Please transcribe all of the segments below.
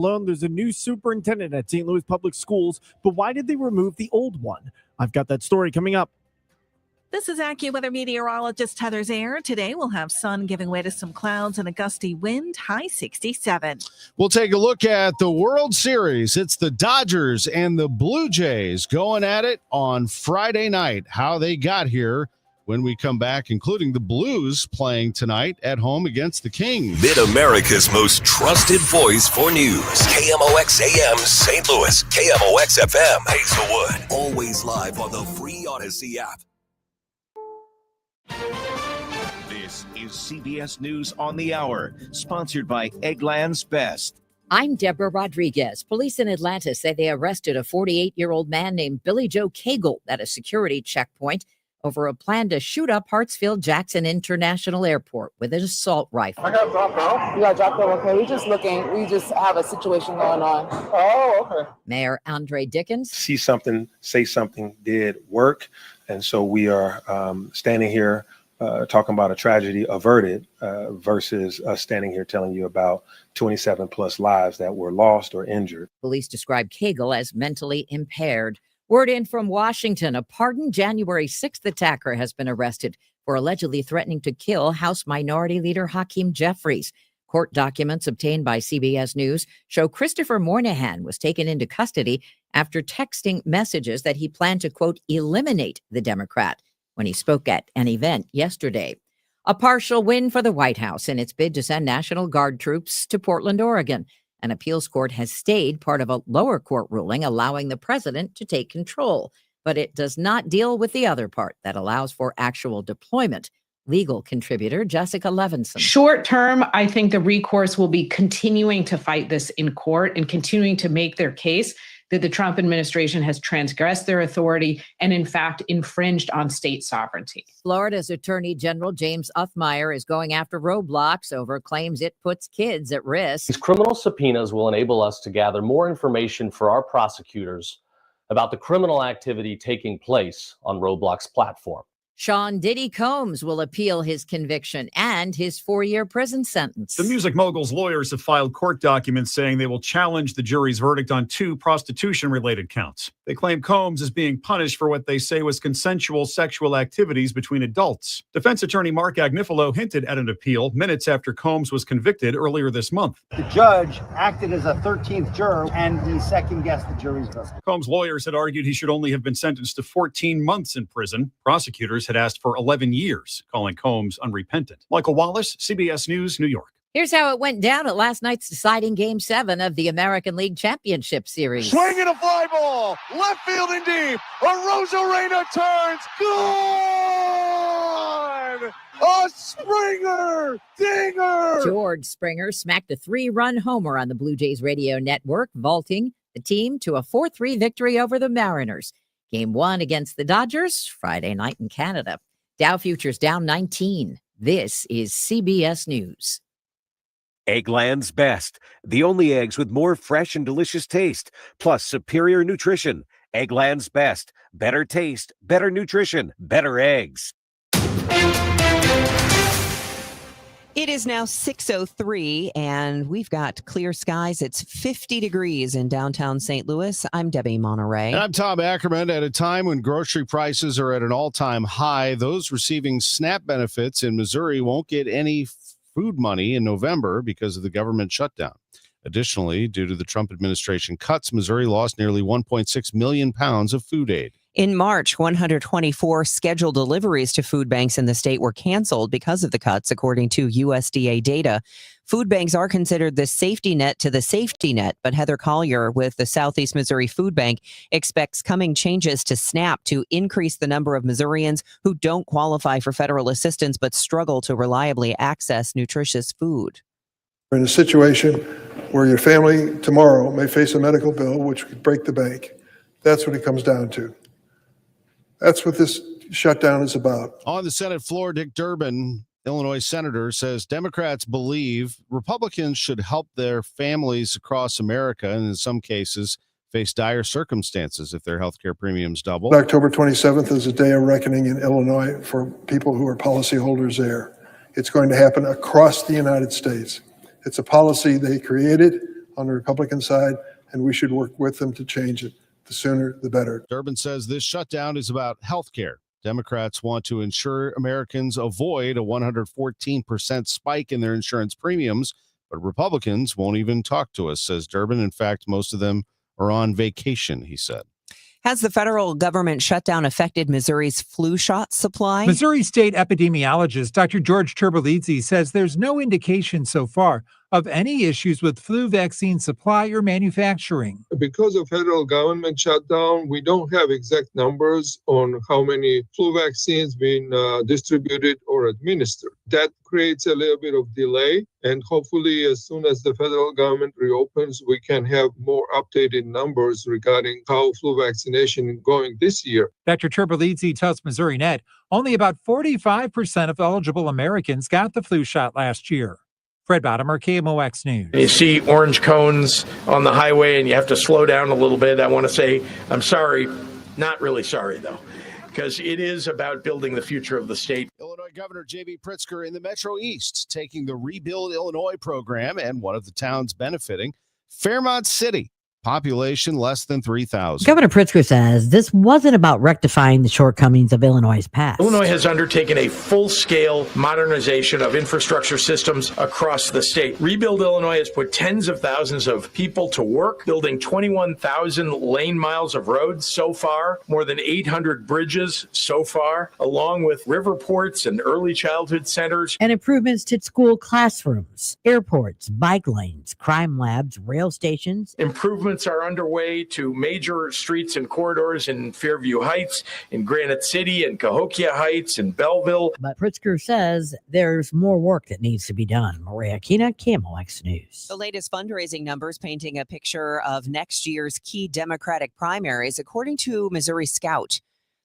alone. There's a new superintendent at St. Louis Public Schools, but why did they remove the old one? I've got that story coming up. This is AccuWeather meteorologist Heather Zayer. Today we'll have sun giving way to some clouds and a gusty wind, high 67. We'll take a look at the World Series. It's the Dodgers and the Blue Jays going at it on Friday night. How they got here when we come back, including the Blues playing tonight at home against the Kings. Mid-America's most trusted voice for news. KMOX AM St. Louis. KMOX FM Hazelwood. Always live on the free Odyssey app. This is CBS News on the Hour, sponsored by Eggland's Best. I'm Deborah Rodriguez. Police in Atlanta say they arrested a 48-year-old man named Billy Joe Cagle at a security checkpoint over a plan to shoot up Hartsfield-Jackson International Airport with an assault rifle. I got dropped off. You got dropped off? Okay, we're just looking. We just have a situation going on. Oh, okay. Mayor Andre Dickens. See something, say something did work. And so we are standing here talking about a tragedy averted versus us standing here telling you about 27 plus lives that were lost or injured. Police describe Cagle as mentally impaired. Word in from Washington, a pardoned January 6th attacker has been arrested for allegedly threatening to kill House Minority Leader Hakeem Jeffries. Court documents obtained by CBS News show Christopher Moynihan was taken into custody after texting messages that he planned to, quote, eliminate the Democrat when he spoke at an event yesterday. A partial win for the White House in its bid to send National Guard troops to Portland, Oregon. An appeals court has stayed part of a lower court ruling allowing the president to take control, but it does not deal with the other part that allows for actual deployment. Legal contributor Jessica Levinson. Short term, I think the recourse will be continuing to fight this in court and continuing to make their case that the Trump administration has transgressed their authority and, in fact, infringed on state sovereignty. Florida's Attorney General James Uthmeier is going after Roblox over claims it puts kids at risk. These criminal subpoenas will enable us to gather more information for our prosecutors about the criminal activity taking place on Roblox platform. Sean Diddy Combs will appeal his conviction and his 4-year prison sentence. The music mogul's lawyers have filed court documents saying they will challenge the jury's verdict on 2 prostitution-related counts. They claim Combs is being punished for what they say was consensual sexual activities between adults. Defense attorney Mark Agnifilo hinted at an appeal minutes after Combs was convicted earlier this month. The judge acted as a 13th juror and he second-guessed the jury's verdict. Combs' lawyers had argued he should only have been sentenced to 14 months in prison. Prosecutors had asked for 11 years, calling Combs unrepentant. Michael Wallace, CBS News, New York. Here's how it went down at last night's deciding Game 7 of the American League Championship Series. Swinging a fly ball, left field and deep. Rosarena turns, gone! A Springer dinger! George Springer smacked a 3-run homer on the Blue Jays radio network, vaulting the team to a 4-3 victory over the Mariners. Game 1 against the Dodgers, Friday night in Canada. Dow futures down 19. This is CBS News. Eggland's Best, the only eggs with more fresh and delicious taste, plus superior nutrition. Eggland's Best, better taste, better nutrition, better eggs. It is now 6:03, and we've got clear skies. It's 50 degrees in downtown St. Louis. I'm Debbie Monterrey. And I'm Tom Ackerman. At a time when grocery prices are at an all-time high, those receiving SNAP benefits in Missouri won't get any food money in November because of the government shutdown. Additionally, due to the Trump administration cuts, Missouri lost nearly 1.6 million pounds of food aid. In March, 124 scheduled deliveries to food banks in the state were canceled because of the cuts, according to USDA data. Food banks are considered the safety net to the safety net, but Heather Collier with the Southeast Missouri Food Bank expects coming changes to SNAP to increase the number of Missourians who don't qualify for federal assistance but struggle to reliably access nutritious food. We're in a situation where your family tomorrow may face a medical bill which could break the bank. That's what it comes down to. That's what this shutdown is about. On the Senate floor, Dick Durbin, Illinois senator, says Democrats believe Republicans should help their families across America and in some cases face dire circumstances if their health care premiums double. October 27th is a day of reckoning in Illinois for people who are policyholders there. It's going to happen across the United States. It's a policy they created on the Republican side, and we should work with them to change it. The sooner, the better. Durbin says this shutdown is about health care. Democrats want to ensure Americans avoid a 114% spike in their insurance premiums, but Republicans won't even talk to us, says Durbin. In fact, most of them are on vacation, he said. Has the federal government shutdown affected Missouri's flu shot supply? Missouri State epidemiologist Dr. George Turbalizzi says there's no indication so far of any issues with flu vaccine supply or manufacturing. Because of federal government shutdown, we don't have exact numbers on how many flu vaccines being distributed or administered. That creates a little bit of delay, and hopefully as soon as the federal government reopens, we can have more updated numbers regarding how flu vaccination is going this year. Dr. Turbalizzi tells Missouri Net only about 45% of eligible Americans got the flu shot last year. Fred Bottomer, KMOX News. You see orange cones on the highway and you have to slow down a little bit. I want to say I'm sorry, not really sorry though, because it is about building the future of the state. Illinois Governor J.B. Pritzker in the Metro East taking the Rebuild Illinois program, and one of the towns benefiting, Fairmont City. Population less than 3,000. Governor Pritzker says this wasn't about rectifying the shortcomings of Illinois' past. Illinois has undertaken a full-scale modernization of infrastructure systems across the state. Rebuild Illinois has put tens of thousands of people to work, building 21,000 lane miles of roads so far, more than 800 bridges so far, along with river ports and early childhood centers. And improvements to school classrooms, airports, bike lanes, crime labs, rail stations. Improvements are underway to major streets and corridors in Fairview Heights, in Granite City, in Cahokia Heights, in Belleville. But Pritzker says there's more work that needs to be done. Maria Kina, KMOX News. The latest fundraising numbers painting a picture of next year's key Democratic primaries, according to Missouri Scout.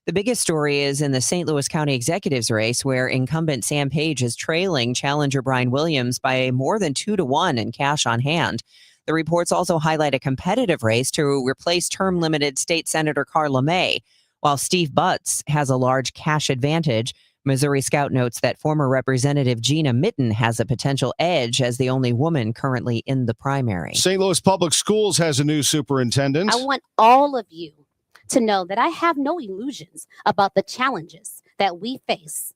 The biggest story is in the St. Louis County Executives race, where incumbent Sam Page is trailing challenger Brian Williams by more than 2-1 in cash on hand. The reports also highlight a competitive race to replace term-limited State Senator Carla May. While Steve Butts has a large cash advantage, Missouri Scout notes that former Representative Gina Mitten has a potential edge as the only woman currently in the primary. St. Louis Public Schools has a new superintendent. I want all of you to know that I have no illusions about the challenges that we face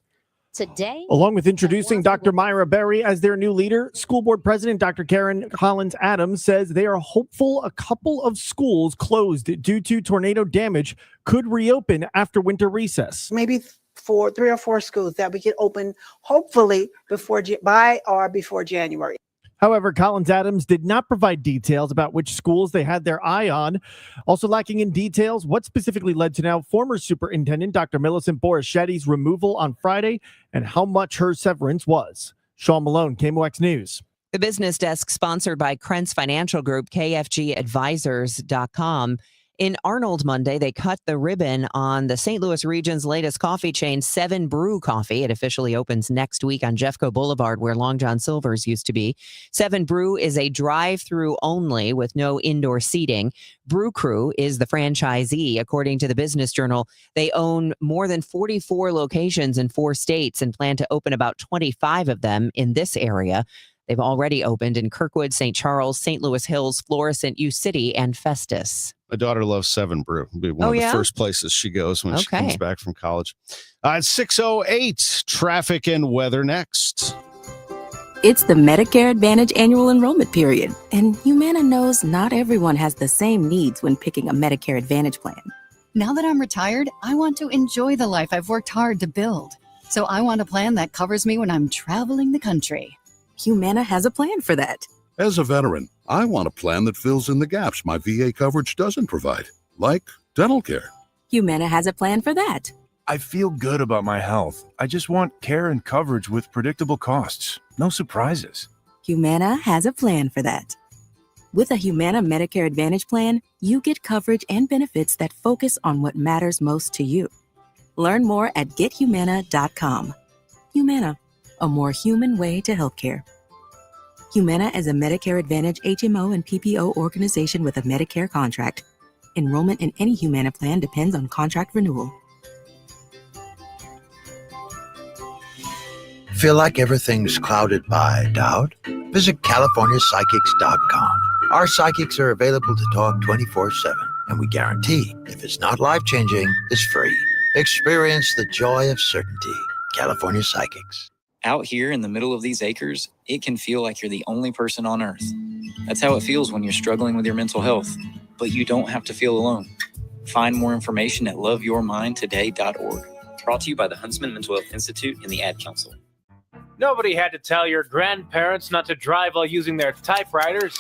today. Along with introducing Dr. Myra Berry as their new leader, School Board President Dr. Karen Collins-Adams says they are hopeful a couple of schools closed due to tornado damage could reopen after winter recess. Maybe 3 or 4 schools that we can open hopefully before January. However, Collins-Adams did not provide details about which schools they had their eye on. Also lacking in details, what specifically led to now former Superintendent Dr. Millicent Boruchetti's removal on Friday and how much her severance was. Sean Malone, KMOX News. The business desk sponsored by Krentz Financial Group, KFGadvisors.com. In Arnold Monday, they cut the ribbon on the St. Louis region's latest coffee chain, 7 Brew Coffee. It officially opens next week on Jeffco Boulevard, where Long John Silver's used to be. 7 Brew is a drive-through only with no indoor seating. Brew Crew is the franchisee. According to the Business Journal, they own more than 44 locations in 4 states and plan to open about 25 of them in this area. They've already opened in Kirkwood, St. Charles, St. Louis Hills, Florissant, U-City, and Festus. My daughter loves 7 Brew. It'll be one of the first places she goes when she comes back from college. It's 6:08. Traffic and weather next. It's the Medicare Advantage annual enrollment period, and Humana knows not everyone has the same needs when picking a Medicare Advantage plan. Now that I'm retired, I want to enjoy the life I've worked hard to build. So I want a plan that covers me when I'm traveling the country. Humana has a plan for that. As a veteran, I want a plan that fills in the gaps my VA coverage doesn't provide, like dental care. Humana has a plan for that. I feel good about my health. I just want care and coverage with predictable costs. No surprises. Humana has a plan for that. With a Humana Medicare Advantage plan, you get coverage and benefits that focus on what matters most to you. Learn more at gethumana.com. Humana, a more human way to healthcare. Humana is a Medicare Advantage HMO and PPO organization with a Medicare contract. Enrollment in any Humana plan depends on contract renewal. Feel like everything's clouded by doubt? Visit CaliforniaPsychics.com. Our psychics are available to talk 24/7, and we guarantee if it's not life-changing, it's free. Experience the joy of certainty. California Psychics. Out here in the middle of these acres, it can feel like you're the only person on Earth. That's how it feels when you're struggling with your mental health. But you don't have to feel alone. Find more information at loveyourmindtoday.org. Brought to you by the Huntsman Mental Health Institute and the Ad Council. Nobody had to tell your grandparents not to drive while using their typewriters.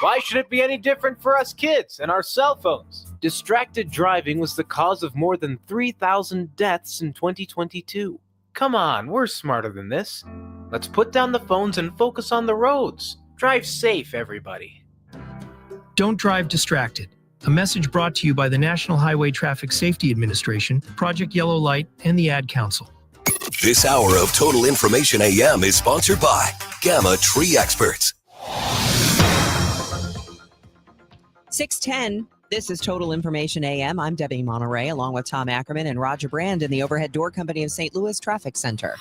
Why should it be any different for us kids and our cell phones? Distracted driving was the cause of more than 3,000 deaths in 2022. Come on, we're smarter than this. Let's put down the phones and focus on the roads. Drive safe, everybody. Don't drive distracted. A message brought to you by the National Highway Traffic Safety Administration, Project Yellow Light, and the Ad Council. This hour of Total Information AM is sponsored by Gamma Tree Experts. 6:10. This is Total Information AM. I'm Debbie Monterrey, along with Tom Ackerman and Roger Brand in the Overhead Door Company of St. Louis Traffic Center.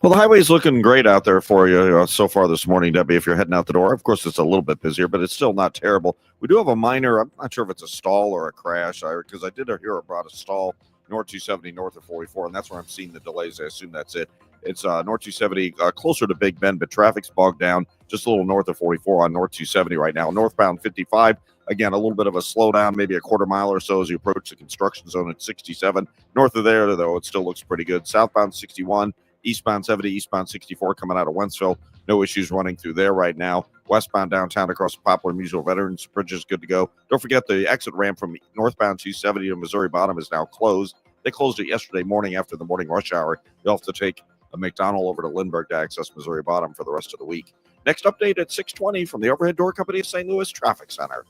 Well, the highway's looking great out there for you so far this morning, Debbie, if you're heading out the door. Of course, it's a little bit busier, but it's still not terrible. We do have a minor, I'm not sure if it's a stall or a crash, because I did hear about a stall north 270 north of 44, and that's where I'm seeing the delays. I assume that's it. It's north 270 closer to Big Bend, but traffic's bogged down just a little north of 44 on north 270 right now. Northbound 55, again, a little bit of a slowdown, maybe a quarter mile or so as you approach the construction zone at 67. North of there, though, it still looks pretty good. Southbound 61, eastbound 70, eastbound 64 coming out of Wentzville. No issues running through there right now. Westbound downtown across the Poplar Musial Veterans Bridge is good to go. Don't forget the exit ramp from northbound 270 to Missouri Bottom is now closed. They closed it yesterday morning after the morning rush hour. You'll have to take a McDonald over to Lindbergh to access Missouri Bottom for the rest of the week. Next update at 6:20 from the Overhead Door Company of St. Louis Traffic Center.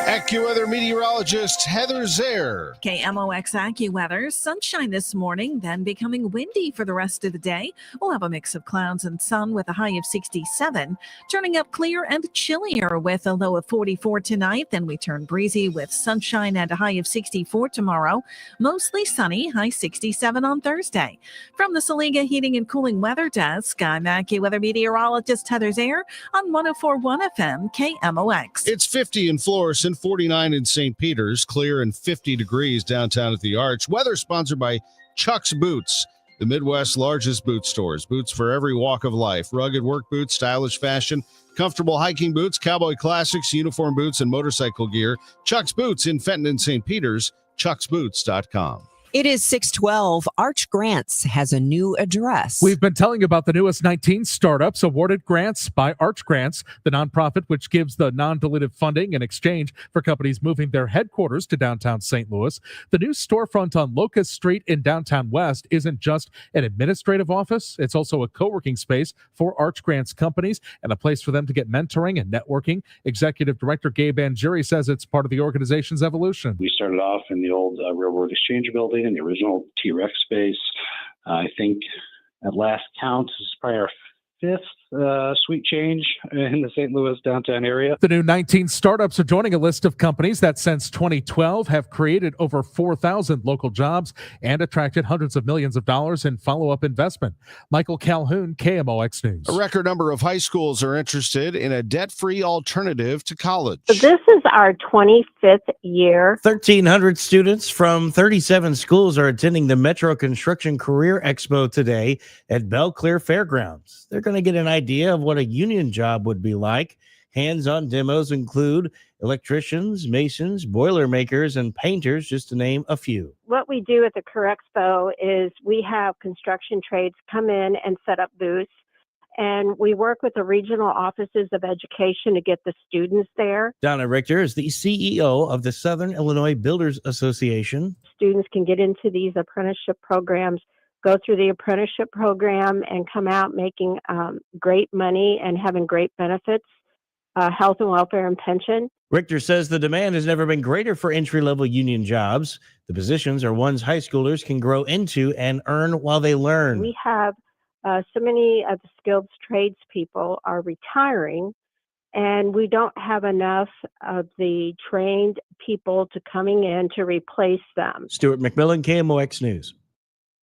AccuWeather meteorologist Heather Zaire. KMOX AccuWeather. Sunshine this morning, then becoming windy for the rest of the day. We'll have a mix of clouds and sun with a high of 67. Turning up clear and chillier with a low of 44 tonight. Then we turn breezy with sunshine and a high of 64 tomorrow. Mostly sunny, high 67 on Thursday. From the Saliga Heating and Cooling Weather Desk, I'm AccuWeather meteorologist Heather Zaire on 104.1 FM KMOX. It's 50 in Florissant, 49 in St. Peter's, clear and 50 degrees downtown at the Arch. Weather sponsored by Chuck's Boots, the Midwest's largest boot stores. Boots for every walk of life. Rugged work boots, stylish fashion, comfortable hiking boots, cowboy classics, uniform boots, and motorcycle gear. Chuck's Boots in Fenton and St. Peter's, chucksboots.com. It is 6:12. Arch Grants has a new address. We've been telling you about the newest 19 startups awarded grants by Arch Grants, the nonprofit which gives the non-dilutive funding in exchange for companies moving their headquarters to downtown St. Louis. The new storefront on Locust Street in downtown West isn't just an administrative office. It's also a co-working space for Arch Grants companies and a place for them to get mentoring and networking. Executive Director Gabe Angieri says it's part of the organization's evolution. We started off in the old Railroad Exchange building in the original T-Rex space. I think at last count, this is probably our fifth sweet change in the St. Louis downtown area. The new 19 startups are joining a list of companies that since 2012 have created over 4,000 local jobs and attracted hundreds of millions of dollars in follow-up investment. Michael Calhoun, KMOX News. A record number of high schools are interested in a debt-free alternative to college. So this is our 25th year. 1,300 students from 37 schools are attending the Metro Construction Career Expo today at Belle Claire Fairgrounds. They're going to get an idea of what a union job would be like. Hands-on demos include electricians, masons, boilermakers, and painters, just to name a few. What we do at the Career Expo is we have construction trades come in and set up booths, and we work with the regional offices of education to get the students there. Donna Richter is the CEO of the Southern Illinois Builders Association. Students can get into these apprenticeship programs, go through the apprenticeship program, and come out making great money and having great benefits, health and welfare and pension. Richter says the demand has never been greater for entry-level union jobs. The positions are ones high schoolers can grow into and earn while they learn. We have so many of the skilled tradespeople are retiring, and we don't have enough of the trained people to coming in to replace them. Stuart McMillan, KMOX News.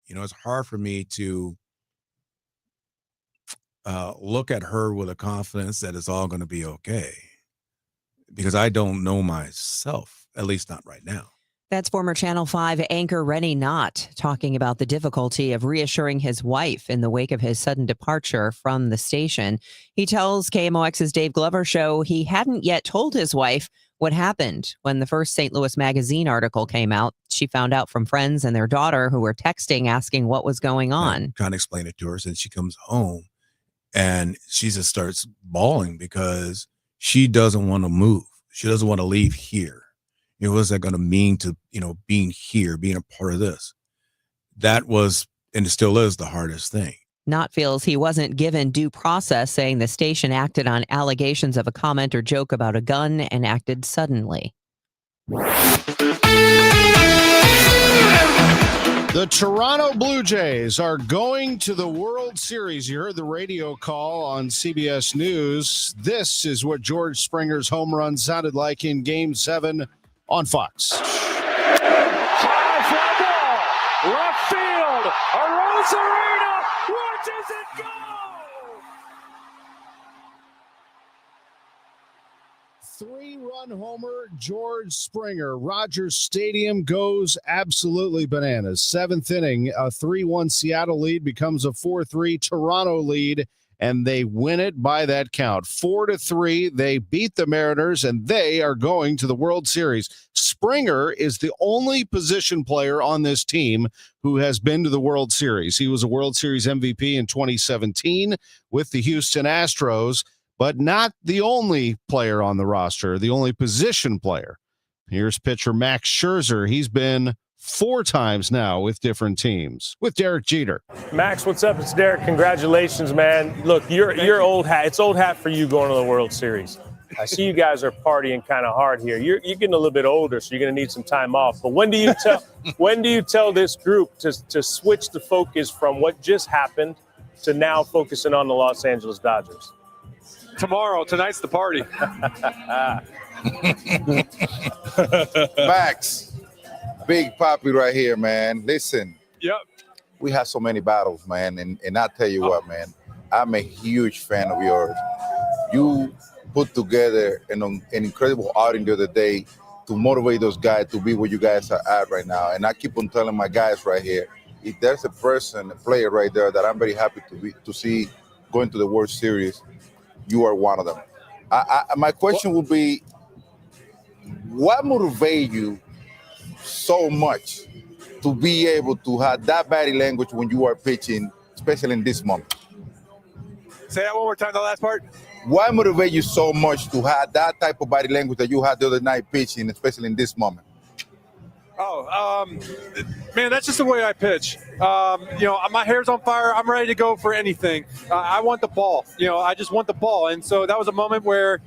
You know, it's hard for me to look at her with a confidence that it's all going to be okay, because I don't know myself, at least not right now. That's former Channel 5 anchor Rennie Knott talking about the difficulty of reassuring his wife in the wake of his sudden departure from the station. He tells KMOX's Dave Glover show he hadn't yet told his wife what happened when the first St. Louis Magazine article came out. She found out from friends and their daughter who were texting asking what was going on. Kind of explain it to her. Since she comes home and she just starts bawling because she doesn't want to move. She doesn't want to leave here. What's that going to mean to, being here, being a part of this? That was, and it still is, the hardest thing. Knott feels he wasn't given due process, saying the station acted on allegations of a comment or joke about a gun and acted suddenly. The Toronto Blue Jays are going to the World Series. You heard the radio call on CBS News. This is what George Springer's home run sounded like in Game 7 on Fox. Fly fly ball, left field, Arozarena watches it go! 3-run homer, George Springer. Rogers Stadium goes absolutely bananas. 7th inning, a 3-1 Seattle lead becomes a 4-3 Toronto lead, and they win it by that count. 4-3, they beat the Mariners, and they are going to the World Series. Springer is the only position player on this team who has been to the World Series. He was a World Series MVP in 2017 with the Houston Astros, but not the only player on the roster, the only position player. Here's pitcher Max Scherzer. He's been 4 times now with different teams, with Derek Jeter. Max, what's up? It's Derek. Congratulations, man. Look, you're old hat. It's old hat for you going to the World Series. I see you guys are partying kind of hard here. You're getting a little bit older, so you're going to need some time off. But when do you tell this group to switch the focus from what just happened to now focusing on the Los Angeles Dodgers? Tomorrow. Tonight's the party. Max, Big Papi right here, man. Listen. Yep. We have so many battles, man. And I tell you what, man, I'm a huge fan of yours. You put together an incredible outing the other day to motivate those guys to be where you guys are at right now. And I keep on telling my guys right here, if there's a player right there that I'm very happy to see going to the World Series, you are one of them. My question would be, what motivates you so much to be able to have that body language when you are pitching, especially in this moment? Say that one more time, the last part. What motivates you so much to have that type of body language that you had the other night pitching, especially in this moment? Man, that's just the way I pitch. My hair's on fire. I'm ready to go for anything. I want the ball. I just want the ball. And so that was a moment where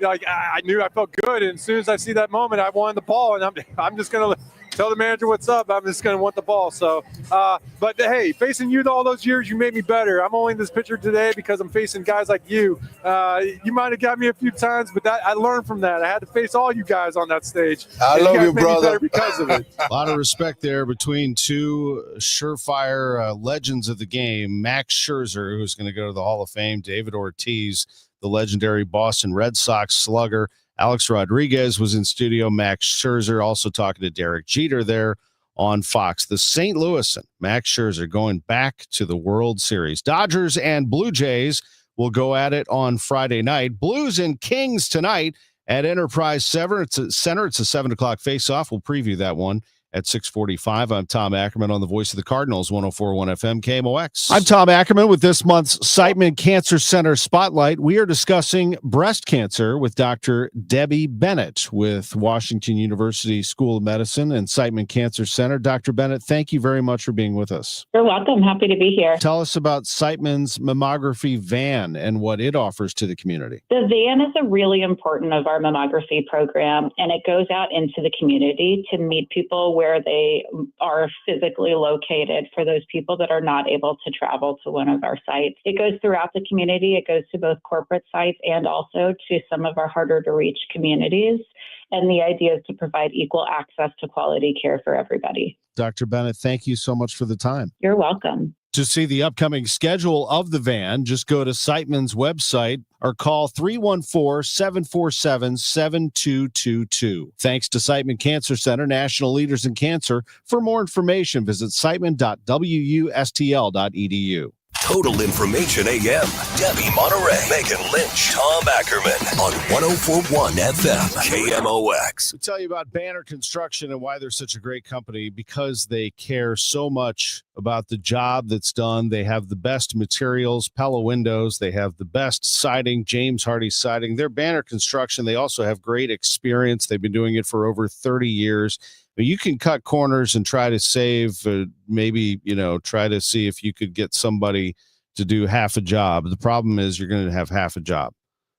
I knew I felt good. And as soon as I see that moment, I wanted the ball. And I'm just going to tell the manager what's up. I'm just going to want the ball. So, but hey, facing you all those years, you made me better. I'm only this pitcher today because I'm facing guys like you. You might have got me a few times, but I learned from that. I had to face all you guys on that stage. I love you, brother. Because of it. A lot of respect there between two surefire legends of the game, Max Scherzer, who's going to go to the Hall of Fame, David Ortiz, the legendary Boston Red Sox slugger. Alex Rodriguez was in studio. Max Scherzer also talking to Derek Jeter there on Fox. The St. Louis and Max Scherzer going back to the World Series. Dodgers and Blue Jays will go at it on Friday night. Blues and Kings tonight at Enterprise Center. It's a 7 o'clock face-off. We'll preview that one at 6:45. I'm Tom Ackerman on the Voice of the Cardinals, 104.1 FM KMOX. I'm Tom Ackerman with this month's Siteman Cancer Center Spotlight. We are discussing breast cancer with Dr. Debbie Bennett with Washington University School of Medicine and Siteman Cancer Center. Dr. Bennett, thank you very much for being with us. You're welcome. Happy to be here. Tell us about Siteman's mammography van and what it offers to the community. The van is a really important of our mammography program, and it goes out into the community to meet people where they are physically located for those people that are not able to travel to one of our sites. It goes throughout the community. It goes to both corporate sites and also to some of our harder to reach communities. And the idea is to provide equal access to quality care for everybody. Dr. Bennett, thank you so much for the time. You're welcome. To see the upcoming schedule of the van, just go to Siteman's website or call 314-747-7222. Thanks to Siteman Cancer Center, national leaders in cancer. For more information, visit siteman.wustl.edu. Total Information AM. Debbie Monterrey, Megan Lynch, Tom Ackerman on 104.1 FM KMOX. We tell you about Banner Construction and why they're such a great company, because they care so much about the job that's done. They have the best materials, Pella windows. They have the best siding, James Hardy siding. They're Banner Construction. They also have great experience. They've been doing it for over 30 years. You can cut corners and try to save, try to see if you could get somebody to do half a job. The problem is you're going to have half a job.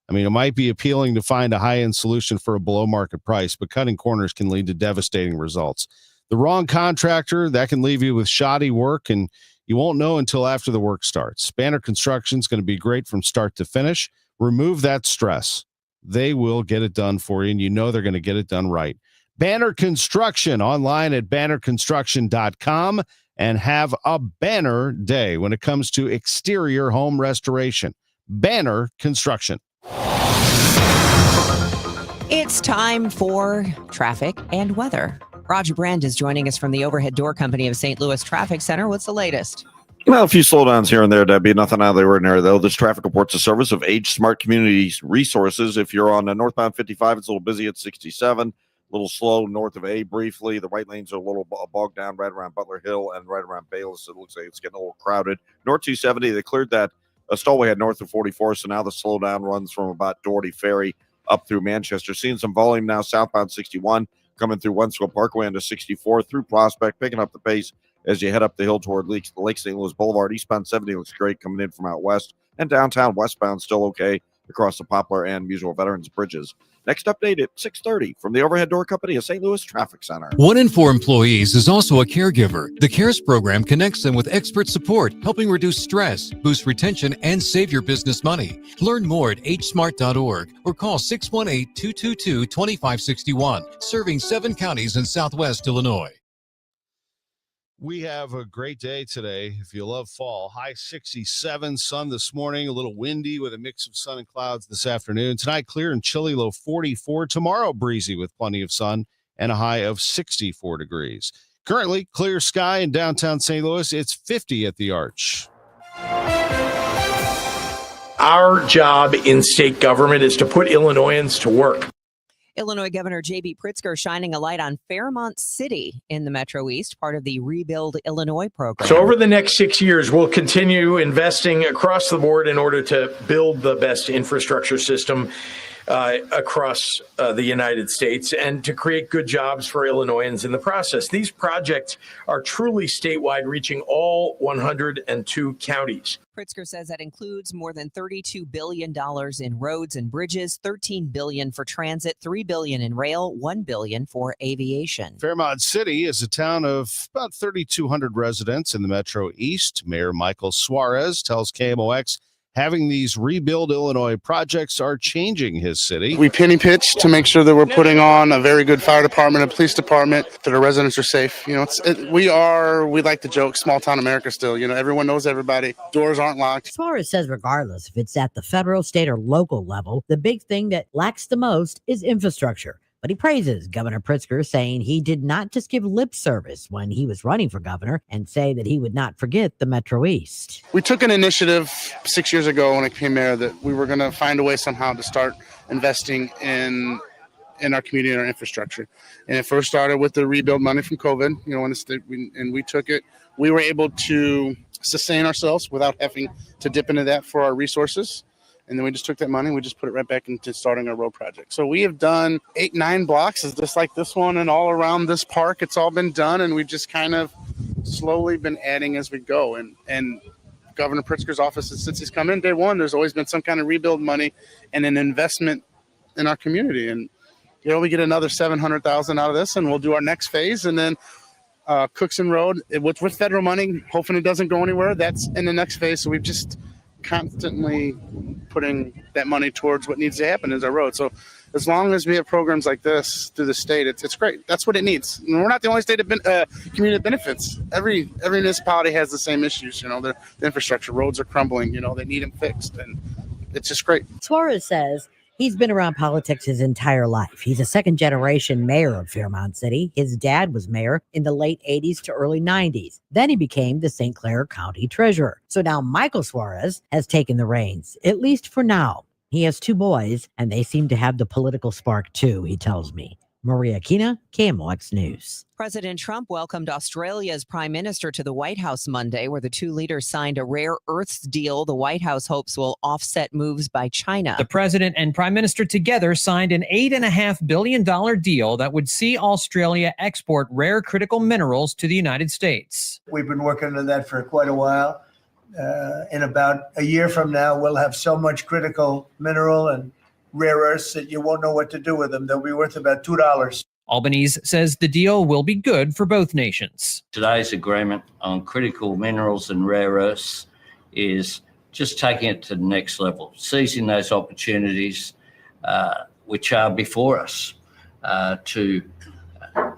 I mean, it might be appealing to find a high-end solution for a below-market price, but cutting corners can lead to devastating results. The wrong contractor, that can leave you with shoddy work, and you won't know until after the work starts. Banner Construction is going to be great from start to finish. Remove that stress. They will get it done for you, and you know they're going to get it done right. Banner Construction, online at bannerconstruction.com, and have a banner day when it comes to exterior home restoration. Banner Construction. It's time for traffic and weather. Roger Brand is joining us from the Overhead Door Company of St. Louis Traffic Center. What's the latest? Well, a few slowdowns here and there, Debbie. Nothing out of the ordinary, though. This traffic report's a service of Age Smart Community Resources. If you're on northbound 55, it's a little busy at 67. A little slow north of A briefly. The right lanes are a little bogged down right around Butler Hill and right around Bayless. It looks like it's getting a little crowded. North 270, they cleared that stallway at north of 44, so now the slowdown runs from about Doherty Ferry up through Manchester. Seeing some volume now southbound 61 coming through Wensville Parkway into 64 through Prospect, picking up the pace as you head up the hill toward Lake St. Louis Boulevard. Eastbound 70 looks great coming in from out west, and downtown westbound still okay across the Poplar and Musial Veterans Bridges. Next update at 6:30 from the Overhead Door Company of St. Louis Traffic Center. 1 in 4 employees is also a caregiver. The CARES program connects them with expert support, helping reduce stress, boost retention, and save your business money. Learn more at hsmart.org or call 618-222-2561, serving 7 counties in Southwest Illinois. We have a great day today. If you love fall, high 67, sun this morning, a little windy with a mix of sun and clouds this afternoon. Tonight, clear and chilly, low 44. Tomorrow, breezy with plenty of sun and a high of 64 degrees. Currently, clear sky in downtown St. Louis. It's 50 at the Arch. Our job in state government is to put Illinoisans to work. Illinois Governor J.B. Pritzker shining a light on Fairmont City in the Metro East, part of the Rebuild Illinois program. So over the next 6 years, we'll continue investing across the board in order to build the best infrastructure system across the United States and to create good jobs for Illinoisans in the process. These projects are truly statewide, reaching all 102 counties. Pritzker says that includes more than $32 billion in roads and bridges, $13 billion for transit, $3 billion in rail, $1 billion for aviation. Fairmont City is a town of about 3,200 residents in the Metro East. Mayor Michael Suarez tells KMOX having these Rebuild Illinois projects are changing his city. We penny pitch to make sure that we're putting on a very good fire department and police department, that our residents are safe. You know, we like to joke, small town America still. You know, everyone knows everybody. Doors aren't locked. Suarez says regardless if it's at the federal, state, or local level, the big thing that lacks the most is infrastructure. But he praises Governor Pritzker, saying he did not just give lip service when he was running for governor and say that he would not forget the Metro East. We took an initiative 6 years ago when I became mayor that we were going to find a way somehow to start investing in our community and our infrastructure. And it first started with the rebuild money from COVID, you know, and we took it. We were able to sustain ourselves without having to dip into that for our resources. And then we just took that money and we just put it right back into starting our road project. So we have done 8-9 blocks just like this one, and all around this park, it's all been done. And we've just kind of slowly been adding as we go. And Governor Pritzker's office, since he's come in day one, there's always been some kind of rebuild money and an investment in our community. And, you know, we get another $700,000 out of this and we'll do our next phase. And then Cookson Road, with federal money, hoping it doesn't go anywhere, that's in the next phase. So we've just constantly putting that money towards what needs to happen is our road. So as long as we have programs like this through the state, it's great. That's what it needs. And we're not the only state of community that benefits. Every municipality has the same issues. The infrastructure, roads are crumbling. They need them fixed, and it's just great. Suarez says he's been around politics his entire life. He's a second-generation mayor of Fairmount City. His dad was mayor in the late 80s to early 90s. Then he became the St. Clair County treasurer. So now Michael Suarez has taken the reins, at least for now. He has 2 boys, and they seem to have the political spark too, he tells me. Maria Kina, KMOX News. President Trump welcomed Australia's prime minister to the White House Monday, where the 2 leaders signed a rare earths deal the White House hopes will offset moves by China. The president and prime minister together signed an $8.5 billion deal that would see Australia export rare critical minerals to the United States. We've been working on that for quite a while. In about a year from now, we'll have so much critical mineral and rare earths that you won't know what to do with them. They'll be worth about $2. Albanese says the deal will be good for both nations. Today's agreement on critical minerals and rare earths is just taking it to the next level, seizing those opportunities which are before us to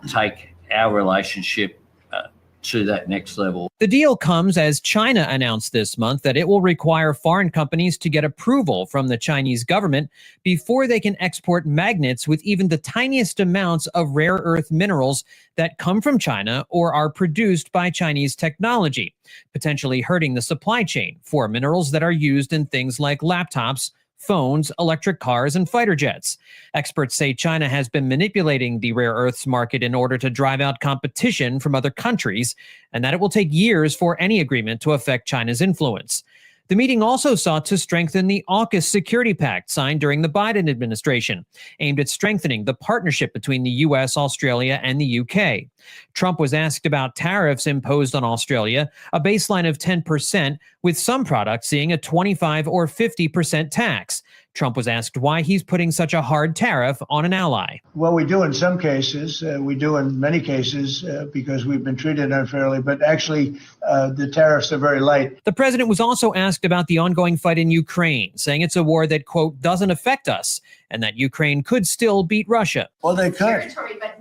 take our relationship to that next level. The deal comes as China announced this month that it will require foreign companies to get approval from the Chinese government before they can export magnets with even the tiniest amounts of rare earth minerals that come from China or are produced by Chinese technology, potentially hurting the supply chain for minerals that are used in things like laptops, phones, electric cars, and fighter jets. Experts say China has been manipulating the rare earths market in order to drive out competition from other countries, and that it will take years for any agreement to affect China's influence. The meeting also sought to strengthen the AUKUS Security Pact signed during the Biden administration, aimed at strengthening the partnership between the U.S., Australia, and the UK. Trump was asked about tariffs imposed on Australia, a baseline of 10%, with some products seeing a 25 or 50% tax. Trump was asked why he's putting such a hard tariff on an ally. Well, we do in some cases. We do in many cases because we've been treated unfairly, but actually the tariffs are very light. The president was also asked about the ongoing fight in Ukraine, saying it's a war that, quote, doesn't affect us, and that Ukraine could still beat Russia. Well, they could.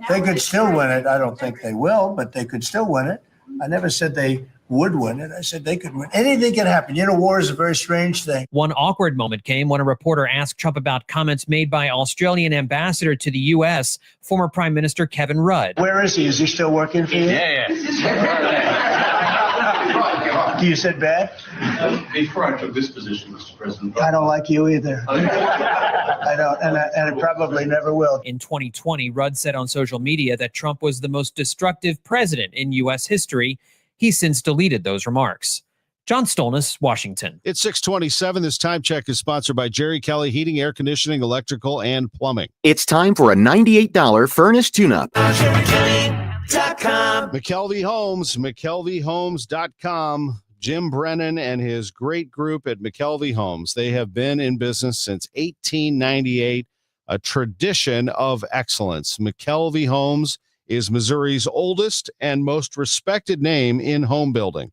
They could still win it. I don't think they will, but they could still win it. I never said they would win it. I said they could win. Anything can happen. War is a very strange thing. One awkward moment came when a reporter asked Trump about comments made by Australian ambassador to the U.S., former Prime Minister Kevin Rudd. Where is he? Is he still working for you? Yeah. You said bad? Before I took this position, Mr. President. I don't like you either. I don't, and I probably never will. In 2020, Rudd said on social media that Trump was the most destructive president in U.S. history. He's since deleted those remarks. John Stolnis, Washington. It's 6:27. This time check is sponsored by Jerry Kelly Heating, Air Conditioning, Electrical, and Plumbing. It's time for a $98 furnace tune-up. McKelvey Homes, McKelveyHomes.com. Jim Brennan and his great group at McKelvey Homes. They have been in business since 1898, a tradition of excellence. McKelvey Homes is Missouri's oldest and most respected name in home building.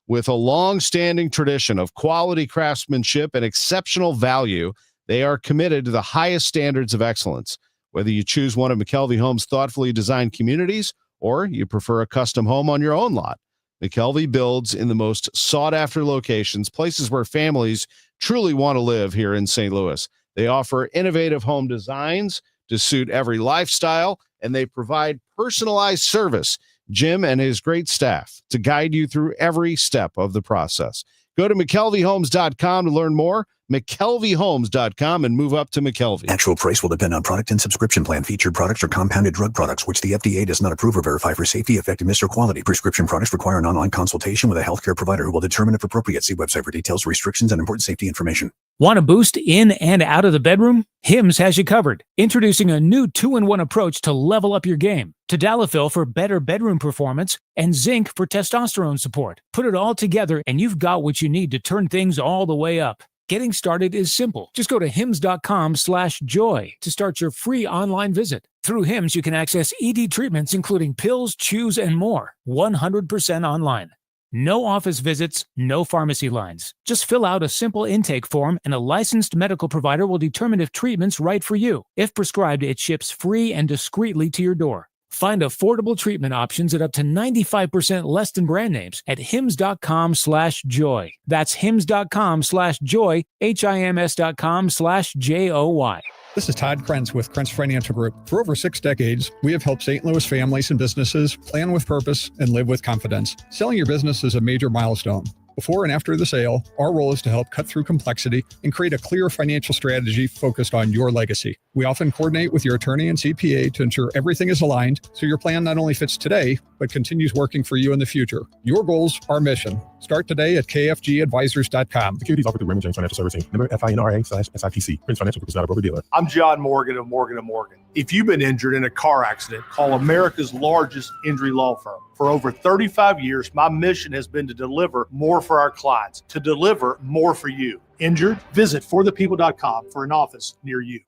With a long-standing tradition of quality craftsmanship and exceptional value, they are committed to the highest standards of excellence. Whether you choose one of McKelvey Homes' thoughtfully designed communities or you prefer a custom home on your own lot, McKelvey builds in the most sought-after locations, places where families truly want to live here in St. Louis. They offer innovative home designs to suit every lifestyle, and they provide personalized service. Jim and his great staff to guide you through every step of the process. Go to McKelveyHomes.com to learn more. McKelveyHomes.com and move up to McKelvey. Actual price will depend on product and subscription plan. Featured products are compounded drug products, which the FDA does not approve or verify for safety, effectiveness, or quality. Prescription products require an online consultation with a healthcare provider who will determine if appropriate. See website for details, restrictions, and important safety information. Want a boost in and out of the bedroom? Hims has you covered. Introducing a new 2-in-1 approach to level up your game. Tadalafil for better bedroom performance and zinc for testosterone support. Put it all together and you've got what you need to turn things all the way up. Getting started is simple. Just go to hims.com/joy to start your free online visit. Through Hims, you can access ED treatments including pills, chews, and more. 100% online. No office visits, no pharmacy lines. Just fill out a simple intake form and a licensed medical provider will determine if treatment's right for you. If prescribed, it ships free and discreetly to your door. Find affordable treatment options at up to 95% less than brand names at hims.com/joy. That's hims.com/joy, HIMS.com/JOY. This is Todd Krentz with Krentz Financial Group. For over 6 decades, we have helped St. Louis families and businesses plan with purpose and live with confidence. Selling your business is a major milestone. Before and after the sale, our role is to help cut through complexity and create a clear financial strategy focused on your legacy. We often coordinate with your attorney and CPA to ensure everything is aligned so your plan not only fits today, but continues working for you in the future. Your goals, our mission. Start today at kfgadvisors.com. Securities offered through Raymond James Financial Services. Member FINRA/SIPC. Krentz Financial Group is not a broker-dealer. I'm John Morgan of Morgan & Morgan. If you've been injured in a car accident, call America's largest injury law firm. For over 35 years, my mission has been to deliver more for our clients, to deliver more for you. Injured? Visit forthepeople.com for an office near you.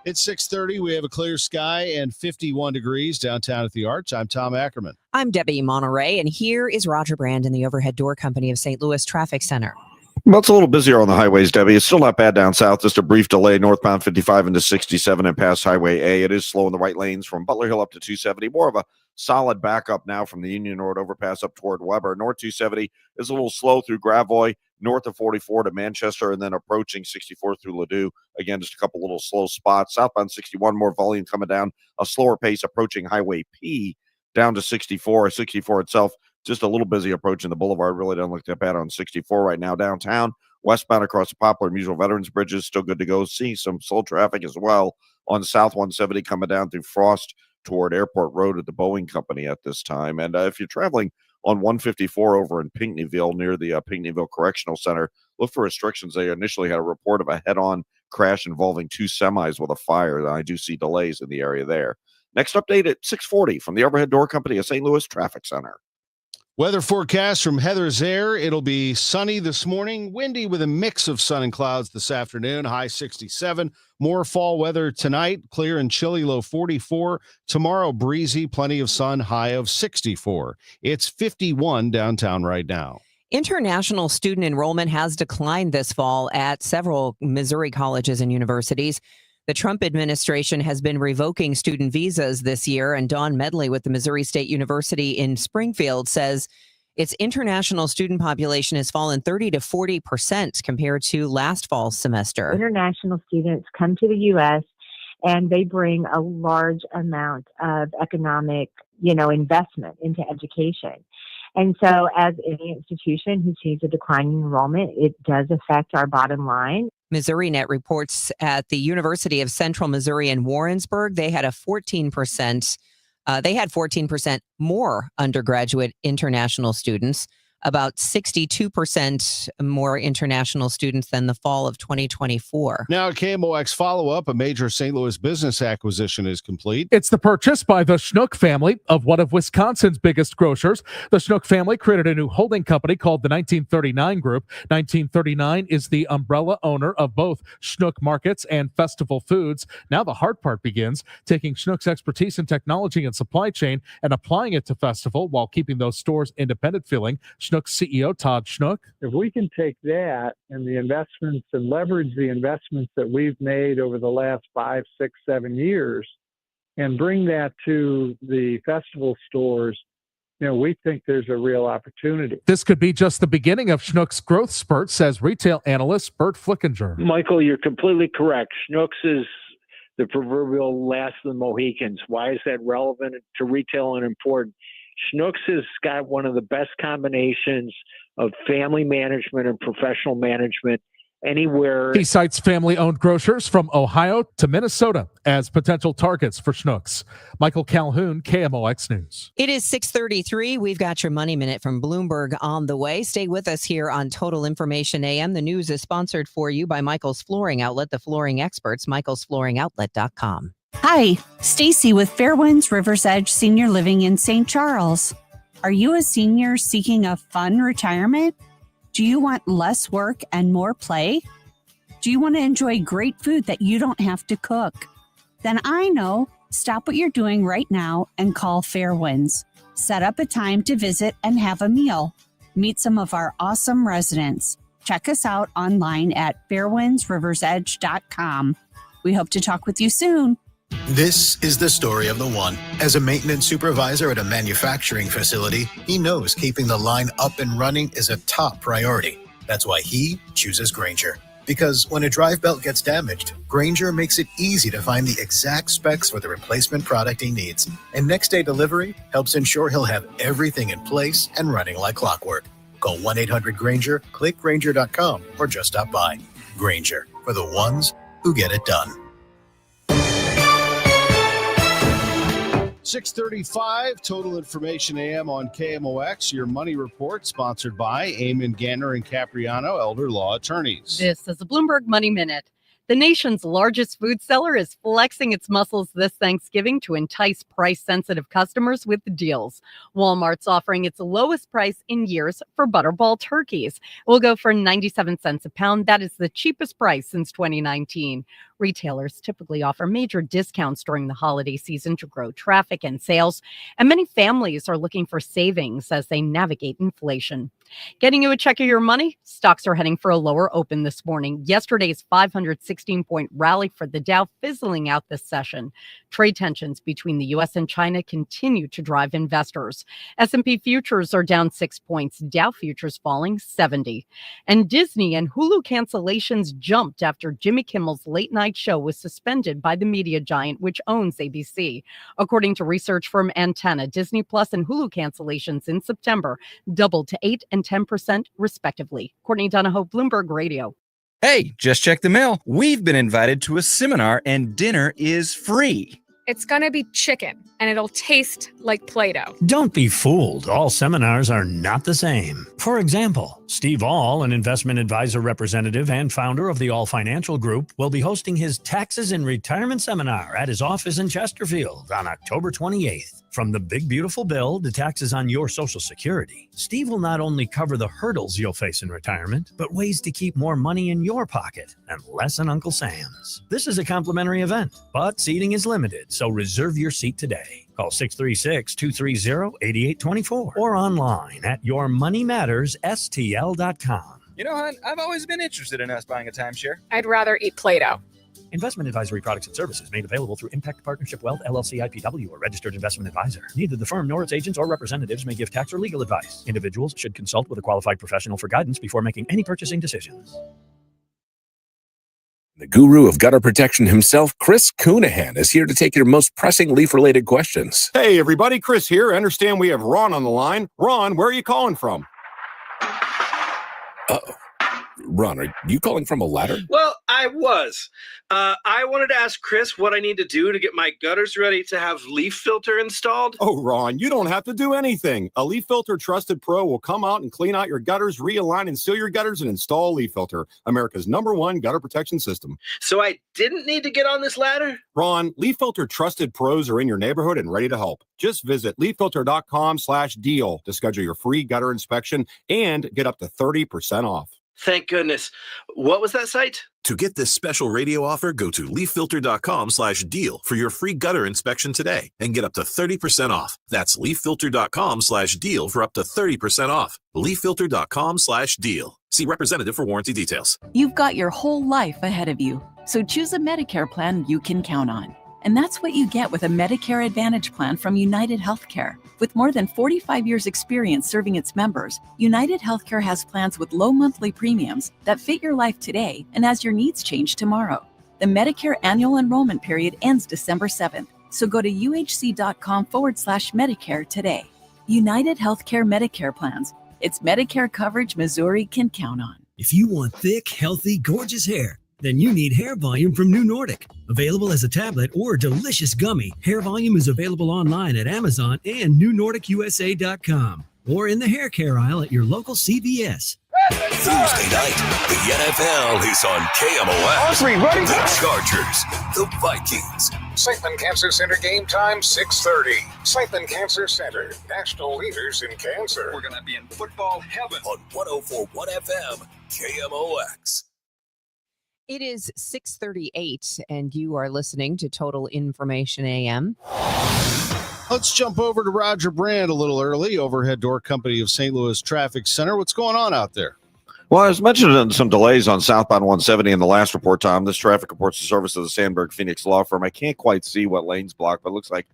It's 6:30. We have a clear sky and 51 degrees downtown at the Arch. I'm Tom Ackerman. I'm Debbie Monterrey, and here is Roger Brand in the Overhead Door Company of St. Louis Traffic Center. Well, it's a little busier on the highways, Debbie. It's still not bad down south. Just a brief delay northbound 55 into 67 and past Highway A. It is slow in the right lanes from Butler Hill up to 270. More of a solid backup now from the Union Road overpass up toward Weber. North 270 is a little slow through Gravois, north of 44 to Manchester, and then approaching 64 through Ladue. Again, just a couple little slow spots. Southbound 61, more volume coming down, a slower pace approaching Highway P down to 64. 64 itself, just a little busy approaching the boulevard. Really doesn't look that bad on 64 right now. Downtown, westbound across the Poplar Mutual Veterans Bridges, still good to go. Seeing some slow traffic as well on South 170 coming down through Frost toward Airport Road at the Boeing Company at this time. And if you're traveling on 154 over in Pinckneyville near the Pinckneyville Correctional Center, look for restrictions. They initially had a report of a head-on crash involving 2 semis with a fire. And I do see delays in the area there. Next update at 6:40 from the Overhead Door Company of St. Louis Traffic Center. Weather forecast from Heather Zaire. It'll be sunny this morning, windy with a mix of sun and clouds this afternoon, high 67. More fall weather tonight, clear and chilly, low 44. Tomorrow, breezy, plenty of sun, high of 64. It's 51 downtown right now. International student enrollment has declined this fall at several Missouri colleges and universities. The Trump administration has been revoking student visas this year, and Dawn Medley with the Missouri State University in Springfield says its international student population has fallen 30 to 40% compared to last fall's semester. International students come to the U.S. and they bring a large amount of economic, investment into education. And so as any institution who sees a decline in enrollment, it does affect our bottom line. MissouriNet reports at the University of Central Missouri in Warrensburg, they had 14% more undergraduate international students, about 62% more international students than the fall of 2024. Now, KMOX follow-up, a major St. Louis business acquisition is complete. It's the purchase by the Schnook family of one of Wisconsin's biggest grocers. The Schnook family created a new holding company called the 1939 Group. 1939 is the umbrella owner of both Schnook Markets and Festival Foods. Now the hard part begins, taking Schnook's expertise in technology and supply chain and applying it to Festival while keeping those stores independent feeling. Schnook's CEO, Todd Schnook. If we can take that and the investments and leverage the investments that we've made over the last 5, 6, 7 years and bring that to the Festival stores, we think there's a real opportunity. This could be just the beginning of Schnook's growth spurt, says retail analyst Bert Flickinger. Michael, you're completely correct. Schnook's is the proverbial last of the Mohicans. Why is that relevant to retail and important? Schnook's has got one of the best combinations of family management and professional management anywhere. He cites family-owned grocers from Ohio to Minnesota as potential targets for Schnook's. Michael Calhoun, KMOX News. It is 6:33. We've got your Money Minute from Bloomberg on the way. Stay with us here on Total Information AM. The news is sponsored for you by Michael's Flooring Outlet, the flooring experts, michaelsflooringoutlet.com. Hi, Stacy with Fairwinds River's Edge Senior Living in St. Charles. Are you a senior seeking a fun retirement? Do you want less work and more play? Do you want to enjoy great food that you don't have to cook? Then I know. Stop what you're doing right now and call Fairwinds. Set up a time to visit and have a meal. Meet some of our awesome residents. Check us out online at fairwindsriversedge.com. We hope to talk with you soon. This is the story of the one. As a maintenance supervisor at a manufacturing facility, he knows keeping the line up and running is a top priority. That's why he chooses Grainger. Because when a drive belt gets damaged, Grainger makes it easy to find the exact specs for the replacement product he needs. And next day delivery helps ensure he'll have everything in place and running like clockwork. Call 1-800-GRAINGER, click Grainger.com, or just stop by. Grainger, for the ones who get it done. 6:35 Total Information AM on KMOX. Your money report sponsored by Eamon Ganner and Capriano, Elder Law Attorneys. This is a Bloomberg Money Minute. The nation's largest food seller is flexing its muscles this Thanksgiving to entice price-sensitive customers with deals. Walmart's offering its lowest price in years for Butterball turkeys. It will go for 97 cents a pound. That is the cheapest price since 2019. Retailers typically offer major discounts during the holiday season to grow traffic and sales, and many families are looking for savings as they navigate inflation. Getting you a check of your money, stocks are heading for a lower open this morning. Yesterday's 516-point rally for the Dow fizzling out this session. Trade tensions between the U.S. and China continue to drive investors. S&P futures are down 6 points, Dow futures falling 70. And Disney and Hulu cancellations jumped after Jimmy Kimmel's late night show was suspended by the media giant, which owns ABC. According to research firm Antenna, Disney Plus and Hulu cancellations in September doubled to 8% and 10% respectively. Courtney Donahoe, Bloomberg Radio. Hey, just check the mail. We've been invited to a seminar and dinner is free. It's going to be chicken, and it'll taste like Play-Doh. Don't be fooled. All seminars are not the same. For example, Steve All, an investment advisor representative and founder of the All Financial Group, will be hosting his Taxes and Retirement Seminar at his office in Chesterfield on October 28th. From the big beautiful bill to taxes on your Social Security, Steve will not only cover the hurdles you'll face in retirement, but ways to keep more money in your pocket and less in Uncle Sam's. This is a complimentary event, but seating is limited, so reserve your seat today. Call 636-230-8824 or online at yourmoneymattersstl.com. You know, hon, I've always been interested in us buying a timeshare. I'd rather eat Play-Doh. Investment advisory products and services made available through Impact Partnership Wealth, LLC IPW, a registered investment advisor. Neither the firm nor its agents or representatives may give tax or legal advice. Individuals should consult with a qualified professional for guidance before making any purchasing decisions. The guru of gutter protection himself, Chris Coonahan, is here to take your most pressing leaf-related questions. Hey, everybody, Chris here. I understand we have Ron on the line. Ron, where are you calling from? Uh-oh. Ron, are you calling from a ladder? Well, I was. I wanted to ask Chris what I need to do to get my gutters ready to have leaf filter installed. Oh, Ron, you don't have to do anything. A Leaf Filter Trusted Pro will come out and clean out your gutters, realign and seal your gutters, and install Leaf Filter, America's #1 gutter protection system. So I didn't need to get on this ladder? Ron, Leaf Filter Trusted Pros are in your neighborhood and ready to help. Just visit leaffilter.com/deal to schedule your free gutter inspection and get up to 30% off. Thank goodness. What was that site? To get this special radio offer, go to leaffilter.com/deal for your free gutter inspection today and get up to 30% off. That's leaffilter.com/deal for up to 30% off. leaffilter.com/deal. See representative for warranty details. You've got your whole life ahead of you, so choose a Medicare plan you can count on. And that's what you get with a Medicare Advantage plan from United Healthcare. With more than 45 years experience serving its members, United Healthcare has plans with low monthly premiums that fit your life today and as your needs change tomorrow. The Medicare annual enrollment period ends December 7th, so go to uhc.com/Medicare today. United Healthcare Medicare plans. It's Medicare coverage Missouri can count on. If you want thick, healthy, gorgeous hair, then you need Hair Volume from New Nordic. Available as a tablet or delicious gummy, Hair Volume is available online at Amazon and newnordicusa.com or in the hair care aisle at your local CVS. Thursday night, the NFL is on KMOX. The Chargers, the Vikings. Seitzman Cancer Center game time, 6:30. Seitzman Cancer Center, national leaders in cancer. We're going to be in football heaven on 104.1 FM, KMOX. It is 6:38, and you are listening to Total Information AM. Let's jump over to Roger Brand a little early, Overhead Door Company of St. Louis Traffic Center. What's going on out there? Well, I was mentioning some delays on southbound 170 in the last report time. This traffic reports the service of the Sandberg Phoenix Law Firm. I can't quite see what lane's blocked, but it looks like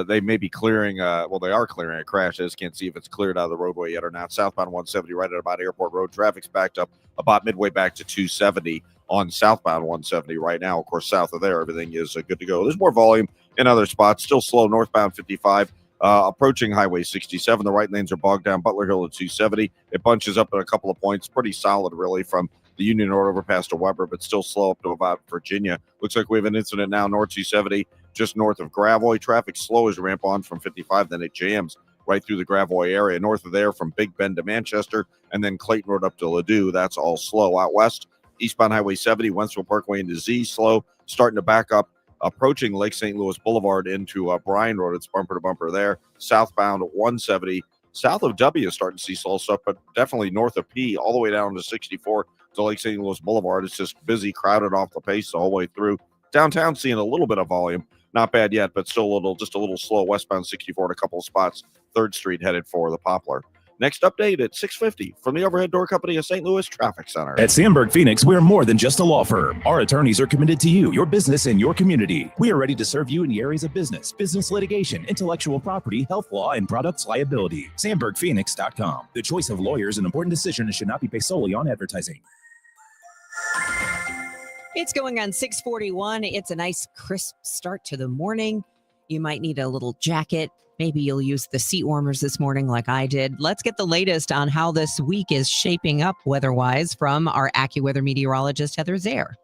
they may be clearing, they are clearing a crash. I just can't see if it's cleared out of the roadway yet or not. Southbound 170 right at about Airport Road. Traffic's backed up about midway back to 270 on southbound 170 right now. Of course, south of there, everything is good to go. There's more volume in other spots. Still slow northbound 55. Approaching Highway 67, the right lanes are bogged down. Butler Hill at 270. It bunches up at a couple of points. Pretty solid, really, from the Union Road overpass to Weber, but still slow up to about Virginia. Looks like we have an incident now, north 270, just north of Gravois. Traffic slow as you ramp on from 55, then it jams right through the Gravois area. North of there, from Big Bend to Manchester, and then Clayton Road up to Ladue. That's all slow. Out west, eastbound Highway 70, Wentzville Parkway into Z, slow, starting to back up. Approaching Lake St. Louis Boulevard into Bryan Road. It's bumper to bumper there. Southbound 170. South of W is starting to see slow stuff, but definitely north of P all the way down to 64 to Lake St. Louis Boulevard. It's just busy, crowded off the pace the whole way through. Downtown seeing a little bit of volume. Not bad yet, but still just a little slow. Westbound 64 at a couple of spots. 3rd Street headed for the Poplar. Next update at 6:50 from the Overhead Door Company of St. Louis Traffic Center. At Sandberg Phoenix, we're more than just a law firm. Our attorneys are committed to you, your business, and your community. We are ready to serve you in the areas of business litigation, intellectual property, health law, and products liability. SandbergPhoenix.com. The choice of lawyers is an important decision and should not be based solely on advertising. It's going on 6:41. It's a nice crisp start to the morning. You might need a little jacket. Maybe you'll use the seat warmers this morning like I did. Let's get the latest on how this week is shaping up weather-wise from our AccuWeather meteorologist, Heather Zaire.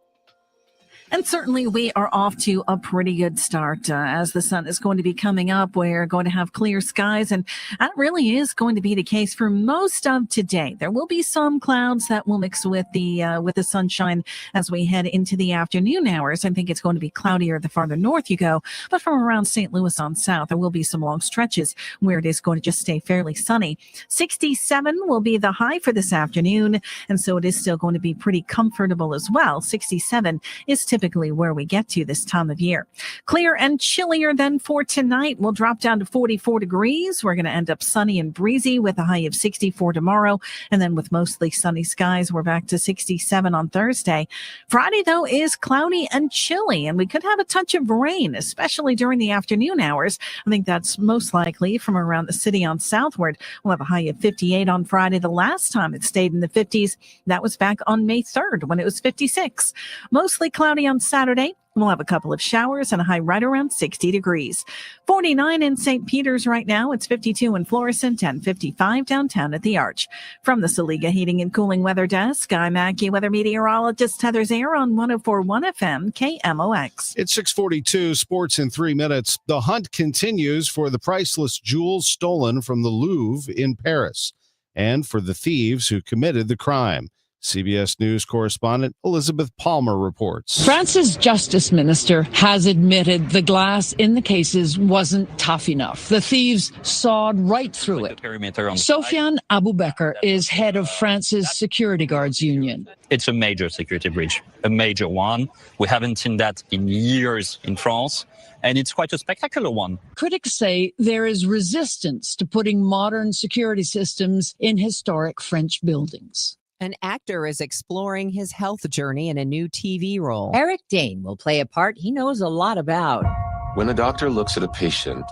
And certainly we are off to a pretty good start as the sun is going to be coming up. We're going to have clear skies, and that really is going to be the case for most of today. There will be some clouds that will mix with the sunshine as we head into the afternoon hours. I think it's going to be cloudier the farther north you go, but from around St. Louis on south, there will be some long stretches where it is going to just stay fairly sunny. 67 will be the high for this afternoon, and so it is still going to be pretty comfortable as well. 67 is typically where we get to this time of year. Clear and chillier then for tonight. We'll drop down to 44 degrees. We're going to end up sunny and breezy with a high of 64 tomorrow. And then with mostly sunny skies, we're back to 67 on Thursday. Friday, though, is cloudy and chilly, and we could have a touch of rain, especially during the afternoon hours. I think that's most likely from around the city on southward. We'll have a high of 58 on Friday. The last time it stayed in the 50s, that was back on May 3rd when it was 56. Mostly cloudy on Saturday. We'll have a couple of showers and a high right around 60 degrees. 49 in St. Peters right now. It's 52 in Florissant and 55 downtown at the Arch. From the Saliga Heating and Cooling Weather Desk, I'm AccuWeather meteorologist Heather Zaire on 104.1 FM KMOX. It's 6:42, sports in 3 minutes. The hunt continues for the priceless jewels stolen from the Louvre in Paris and for the thieves who committed the crime. CBS News correspondent Elizabeth Palmer reports. France's justice minister has admitted the glass in the cases wasn't tough enough. The thieves sawed right through it. Sofiane Aboubekar is head of France's security guards union. It's a major security breach, a major one. We haven't seen that in years in France, and it's quite a spectacular one. Critics say there is resistance to putting modern security systems in historic French buildings. An actor is exploring his health journey in a new TV role. Eric Dane will play a part he knows a lot about. When a doctor looks at a patient,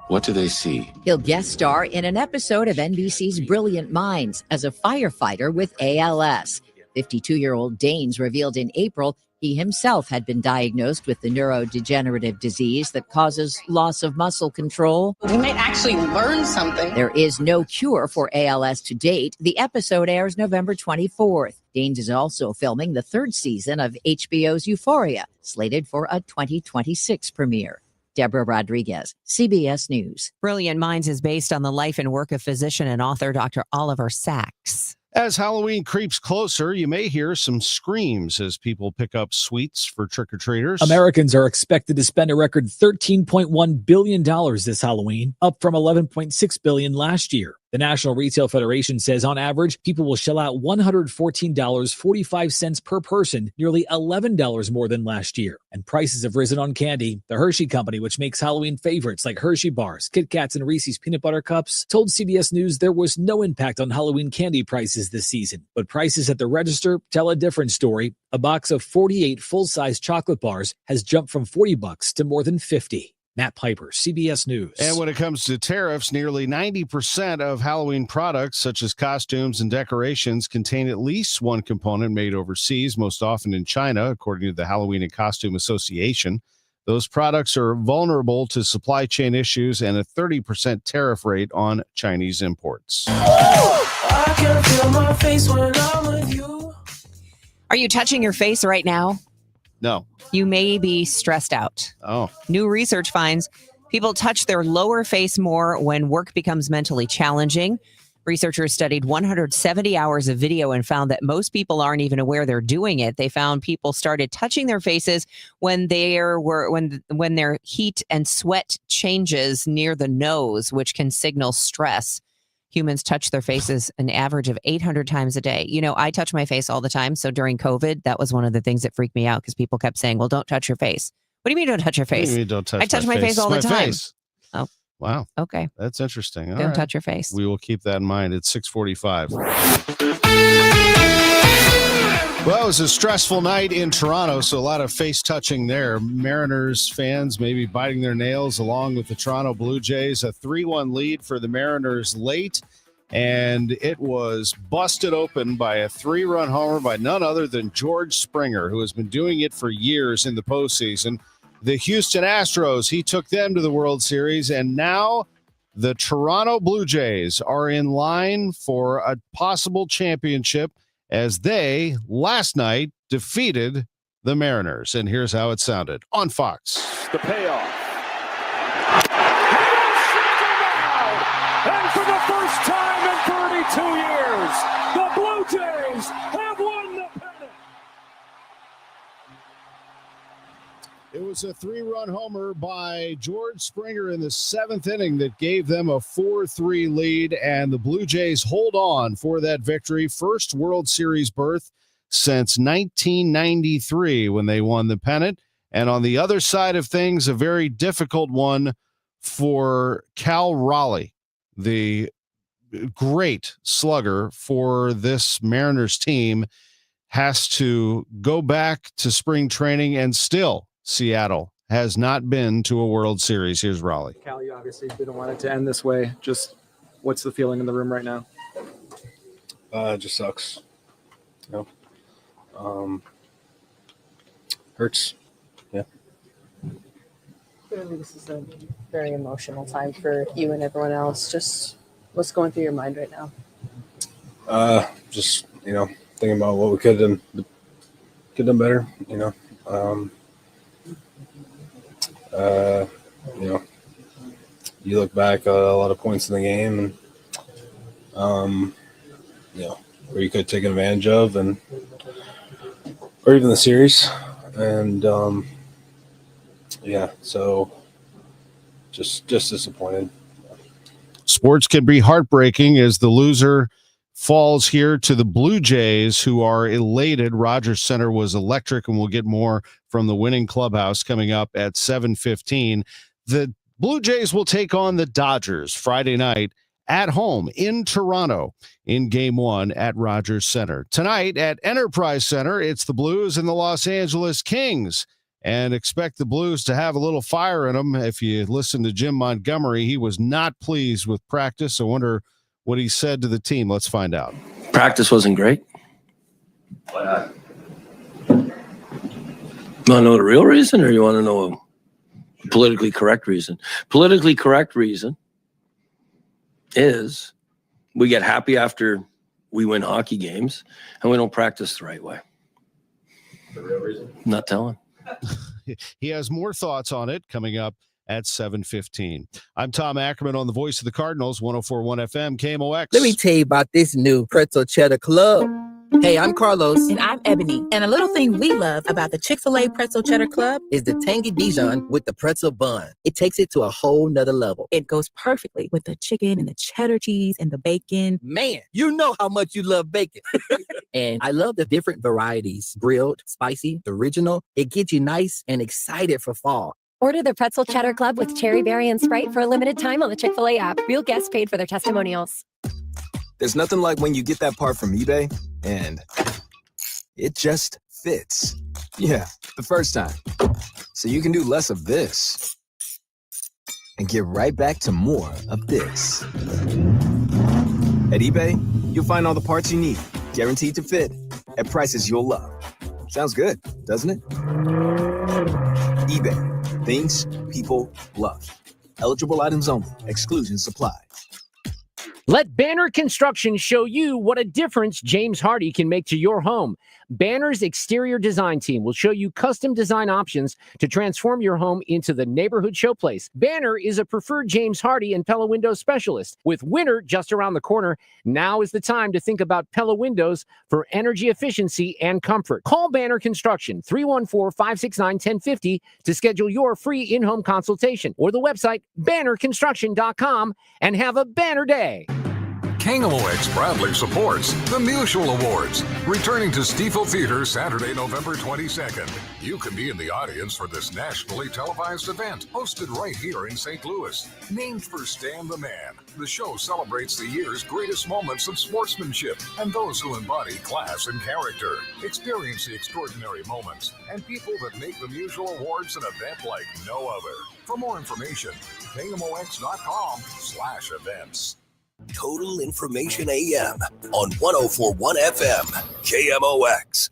what do they see? He'll guest star in an episode of NBC's Brilliant Minds as a firefighter with ALS. 52-year-old Danes revealed in April he himself had been diagnosed with the neurodegenerative disease that causes loss of muscle control. We might actually learn something. There is no cure for ALS to date. The episode airs November 24th. Danes is also filming the 3rd season of HBO's Euphoria, slated for a 2026 premiere. Deborah Rodriguez, CBS News. Brilliant Minds is based on the life and work of physician and author Dr. Oliver Sacks. As Halloween creeps closer, you may hear some screams as people pick up sweets for trick-or-treaters. Americans are expected to spend a record $13.1 billion this Halloween, up from $11.6 billion last year. The National Retail Federation says on average, people will shell out $114.45 per person, nearly $11 more than last year. And prices have risen on candy. The Hershey Company, which makes Halloween favorites like Hershey Bars, Kit Kats, and Reese's Peanut Butter Cups, told CBS News there was no impact on Halloween candy prices this season. But prices at the register tell a different story. A box of 48 full-size chocolate bars has jumped from $40 to more than $50. Matt Piper, CBS News. And when it comes to tariffs, nearly 90% of Halloween products, such as costumes and decorations, contain at least one component made overseas, most often in China, according to the Halloween and Costume Association. Those products are vulnerable to supply chain issues and a 30% tariff rate on Chinese imports. I can feel my face when I'm with you. Are you touching your face right now? No. You may be stressed out. Oh. New research finds people touch their lower face more when work becomes mentally challenging. Researchers studied 170 hours of video and found that most people aren't even aware they're doing it. They found people started touching their faces when when their heat and sweat changes near the nose, which can signal stress. Humans touch their faces an average of 800 times a day. You know, I touch my face all the time. So during COVID, that was one of the things that freaked me out because people kept saying, well, don't touch your face. What do you mean don't touch your face? What do you mean don't touch I touch my face all the time. Face. Oh, wow. Okay. That's interesting. All don't right. touch your face. We will keep that in mind. It's 6:45. Well, it was a stressful night in Toronto, so a lot of face touching there. Mariners fans maybe biting their nails along with the Toronto Blue Jays. A 3-1 lead for the Mariners late, and it was busted open by a 3-run homer by none other than George Springer, who has been doing it for years in the postseason. The Houston Astros, he took them to the World Series, and now the Toronto Blue Jays are in line for a possible championship as they, last night, defeated the Mariners. And here's how it sounded on Fox. The payoff. And for the first time in 32 years, the Blue Jays have won the pennant. It was a 3-run homer by George Springer in the 7th inning that gave them a 4-3 lead, and the Blue Jays hold on for that victory. First World Series berth since 1993 when they won the pennant. And on the other side of things, a very difficult one for Cal Raleigh, the great slugger for this Mariners team, has to go back to spring training, and still Seattle has not been to a World Series. Here's Raleigh. Cal, you obviously didn't want it to end this way. Just what's the feeling in the room right now? It just sucks. You know, hurts. Yeah. Clearly, this is a very emotional time for you and everyone else. Just what's going through your mind right now? Just, you know, thinking about what we could have done better, you know. You know, you look back at a lot of points in the game and, you know, where you could have taken advantage of, and, or even the series. And, yeah, so just disappointed. Sports can be heartbreaking as the loser falls here to the Blue Jays, who are elated. Rogers Center was electric, and we'll get more from the winning clubhouse coming up at 7:15. The Blue Jays will take on the Dodgers Friday night at home in Toronto in Game 1 at Rogers Center. Tonight at Enterprise Center, it's the Blues and the Los Angeles Kings. And expect the Blues to have a little fire in them. If you listen to Jim Montgomery, he was not pleased with practice. I wonder what he said to the team. Let's find out. Practice wasn't great. Why not? You want to know the real reason, or you want to know a politically correct reason? Politically correct reason is we get happy after we win hockey games, and we don't practice the right way. The real reason? Not telling. He has more thoughts on it coming up at 7:15. I'm Tom Ackerman on the Voice of the Cardinals, 104.1 FM, KMOX. Let me tell you about this new pretzel cheddar club. Hey, I'm Carlos. And I'm Ebony. And a little thing we love about the Chick-fil-A Pretzel Cheddar Club is the tangy Dijon with the pretzel bun. It takes it to a whole nother level. It goes perfectly with the chicken and the cheddar cheese and the bacon. Man, you know how much you love bacon. And I love the different varieties. Grilled, spicy, original. It gets you nice and excited for fall. Order the Pretzel Cheddar Club with Cherry Berry and Sprite for a limited time on the Chick-fil-A app. Real guests paid for their testimonials. There's nothing like when you get that part from eBay and it just fits. Yeah, the first time. So you can do less of this and get right back to more of this. At eBay, you'll find all the parts you need, guaranteed to fit, at prices you'll love. Sounds good, doesn't it? eBay, things people love. Eligible items only. Exclusions apply. Let Banner Construction show you what a difference James Hardy can make to your home. Banner's exterior design team will show you custom design options to transform your home into the neighborhood showplace. Banner is a preferred James Hardy and Pella Windows specialist. With winter just around the corner, now is the time to think about Pella Windows for energy efficiency and comfort. Call Banner Construction 314-569-1050 to schedule your free in-home consultation, or the website bannerconstruction.com, and have a banner day. KMOX proudly supports the Mutual Awards, returning to Stiefel Theater Saturday, November 22nd. You can be in the audience for this nationally televised event, hosted right here in St. Louis. Named for Stan the Man, the show celebrates the year's greatest moments of sportsmanship and those who embody class and character. Experience the extraordinary moments and people that make the Mutual Awards an event like no other. For more information, KMOX.com/events. Total Information AM on 104.1 FM, KMOX.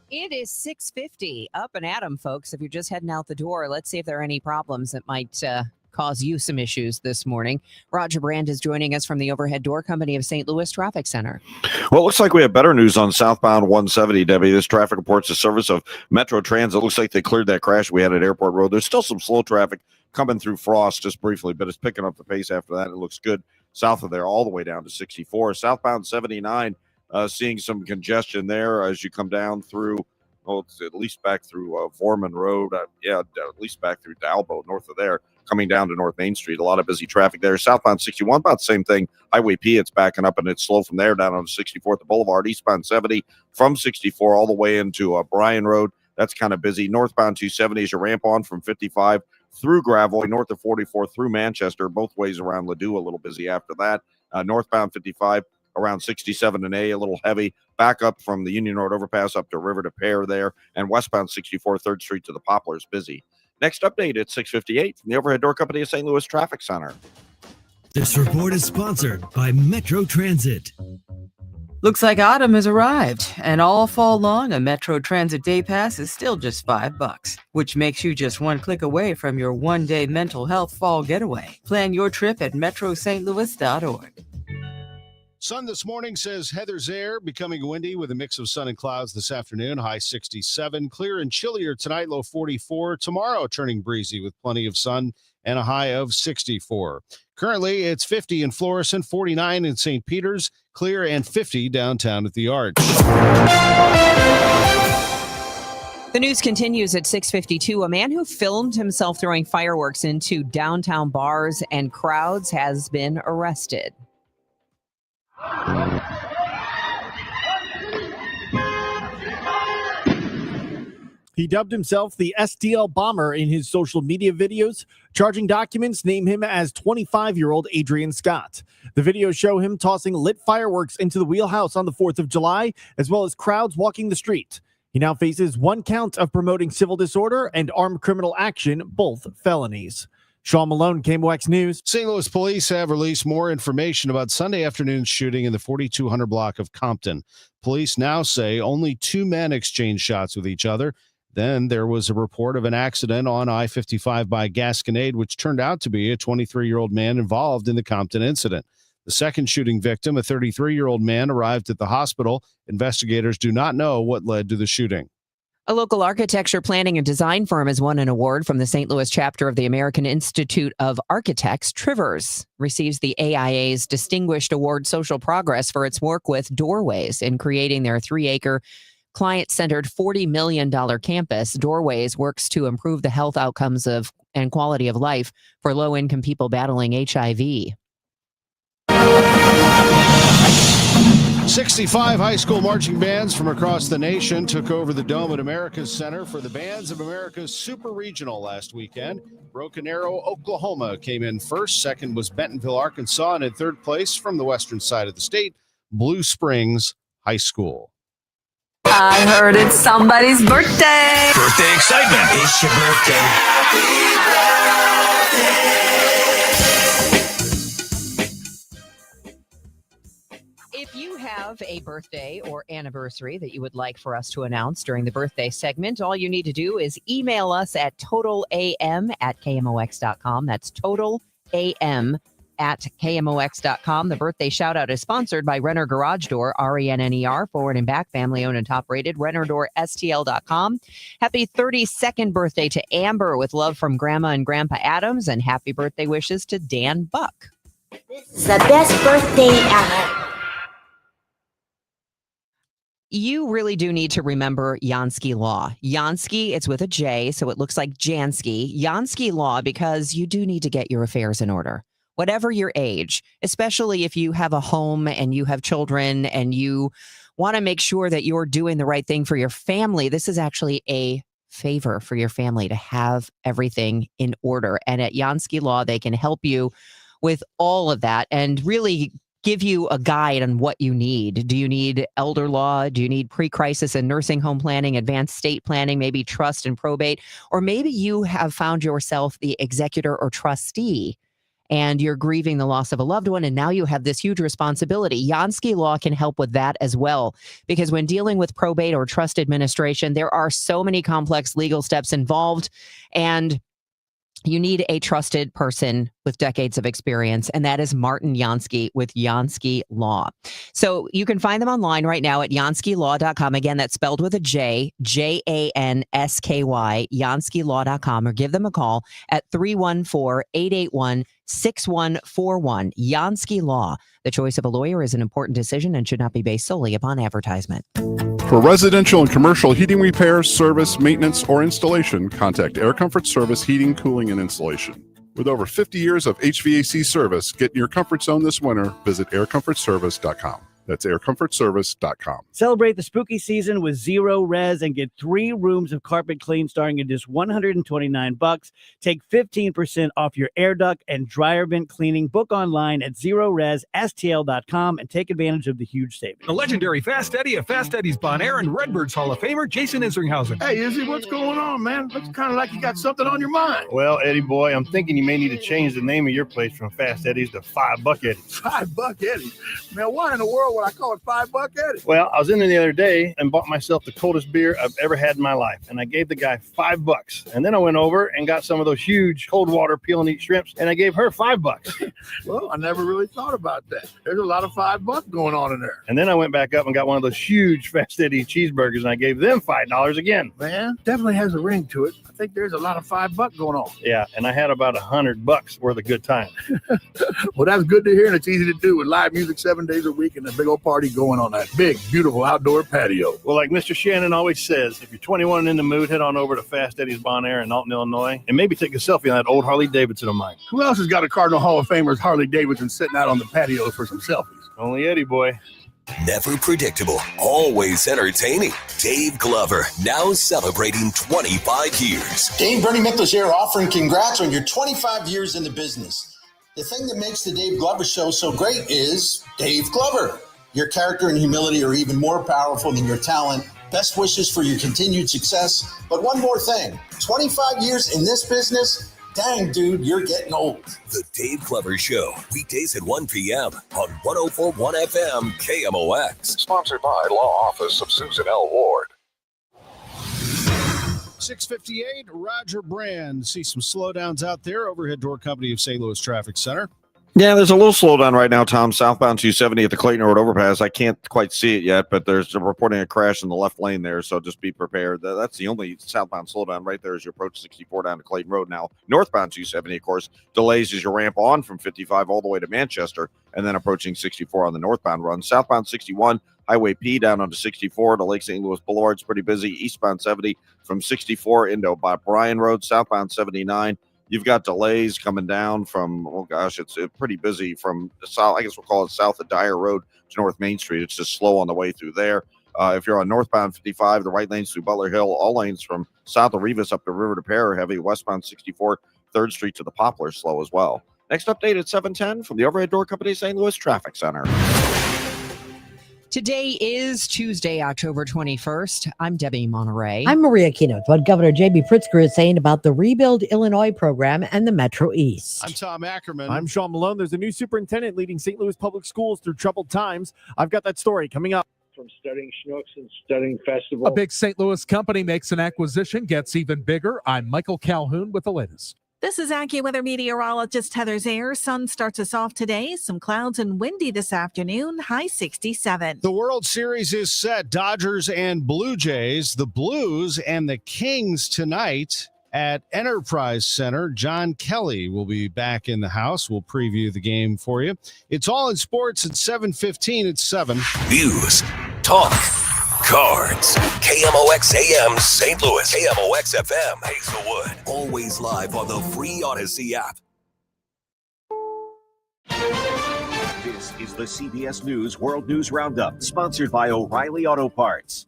It is 6:50. Up and at 'em, folks. If you're just heading out the door, let's see if there are any problems that might cause you some issues this morning. Roger Brand is joining us from the Overhead Door Company of St. Louis Traffic Center. Well, it looks like we have better news on southbound 170, Debbie. This traffic reports the service of Metro Transit. It looks like they cleared that crash we had at Airport Road. There's still some slow traffic coming through Frost just briefly, but it's picking up the pace after that. It looks good south of there all the way down to 64. Southbound 79, seeing some congestion there as you come down through, it's at least back through Foreman Road. At least back through Dalbo, north of there, coming down to North Main Street. A lot of busy traffic there. Southbound 61, about the same thing. Highway P, it's backing up, and it's slow from there down on 64th Boulevard. Eastbound 70 from 64 all the way into Bryan Road. That's kind of busy. Northbound 270 as you ramp on from 55 through Gravois, north of 44 through Manchester, both ways around Ladue, a little busy after that. Northbound 55 around 67 and A, a little heavy. Back up from the Union Road overpass up to River to Pear there. And westbound 64 3rd Street to the Poplars, busy. Next update at 6:58 from the Overhead Door Company of St. Louis Traffic Center. This report is sponsored by Metro Transit. Looks like autumn has arrived, and all fall long, a Metro Transit Day Pass is still just $5, which makes you just one click away from your one-day mental health fall getaway. Plan your trip at metrostlouis.org. Sun this morning, says Heather's Air, becoming windy with a mix of sun and clouds this afternoon, high 67. Clear and chillier tonight, low 44. Tomorrow, turning breezy with plenty of sun and a high of 64. Currently, it's 50 in Florissant, 49 in St. Peter's, clear and 50 downtown at the Arch. The news continues at 6:52. A man who filmed himself throwing fireworks into downtown bars and crowds has been arrested. He dubbed himself the STL Bomber in his social media videos. Charging documents name him as 25-year-old Adrian Scott. The videos show him tossing lit fireworks into the wheelhouse on the 4th of July, as well as crowds walking the street. He now faces 1 count of promoting civil disorder and armed criminal action, both felonies. Sean Malone, KMOX News. St. Louis police have released more information about Sunday afternoon's shooting in the 4200 block of Compton. Police now say only 2 men exchanged shots with each other. Then there was a report of an accident on I-55 by Gasconade, which turned out to be a 23-year-old man involved in the Compton incident. The second shooting victim, a 33-year-old man, arrived at the hospital. Investigators do not know what led to the shooting. A local architecture planning and design firm has won an award from the St. Louis chapter of the American Institute of Architects. Trivers receives the AIA's Distinguished Award Social Progress for its work with Doorways in creating their 3-acre client-centered $40 million campus. Doorways works to improve the health outcomes of and quality of life for low-income people battling HIV. 65 high school marching bands from across the nation took over the Dome at America's Center for the Bands of America's Super Regional last weekend. Broken Arrow, Oklahoma came in first. Second was Bentonville, Arkansas. And in third place from the western side of the state, Blue Springs High School. I heard it's somebody's birthday. Birthday excitement. It's your birthday. Happy birthday. If you have a birthday or anniversary that you would like for us to announce during the birthday segment, all you need to do is email us at totalam@kmox.com. That's totalam@kmox.com. The birthday shout out is sponsored by Renner Garage Door, RENNER, forward and back, family owned and top rated, RennerDoorSTL.com. Happy 32nd birthday to Amber with love from Grandma and Grandpa Adams, and happy birthday wishes to Dan Buck. This is the best birthday ever. You really do need to remember Jansky Law. Jansky, it's with a J, so it looks like Jansky. Jansky Law, because you do need to get your affairs in order. Whatever your age, especially if you have a home and you have children and you want to make sure that you're doing the right thing for your family, this is actually a favor for your family to have everything in order. And at Jansky Law, they can help you with all of that and really give you a guide on what you need. Do you need elder law? Do you need pre-crisis and nursing home planning, advanced state planning, maybe trust and probate? Or maybe you have found yourself the executor or trustee and you're grieving the loss of a loved one, and now you have this huge responsibility. Jansky Law can help with that as well, because when dealing with probate or trust administration, there are so many complex legal steps involved, and you need a trusted person with decades of experience, and that is Martin Jansky with Jansky Law. So you can find them online right now at janskylaw.com. Again, that's spelled with a J, Jansky, janskylaw.com, or give them a call at 314-881-6141. Jansky Law. The choice of a lawyer is an important decision and should not be based solely upon advertisement. For residential and commercial heating repairs, service, maintenance, or installation, contact Air Comfort Service Heating, Cooling, and Installation. With over 50 years of HVAC service, get in your comfort zone this winter. Visit aircomfortservice.com. That's aircomfortservice.com. Celebrate the spooky season with Zero Res and get 3 rooms of carpet clean starting at just $129. Take 15% off your air duct and dryer vent cleaning. Book online at ZeroResSTL.com and take advantage of the huge savings. The legendary Fast Eddie of Fast Eddie's Bon Air and Redbirds Hall of Famer Jason Isringhausen. Hey, Izzy, what's going on, man? Looks kind of like you got something on your mind. Well, Eddie boy, I'm thinking you may need to change the name of your place from Fast Eddie's to $5 Eddie's. $5 Eddie? Man, why in the world would I call it $5 Eddie? Well, I was in there the other day and bought myself the coldest beer I've ever had in my life, and I gave the guy $5. And then I went over and got some of those huge cold water peel and eat shrimps, and I gave her $5. Well, I never really thought about that. There's a lot of $5 going on in there. And then I went back up and got one of those huge Fast Eddie cheeseburgers, and I gave them $5 again. Man, definitely has a ring to it. I think there's a lot of $5 going on. Yeah, and I had about $100 worth of good time. Well, that's good to hear, and it's easy to do with live music 7 days a week and a big old party going on that big, beautiful outdoor patio. Well, like Mr. Shannon always says, if you're 21 and in the mood, head on over to Fast Eddie's Bon Air in Alton, Illinois, and maybe take a selfie on that old Harley Davidson of mine. Who else has got a Cardinal Hall of Famer's Harley Davidson sitting out on the patio for some selfies? Only Eddie boy. Never predictable, always entertaining. Dave Glover, now celebrating 25 years. Dave, Bernie Miklasz here, offering congrats on your 25 years in the business. The thing that makes the Dave Glover Show so great is Dave Glover. Your character and humility are even more powerful than your talent. Best wishes for your continued success. But one more thing, 25 years in this business, dang, dude, you're getting old. The Dave Glover Show, weekdays at 1 p.m. on 104.1 FM KMOX. Sponsored by Law Office of Susan L. Ward. 658, Roger Brand. See some slowdowns out there. Overhead Door Company of St. Louis Traffic Center. Yeah, there's a little slowdown right now, Tom. Southbound 270 at the Clayton Road overpass. I can't quite see it yet, but there's reporting a crash in the left lane there, so just be prepared. That's the only southbound slowdown right there as you approach 64 down to Clayton Road. Now, northbound 270, of course, delays as you ramp on from 55 all the way to Manchester and then approaching 64 on the northbound run. Southbound 61, Highway P down onto 64 to Lake St. Louis Boulevard. It's pretty busy. Eastbound 70 from 64 into Bryan Road. Southbound 79. You've got delays coming down from, oh gosh, it's pretty busy from south. I guess we'll call it south of Dyer Road to North Main Street. It's just slow on the way through there. If you're on northbound 55, the right lanes through Butler Hill, all lanes from south of Rivas up to River to Pear are heavy. Westbound 64, 3rd Street to the Poplar slow as well. Next update at 7:10 from the Overhead Door Company St. Louis Traffic Center. Today is Tuesday, October 21st. I'm Debbie Monterrey. I'm Maria Keynote. What Governor J.B. Pritzker is saying about the Rebuild Illinois program and the Metro East. I'm Tom Ackerman. I'm Sean Malone. There's a new superintendent leading St. Louis public schools through troubled times. I've got that story coming up. From studying Schnucks and studying Festival. A big St. Louis company makes an acquisition, gets even bigger. I'm Michael Calhoun with the latest. This is AccuWeather meteorologist Heather Zayer. Sun starts us off today. Some clouds and windy this afternoon. High 67. The World Series is set. Dodgers and Blue Jays. The Blues and the Kings tonight at Enterprise Center. John Kelly will be back in the house. We'll preview the game for you. It's all in sports at 7:15. It's 7. News, talk, cards. KMOX AM St. Louis. KMOX FM Hazelwood. Always live on the free Odyssey app. This is the CBS News World News Roundup, sponsored by O'Reilly Auto Parts.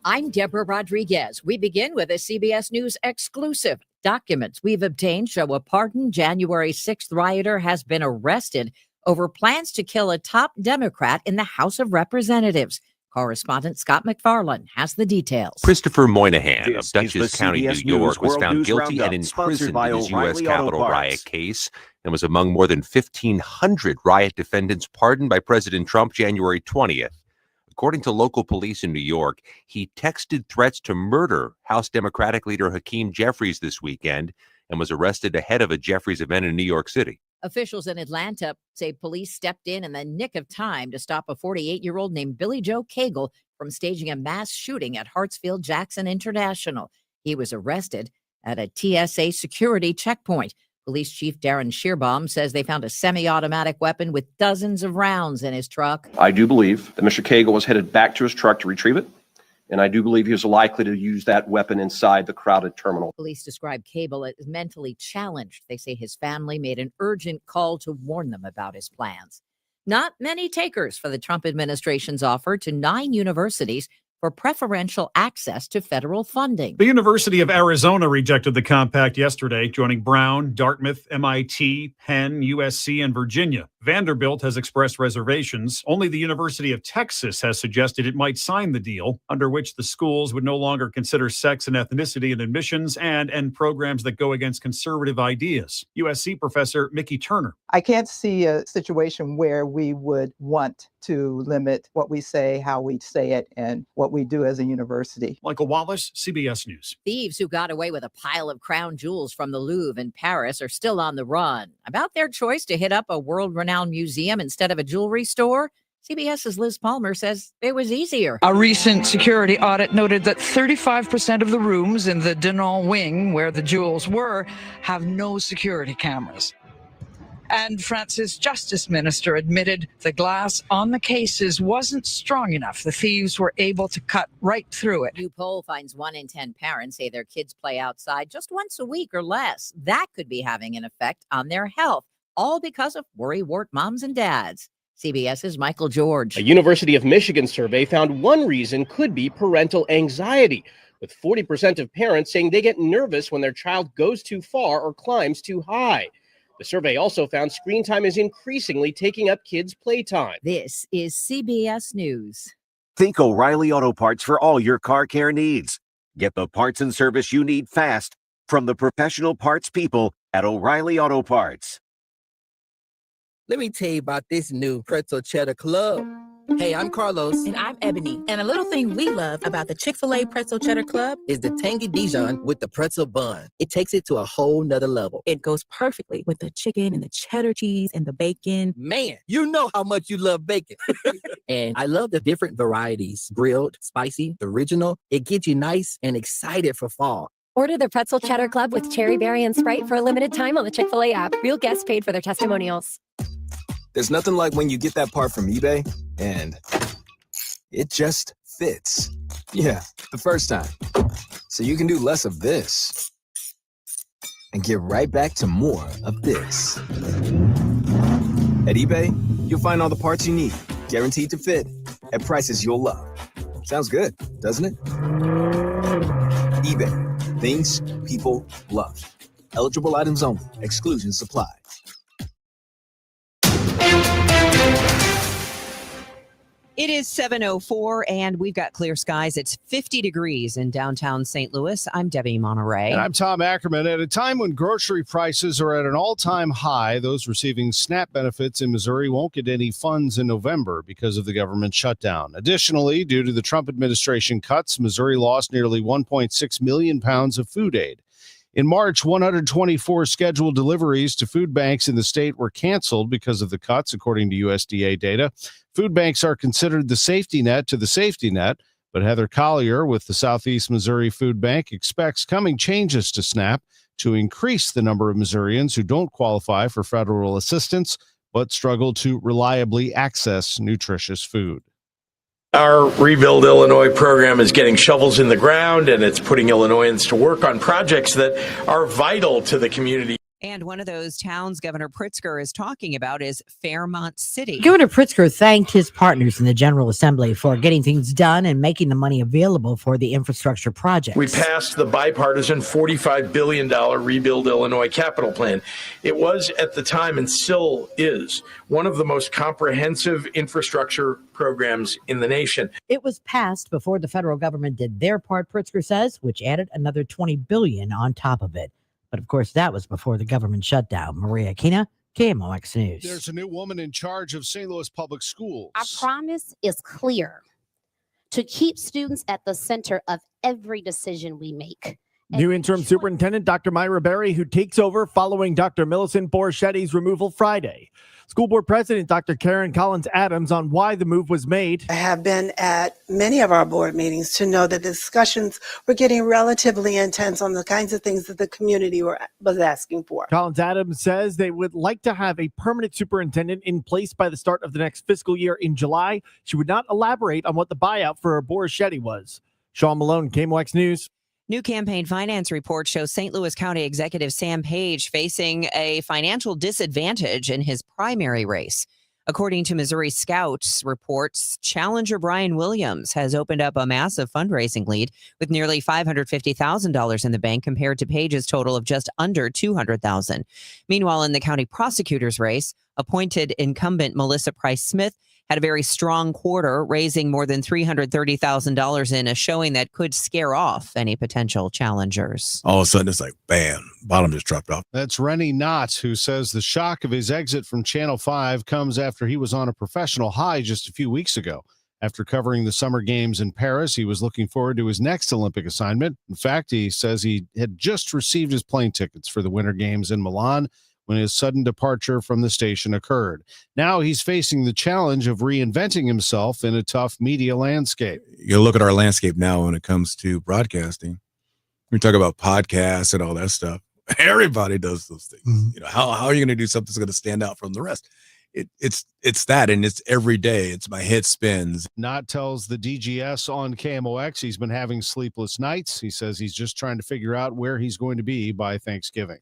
I'm Deborah Rodriguez. We begin with a CBS News exclusive. Documents we've obtained show a pardoned January 6th rioter has been arrested over plans to kill a top Democrat in the House of Representatives. Correspondent Scott McFarland has the details. Christopher Moynihan This of is the Dutchess County, CBS New York, News was World found News guilty Roundup, and sponsored imprisoned by in his U.S. O'Reilly Auto Capitol Parts. riot case and was among more than 1,500 riot defendants pardoned by President Trump January 20th. According to local police in New York, he texted threats to murder House Democratic leader Hakeem Jeffries this weekend and was arrested ahead of a Jeffries event in New York City. Officials in Atlanta say police stepped in the nick of time to stop a 48-year-old named Billy Joe Cagle from staging a mass shooting at Hartsfield-Jackson International. He was arrested at a TSA security checkpoint. Police Chief Darren Shearbaum says they found a semi-automatic weapon with dozens of rounds in his truck. I do believe that Mr. Cagle was headed back to his truck to retrieve it, and I do believe he was likely to use that weapon inside the crowded terminal. Police describe Cable as mentally challenged. They say his family made an urgent call to warn them about his plans. Not many takers for the Trump administration's offer to 9 universities for preferential access to federal funding. The University of Arizona rejected the compact yesterday, joining Brown, Dartmouth, MIT, Penn, USC, and Virginia. Vanderbilt has expressed reservations. Only the University of Texas has suggested it might sign the deal, under which the schools would no longer consider sex and ethnicity in admissions and end programs that go against conservative ideas. USC professor Mickey Turner. I can't see a situation where we would want to limit what we say, how we say it, and what we do as a university. Michael Wallace, CBS News. Thieves who got away with a pile of crown jewels from the Louvre in Paris are still on the run. About their choice to hit up a world-renowned museum instead of a jewelry store, CBS's Liz Palmer says it was easier. A recent security audit noted that 35% of the rooms in the Denon wing where the jewels were have no security cameras. And France's justice minister admitted the glass on the cases wasn't strong enough. The thieves were able to cut right through it. New poll finds 1 in 10 parents say their kids play outside just once a week or less. That could be having an effect on their health, all because of worrywart moms and dads. CBS's Michael George. A University of Michigan survey found one reason could be parental anxiety, with 40% of parents saying they get nervous when their child goes too far or climbs too high. The survey also found screen time is increasingly taking up kids' playtime. This is CBS News. Think O'Reilly Auto Parts for all your car care needs. Get the parts and service you need fast from the professional parts people at O'Reilly Auto Parts. Let me tell you about this new pretzel cheddar club. Hey, I'm Carlos. And I'm Ebony. And a little thing we love about the Chick-fil-A Pretzel Cheddar Club is the tangy Dijon with the pretzel bun. It takes it to a whole nother level. It goes perfectly with the chicken and the cheddar cheese and the bacon. Man, you know how much you love bacon. And I love the different varieties. Grilled, spicy, original. It gets you nice and excited for fall. Order the Pretzel Cheddar Club with Cherry Berry and Sprite for a limited time on the Chick-fil-A app. Real guests paid for their testimonials. There's nothing like when you get that part from eBay and it just fits. Yeah, the first time. So you can do less of this and get right back to more of this. At eBay, you'll find all the parts you need, guaranteed to fit, at prices you'll love. Sounds good, doesn't it? eBay, things people love. Eligible items only. Exclusions apply. It is 7:04 and we've got clear skies. It's 50 degrees in downtown St. Louis. I'm Debbie Monterrey. And I'm Tom Ackerman. At a time when grocery prices are at an all-time high, those receiving SNAP benefits in Missouri won't get any funds in November because of the government shutdown. Additionally, due to the Trump administration cuts, Missouri lost nearly 1.6 million pounds of food aid. In March, 124 scheduled deliveries to food banks in the state were canceled because of the cuts, according to USDA data. Food banks are considered the safety net to the safety net, but Heather Collier with the Southeast Missouri Food Bank expects coming changes to SNAP to increase the number of Missourians who don't qualify for federal assistance but struggle to reliably access nutritious food. Our Rebuild Illinois program is getting shovels in the ground, and it's putting Illinoisans to work on projects that are vital to the community. And one of those towns Governor Pritzker is talking about is Fairmont City. Governor Pritzker thanked his partners in the General Assembly for getting things done and making the money available for the infrastructure projects. We passed the bipartisan $45 billion Rebuild Illinois capital plan. It was at the time, and still is, one of the most comprehensive infrastructure programs in the nation. It was passed before the federal government did their part, Pritzker says, which added another $20 billion on top of it. But of course, that was before the government shutdown. Maria Kina, KMOX News. There's a new woman in charge of St. Louis Public Schools. Our promise is clear: to keep students at the center of every decision we make. New interim superintendent Dr. Myra Berry, who takes over following Dr. Millicent Borschetti's removal Friday. School board president Dr. Karen Collins-Adams on why the move was made. I have been at many of our board meetings to know that the discussions were getting relatively intense on the kinds of things that the community was asking for. Collins-Adams says they would like to have a permanent superintendent in place by the start of the next fiscal year in July. She would not elaborate on what the buyout for Borschetti was. Sean Malone, KMOX News. New campaign finance report shows St. Louis County Executive Sam Page facing a financial disadvantage in his primary race. According to Missouri Scouts reports, challenger Brian Williams has opened up a massive fundraising lead with nearly $550,000 in the bank compared to Page's total of just under $200,000. Meanwhile, in the county prosecutor's race, appointed incumbent Melissa Price Smith had a very strong quarter, raising more than $330,000 in a showing that could scare off any potential challengers. All of a sudden, it's like, bam, bottom just dropped off. That's Rennie Knotts, who says the shock of his exit from Channel 5 comes after he was on a professional high just a few weeks ago. After covering the Summer Games in Paris, he was looking forward to his next Olympic assignment. In fact, he says he had just received his plane tickets for the Winter Games in Milan when his sudden departure from the station occurred. Now he's facing the challenge of reinventing himself in a tough media landscape. You look at our landscape now when it comes to broadcasting. We talk about podcasts and all that stuff. Everybody does those things. You know, how are you going to do something that's going to stand out from the rest? It's that, and it's every day. It's my head spins. Knott tells the DGS on KMOX he's been having sleepless nights. He says he's just trying to figure out where he's going to be by Thanksgiving.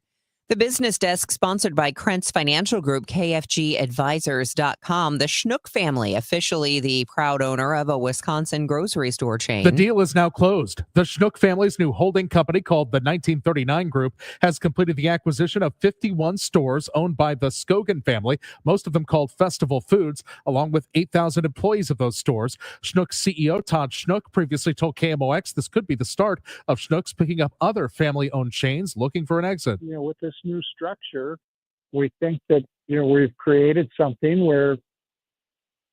The business desk sponsored by Krentz Financial Group, KFGadvisors.com. The Schnook family, officially the proud owner of a Wisconsin grocery store chain. The deal is now closed. The Schnook family's new holding company, called the 1939 Group, has completed the acquisition of 51 stores owned by the Scogan family, most of them called Festival Foods, along with 8,000 employees of those stores. Schnook's CEO, Todd Schnook, previously told KMOX this could be the start of Schnook's picking up other family-owned chains looking for an exit. You know, with this new structure, we think that, you know, we've created something where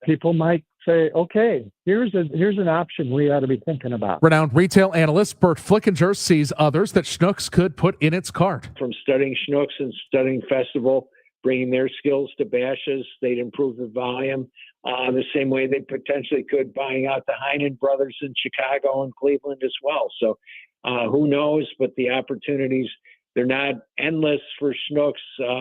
people might say, okay, here's an option we ought to be thinking about. Renowned retail analyst Bert Flickinger sees others that Schnucks could put in its cart. From studying Schnucks and studying Festival, bringing their skills to Bashas', they'd improve the volume the same way they potentially could buying out the Heinen brothers in Chicago and Cleveland as well. So who knows, but the opportunities, they're not endless for Schnucks,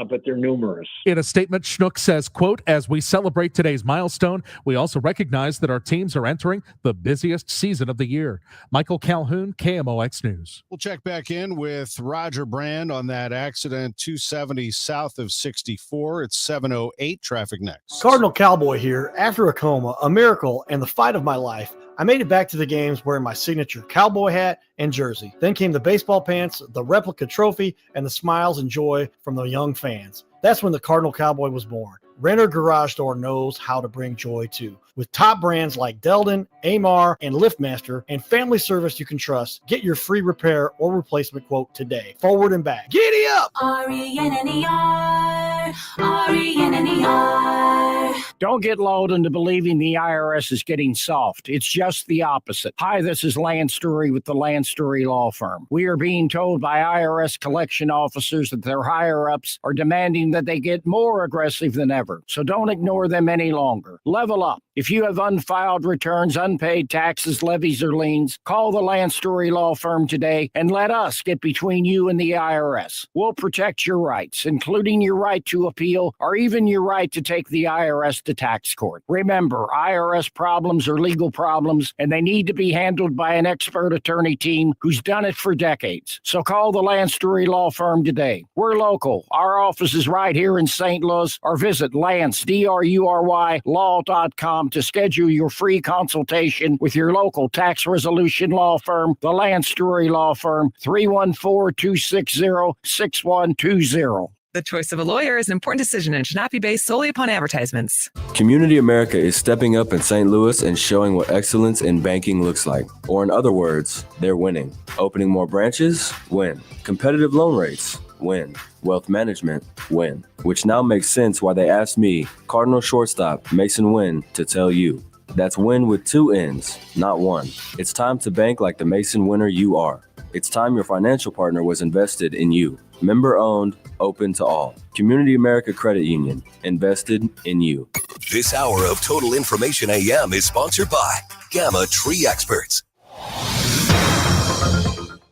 but they're numerous. In a statement, Schnucks says, quote, as we celebrate today's milestone, we also recognize that our teams are entering the busiest season of the year. Michael Calhoun, KMOX News. We'll check back in with Roger Brand on that accident, 270 south of 64. It's 7:08. Traffic next. Cardinal Cowboy here. After a coma, a miracle, and the fight of my life, I made it back to the games wearing my signature cowboy hat and jersey. Then came the baseball pants, the replica trophy, and the smiles and joy from the young fans. That's when the Cardinal Cowboy was born. Renner Garage Door knows how to bring joy too. With top brands like Delden, Amar, and LiftMaster, and family service you can trust, get your free repair or replacement quote today. Forward and back. Giddy up! R-E-N-N-E-R, R-E-N-N-E-R. Don't get lulled into believing the IRS is getting soft. It's just the opposite. Hi, this is Lance Story with the Lance Story Law Firm. We are being told by IRS collection officers that their higher-ups are demanding that they get more aggressive than ever. So don't ignore them any longer. Level up. If you have unfiled returns, unpaid taxes, levies, or liens, call the Lance Story Law Firm today and let us get between you and the IRS. We'll protect your rights, including your right to appeal or even your right to take the IRS to tax court. Remember, IRS problems are legal problems, and they need to be handled by an expert attorney team who's done it for decades. So call the Lance Story Law Firm today. We're local. Our office is right here in St. Louis, or visit Lance, D-R-U-R-Y, law.com to schedule your free consultation with your local tax resolution law firm, the Lance Story Law Firm, 314-260-6120. The choice of a lawyer is an important decision and should not be based solely upon advertisements. Community America is stepping up in St. Louis and showing what excellence in banking looks like. Or in other words, they're winning. Opening more branches? Win. Competitive loan rates? Win. Wealth management? Win. Which now makes sense why they asked me, Cardinal shortstop Mason Wynn, to tell you. That's win with two N's, not one. It's time to bank like the Mason winner you are. It's time your financial partner was invested in you. Member owned, open to all. Community America Credit Union, invested in you. This hour of Total Information AM is sponsored by Gamma Tree Experts.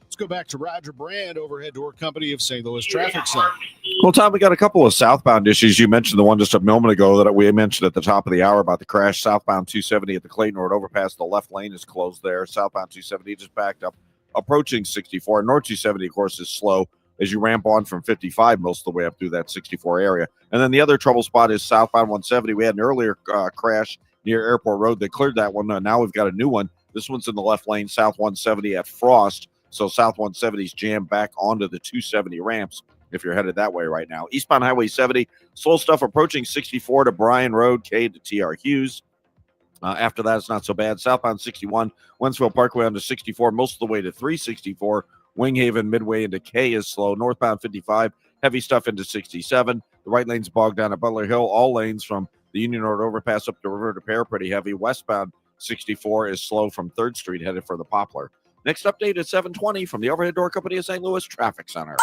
Let's go back to Roger Brand, overhead door company of St. Louis Traffic Center. Well, Tom, we got a couple of southbound issues. You mentioned the one just a moment ago that we mentioned at the top of the hour about the crash. Southbound 270 at the Clayton Road overpass. The left lane is closed there. Southbound 270 just backed up, approaching 64. North 270, of course, is slow as you ramp on from 55 most of the way up through that 64 area. And then the other trouble spot is southbound 170. We had an earlier crash near Airport Road. They cleared that one. Now we've got a new one. This one's in the left lane, south 170 at Frost. So south 170 is jammed back onto the 270 ramps if you're headed that way right now. Eastbound Highway 70, slow stuff approaching 64 to Bryan Road, K to TR Hughes. After that, it's not so bad. Southbound 61, Wensville Parkway onto 64, most of the way to 364. Winghaven midway into K is slow. Northbound 55, heavy stuff into 67. The right lane's bogged down at Butler Hill. All lanes from the Union Road overpass up to River to Pear pretty heavy. Westbound 64 is slow from 3rd Street headed for the Poplar. Next update at 7:20 from the Overhead Door Company of St. Louis Traffic Center.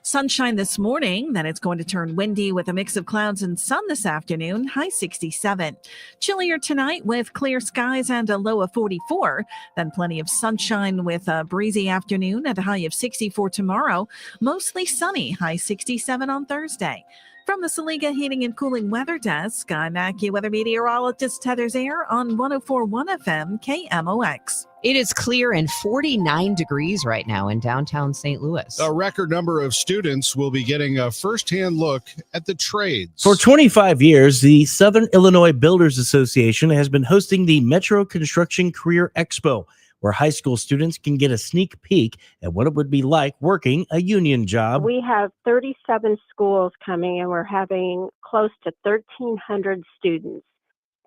Sunshine this morning, then it's going to turn windy with a mix of clouds and sun this afternoon, high 67. Chillier tonight with clear skies and a low of 44. Then plenty of sunshine with a breezy afternoon at a high of 64 tomorrow. Mostly sunny, high 67 on Thursday. From the Saliga Heating and Cooling Weather Desk, I'm AccuWeather meteorologist Heather Zayer on 104.1 FM KMOX. It is clear and 49 degrees right now in downtown St. Louis. A record number of students will be getting a firsthand look at the trades. For 25 years, the Southern Illinois Builders Association has been hosting the Metro Construction Career Expo, where high school students can get a sneak peek at what it would be like working a union job. We have 37 schools coming, and we're having close to 1,300 students.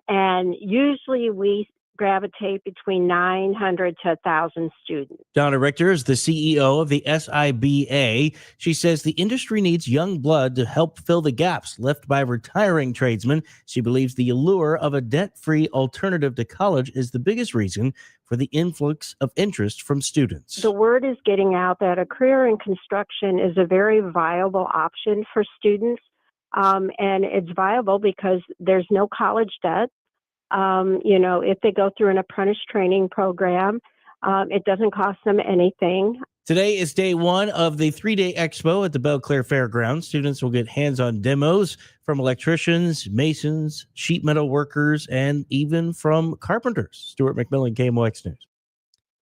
And usually we gravitate between 900 to 1,000 students. Donna Richter is the CEO of the SIBA. She says the industry needs young blood to help fill the gaps left by retiring tradesmen. She believes the allure of a debt-free alternative to college is the biggest reason for the influx of interest from students. The word is getting out that a career in construction is a very viable option for students. And it's viable because there's no college debt. If they go through an apprentice training program, it doesn't cost them anything. Today is day one of the 3-day expo at the Belle Claire Fairgrounds. Students will get hands-on demos from electricians, masons, sheet metal workers, and even from carpenters. Stuart McMillan, KMOX News.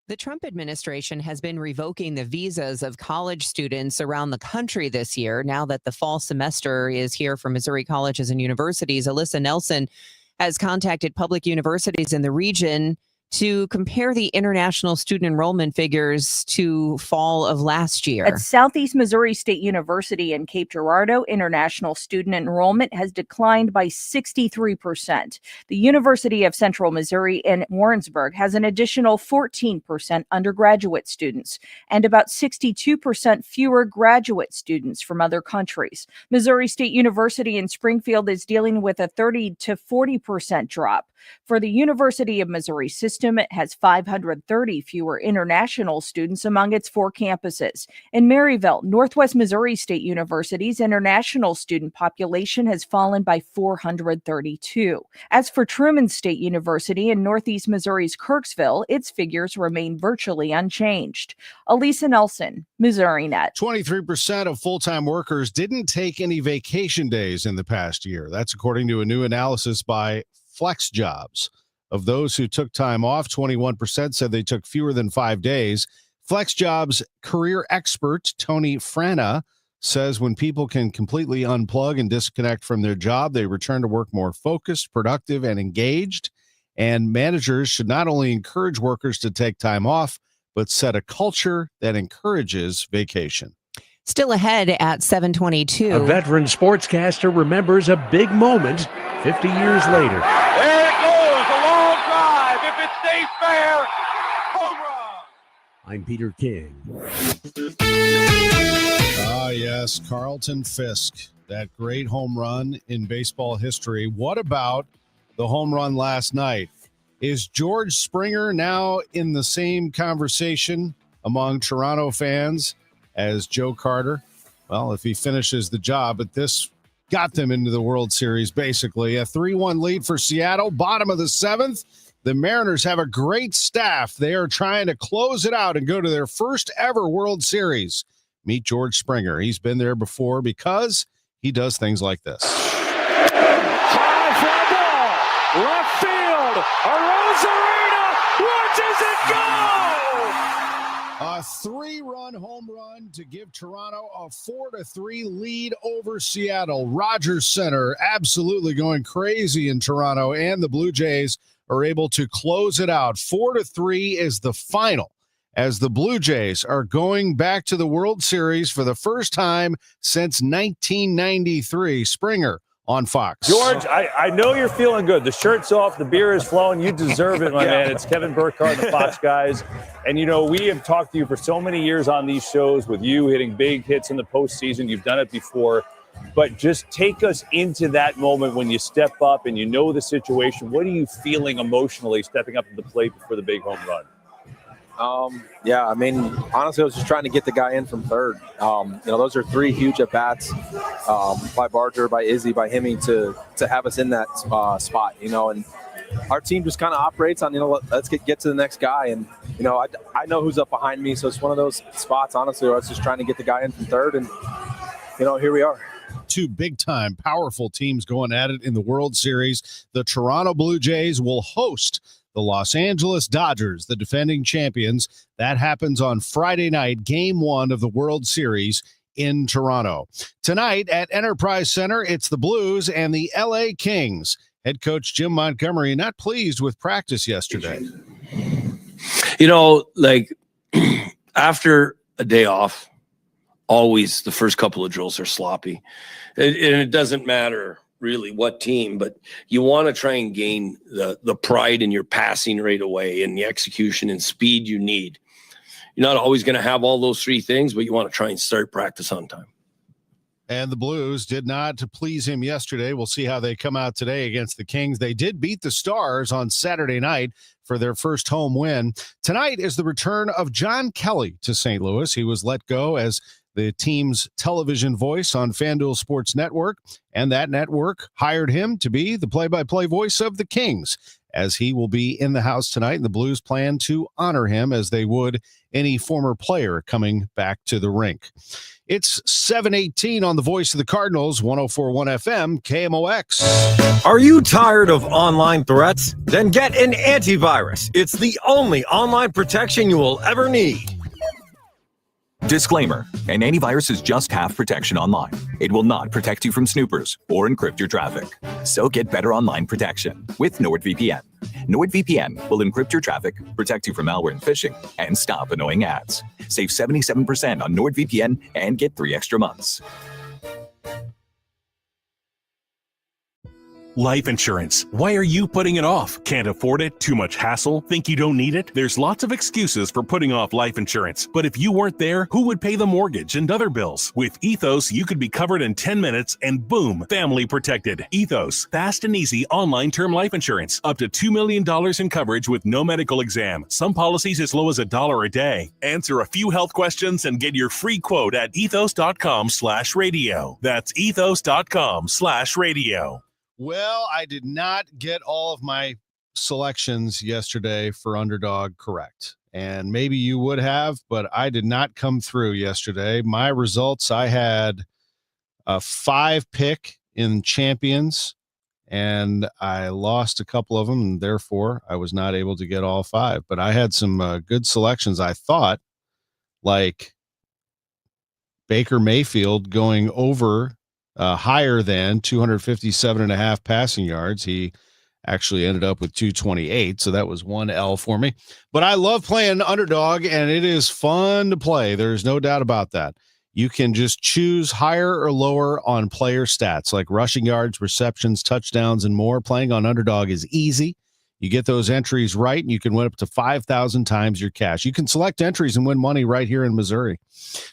The Trump administration has been revoking the visas of college students around the country this year. Now that the fall semester is here for Missouri colleges and universities, Alyssa Nelson has contacted public universities in the region to compare the international student enrollment figures to fall of last year. At Southeast Missouri State University in Cape Girardeau, international student enrollment has declined by 63%. The University of Central Missouri in Warrensburg has an additional 14% undergraduate students and about 62% fewer graduate students from other countries. Missouri State University in Springfield is dealing with a 30 to 40% drop. For the University of Missouri system, it has 530 fewer international students among its 4 campuses. In Maryville, Northwest Missouri State University's international student population has fallen by 432. As for Truman State University in Northeast Missouri's Kirksville, its figures remain virtually unchanged. Elisa Nelson, MissouriNet. 23% of full-time workers didn't take any vacation days in the past year. That's according to a new analysis by Flex Jobs. Of those who took time off, 21% said they took fewer than 5 days. Flex Jobs career expert Tony Frana says when people can completely unplug and disconnect from their job, they return to work more focused, productive, and engaged. And managers should not only encourage workers to take time off, but set a culture that encourages vacation. Still ahead at 7:22. A veteran sportscaster remembers a big moment 50 years later. There it goes, a long drive. If it stays fair, home run. I'm Peter King. Ah, yes, Carlton Fisk, that great home run in baseball history. What about the home run last night? Is George Springer now in the same conversation among Toronto fans as Joe Carter? Well, if he finishes the job, but this got them into the World Series, basically. A 3-1 lead for Seattle, bottom of the 7th. The Mariners have a great staff. They are trying to close it out and go to their first ever World Series. Meet George Springer. He's been there before because he does things like this. High fly ball, left field, Arozarena watches it go! A 3-run home run to give Toronto a 4-3 lead over Seattle. Rogers Center absolutely going crazy in Toronto, and the Blue Jays are able to close it out. 4-3 is the final, as the Blue Jays are going back to the World Series for the first time since 1993. Springer on Fox. George, I know you're feeling good. The shirt's off. The beer is flowing. You deserve it, my man. It's Kevin Burkhardt, the Fox guys. And, you know, we have talked to you for so many years on these shows with you hitting big hits in the postseason. You've done it before. But just take us into that moment when you step up and you know the situation. What are you feeling emotionally stepping up to the plate for the big home run? Yeah, I mean, honestly, I was just trying to get the guy in from third. Those are 3 huge at-bats by Barger, by Izzy, by Hemming to have us in that spot, and our team just kind of operates on, let's get to the next guy. And, I know who's up behind me, so it's one of those spots, honestly, where I was just trying to get the guy in from third, and, here we are. 2 big-time, powerful teams going at it in the World Series. The Toronto Blue Jays will host the Los Angeles Dodgers, the defending champions. That happens on Friday night, Game 1 of the World Series in Toronto. Tonight at Enterprise Center, it's the Blues and the LA Kings. Head coach Jim Montgomery not pleased with practice yesterday. After a day off, always the first couple of drills are sloppy. And it doesn't matter really what team, but you want to try and gain the pride in your passing right away and the execution and speed you need. You're not always going to have all those three things, but you want to try and start practice on time. And the Blues did not please him yesterday. We'll see how they come out today against the Kings. They did beat the Stars on Saturday night for their first home win. Tonight is the return of John Kelly to St. Louis. He was let go as the team's television voice on FanDuel Sports Network, and that network hired him to be the play-by-play voice of the Kings, as he will be in the house tonight, and the Blues plan to honor him as they would any former player coming back to the rink. It's 7:18 on the Voice of the Cardinals, 104.1 FM, KMOX. Are you tired of online threats? Then get an antivirus. It's the only online protection you will ever need. Disclaimer: an antivirus is just half protection online. It will not protect you from snoopers or encrypt your traffic. So get better online protection with NordVPN. NordVPN will encrypt your traffic, protect you from malware and phishing, and stop annoying ads. Save 77% on NordVPN and get 3 extra months. Life insurance. Why are you putting it off? Can't afford it? Too much hassle? Think you don't need it? There's lots of excuses for putting off life insurance. But if you weren't there, who would pay the mortgage and other bills? With Ethos, you could be covered in 10 minutes and boom, family protected. Ethos, fast and easy online term life insurance. Up to $2 million in coverage with no medical exam. Some policies as low as $1 a day. Answer a few health questions and get your free quote at ethos.com/radio. That's ethos.com/radio. Well, I did not get all of my selections yesterday for Underdog correct. And maybe you would have, but I did not come through yesterday. My results, I had a 5 pick in Champions, and I lost a couple of them, and therefore I was not able to get all 5. But I had some good selections, I thought, like Baker Mayfield going over higher than 257.5 passing yards. He actually ended up with 228, so that was one L for me. But I love playing Underdog, and it is fun to play. There's no doubt about that. You can just choose higher or lower on player stats like rushing yards, receptions, touchdowns, and more. Playing on Underdog is easy. You get those entries right, and you can win up to 5,000 times your cash. You can select entries and win money right here in Missouri.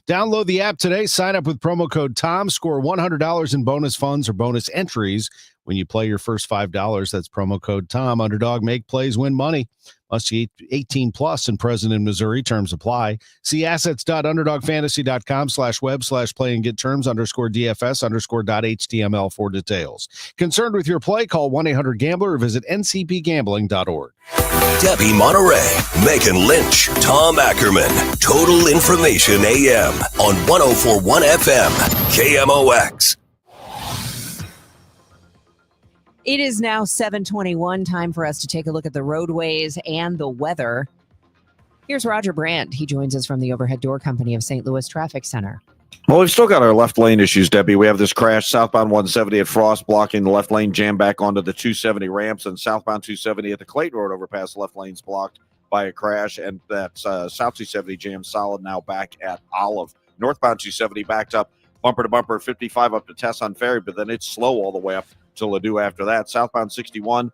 Download the app today. Sign up with promo code TOM. Score $100 in bonus funds or bonus entries when you play your first $5. That's promo code TOM. Underdog, make plays, win money. Must be 18 plus and present in Missouri. Terms apply. See assets.underdogfantasy.com/web/play and get terms _DFS_.html for details. Concerned with your play? Call 1-800-GAMBLER or visit ncpgambling.org. Debbie Monterrey, Megan Lynch, Tom Ackerman. Total Information AM on 104.1 FM, KMOX. It is now 7:21, time for us to take a look at the roadways and the weather. Here's Roger Brandt. He joins us from the Overhead Door Company of St. Louis Traffic Center. Well, we've still got our left lane issues, Debbie. We have this crash southbound 170 at Frost, blocking the left lane, jam back onto the 270 ramps, and southbound 270 at the Clayton Road overpass, the left lane's blocked by a crash, and that's south 270 jam solid now back at Olive. Northbound 270 backed up bumper to bumper 55 up to Tesson Ferry, but then it's slow all the way up to Ladue after that. Southbound 61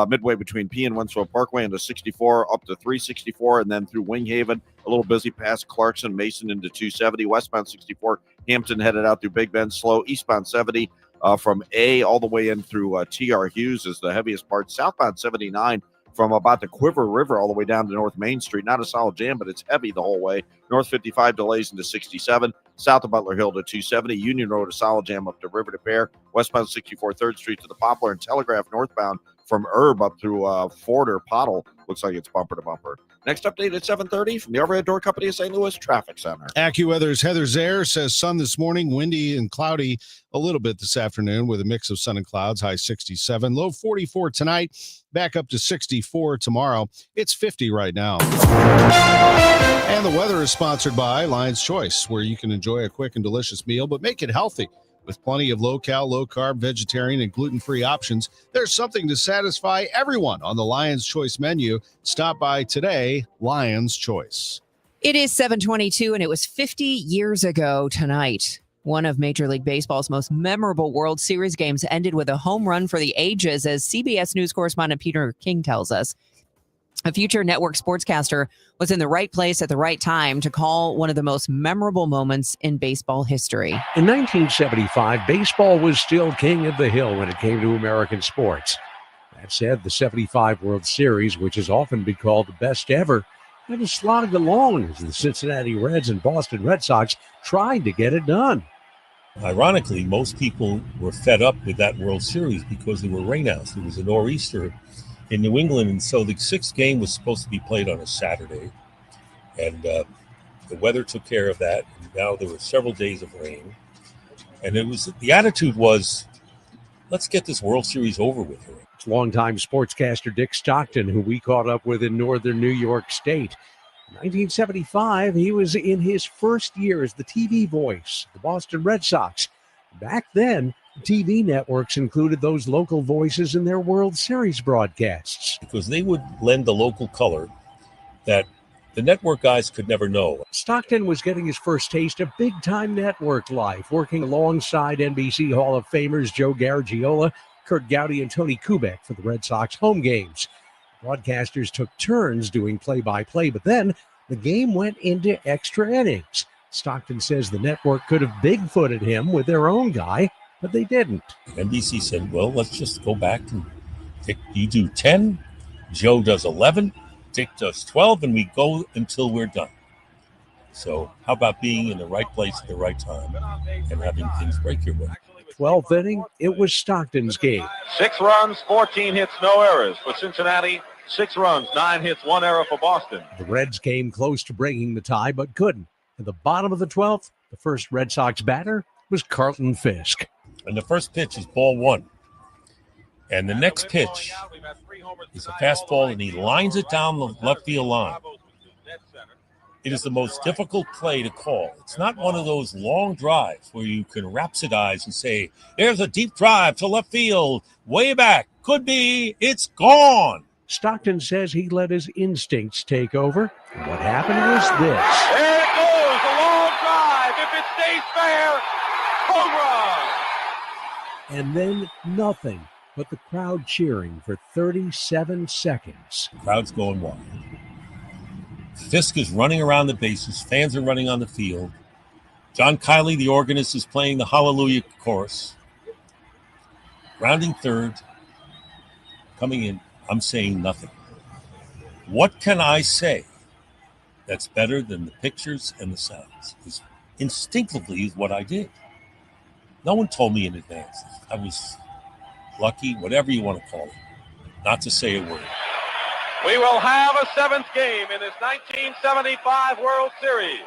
midway between P and Winslow Parkway into 64 up to 364, and then through Winghaven, a little busy past Clarkson, Mason into 270. Westbound 64, Hampton headed out through Big Bend, slow. Eastbound 70 from A all the way in through T.R. Hughes is the heaviest part. Southbound 79 from about the Quiver River all the way down to North Main Street. Not a solid jam, but it's heavy the whole way. North 55 delays into 67. South of Butler Hill to 270. Union Road, a solid jam up to River to Bear. Westbound 64 3rd Street to the Poplar, and Telegraph northbound from Herb up through Ford or Pottle. Looks like it's bumper to bumper. Next update at 7:30 from the Overhead Door Company of St. Louis Traffic Center. AccuWeather's Heather Zaire says sun this morning, windy and cloudy a little bit this afternoon with a mix of sun and clouds, high 67, low 44 tonight, back up to 64 tomorrow. It's 50 right now. And the weather is sponsored by Lion's Choice, where you can enjoy a quick and delicious meal, but make it healthy. With plenty of low-cal, low-carb, vegetarian, and gluten-free options, there's something to satisfy everyone on the Lion's Choice menu. Stop by today, Lion's Choice. It is 7:22, and it was 50 years ago tonight One of Major League Baseball's most memorable World Series games ended with a home run for the ages, as CBS News correspondent Peter King tells us. A future network sportscaster was in the right place at the right time to call one of the most memorable moments in baseball history. In 1975, baseball was still king of the hill when it came to American sports. That said, the 75 World Series, which has often been called the best ever, had to slog along as the Cincinnati Reds and Boston Red Sox tried to get it done. Ironically, most people were fed up with that World Series because there were rainouts. There was a nor'easter in New England, and so the sixth game was supposed to be played on a Saturday, and the weather took care of that. And now there were several days of rain, and the attitude was, let's get this World Series over with. It's longtime sportscaster Dick Stockton, who we caught up with in northern New York State. In 1975, he was in his first year as the TV voice of the Boston Red Sox. Back then, TV networks included those local voices in their World Series broadcasts, because they would lend the local color that the network guys could never know. Stockton was getting his first taste of big-time network life, working alongside NBC Hall of Famers Joe Garagiola, Kurt Gowdy, and Tony Kubek for the Red Sox home games. Broadcasters took turns doing play-by-play, but then the game went into extra innings. Stockton says the network could have Bigfooted him with their own guy, but they didn't. NBC said, well, let's just go back and Dick, you do 10, Joe does 11, Dick does 12, and we go until we're done. So how about being in the right place at the right time and having things break your way? 12th inning, it was Stockton's game. 6 runs, 14 hits, no errors for Cincinnati. 6 runs, 9 hits, 1 error for Boston. The Reds came close to breaking the tie, but couldn't. At the bottom of the 12th, the first Red Sox batter was Carlton Fisk. And the first pitch is ball 1. And the next pitch is a fastball, and he lines it down the left field line. It is the most difficult play to call. It's not one of those long drives where you can rhapsodize and say, there's a deep drive to left field, way back, could be, it's gone. Stockton says he let his instincts take over. And what happened was this. There it goes, a long drive. If it stays fair, home run. And then nothing but the crowd cheering for 37 seconds. The crowd's going wild. Fisk is running around the bases. Fans are running on the field. John Kiley, the organist, is playing the Hallelujah chorus. Rounding third. Coming in. I'm saying nothing. What can I say that's better than the pictures and the sounds? Because instinctively is what I did. No one told me in advance. I was lucky, whatever you want to call it, not to say a word. We will have a 7th game in this 1975 World Series.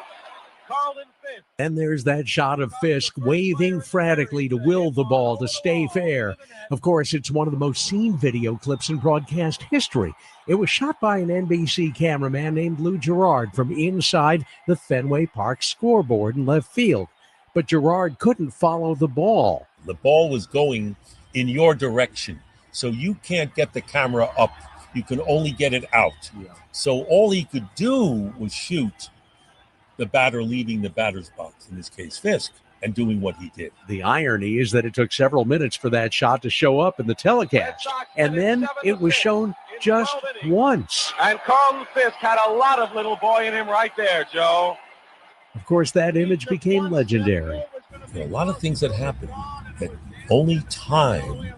Carlton Fisk. And there's that shot of Fisk waving frantically to will the ball to stay fair. Of course, it's one of the most seen video clips in broadcast history. It was shot by an NBC cameraman named Lou Gerard from inside the Fenway Park scoreboard in left field. But Gerard couldn't follow the ball. The ball was going in your direction, so you can't get the camera up. You can only get it out. Yeah. So all he could do was shoot the batter leaving the batter's box, in this case Fisk, and doing what he did. The irony is that it took several minutes for that shot to show up in the telecast, and then it was shown just once. And Carlton Fisk had a lot of little boy in him right there, Joe. Of course, that image became legendary. There are a lot of things that happen that only time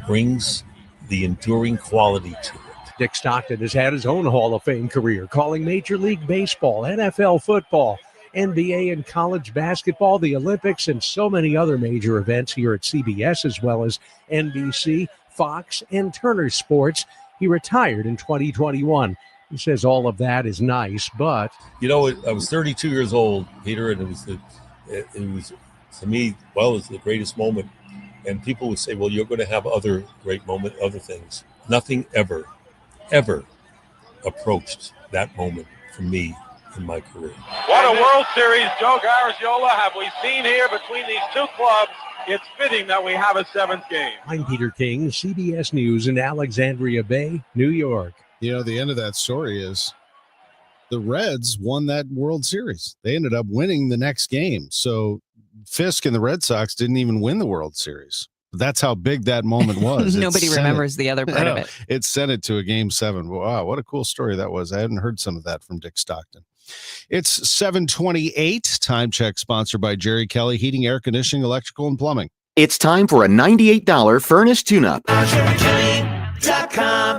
brings the enduring quality to it. Dick Stockton has had his own Hall of Fame career, calling Major League Baseball, NFL football, NBA and college basketball, the Olympics, and so many other major events here at CBS, as well as NBC, Fox, and Turner Sports. He retired in 2021. He says all of that is nice, but... You know, I was 32 years old, Peter, and it was to me, well, it was the greatest moment. And people would say, well, you're going to have other great moments, other things. Nothing ever approached that moment for me in my career. What a World Series, Joe Garagiola, have we seen here between these two clubs. It's fitting that we have a 7th game. I'm Peter King, CBS News in Alexandria Bay, New York. You know, the end of that story is the Reds won that World Series. They ended up winning the next game. So Fisk and the Red Sox didn't even win the World Series. That's how big that moment was. Nobody remembers the other part of it. It sent it to a Game 7. Wow, what a cool story that was. I hadn't heard some of that from Dick Stockton. It's 7:28. Time check sponsored by Jerry Kelly Heating, Air Conditioning, Electrical, and Plumbing. It's time for a $98 furnace tune-up.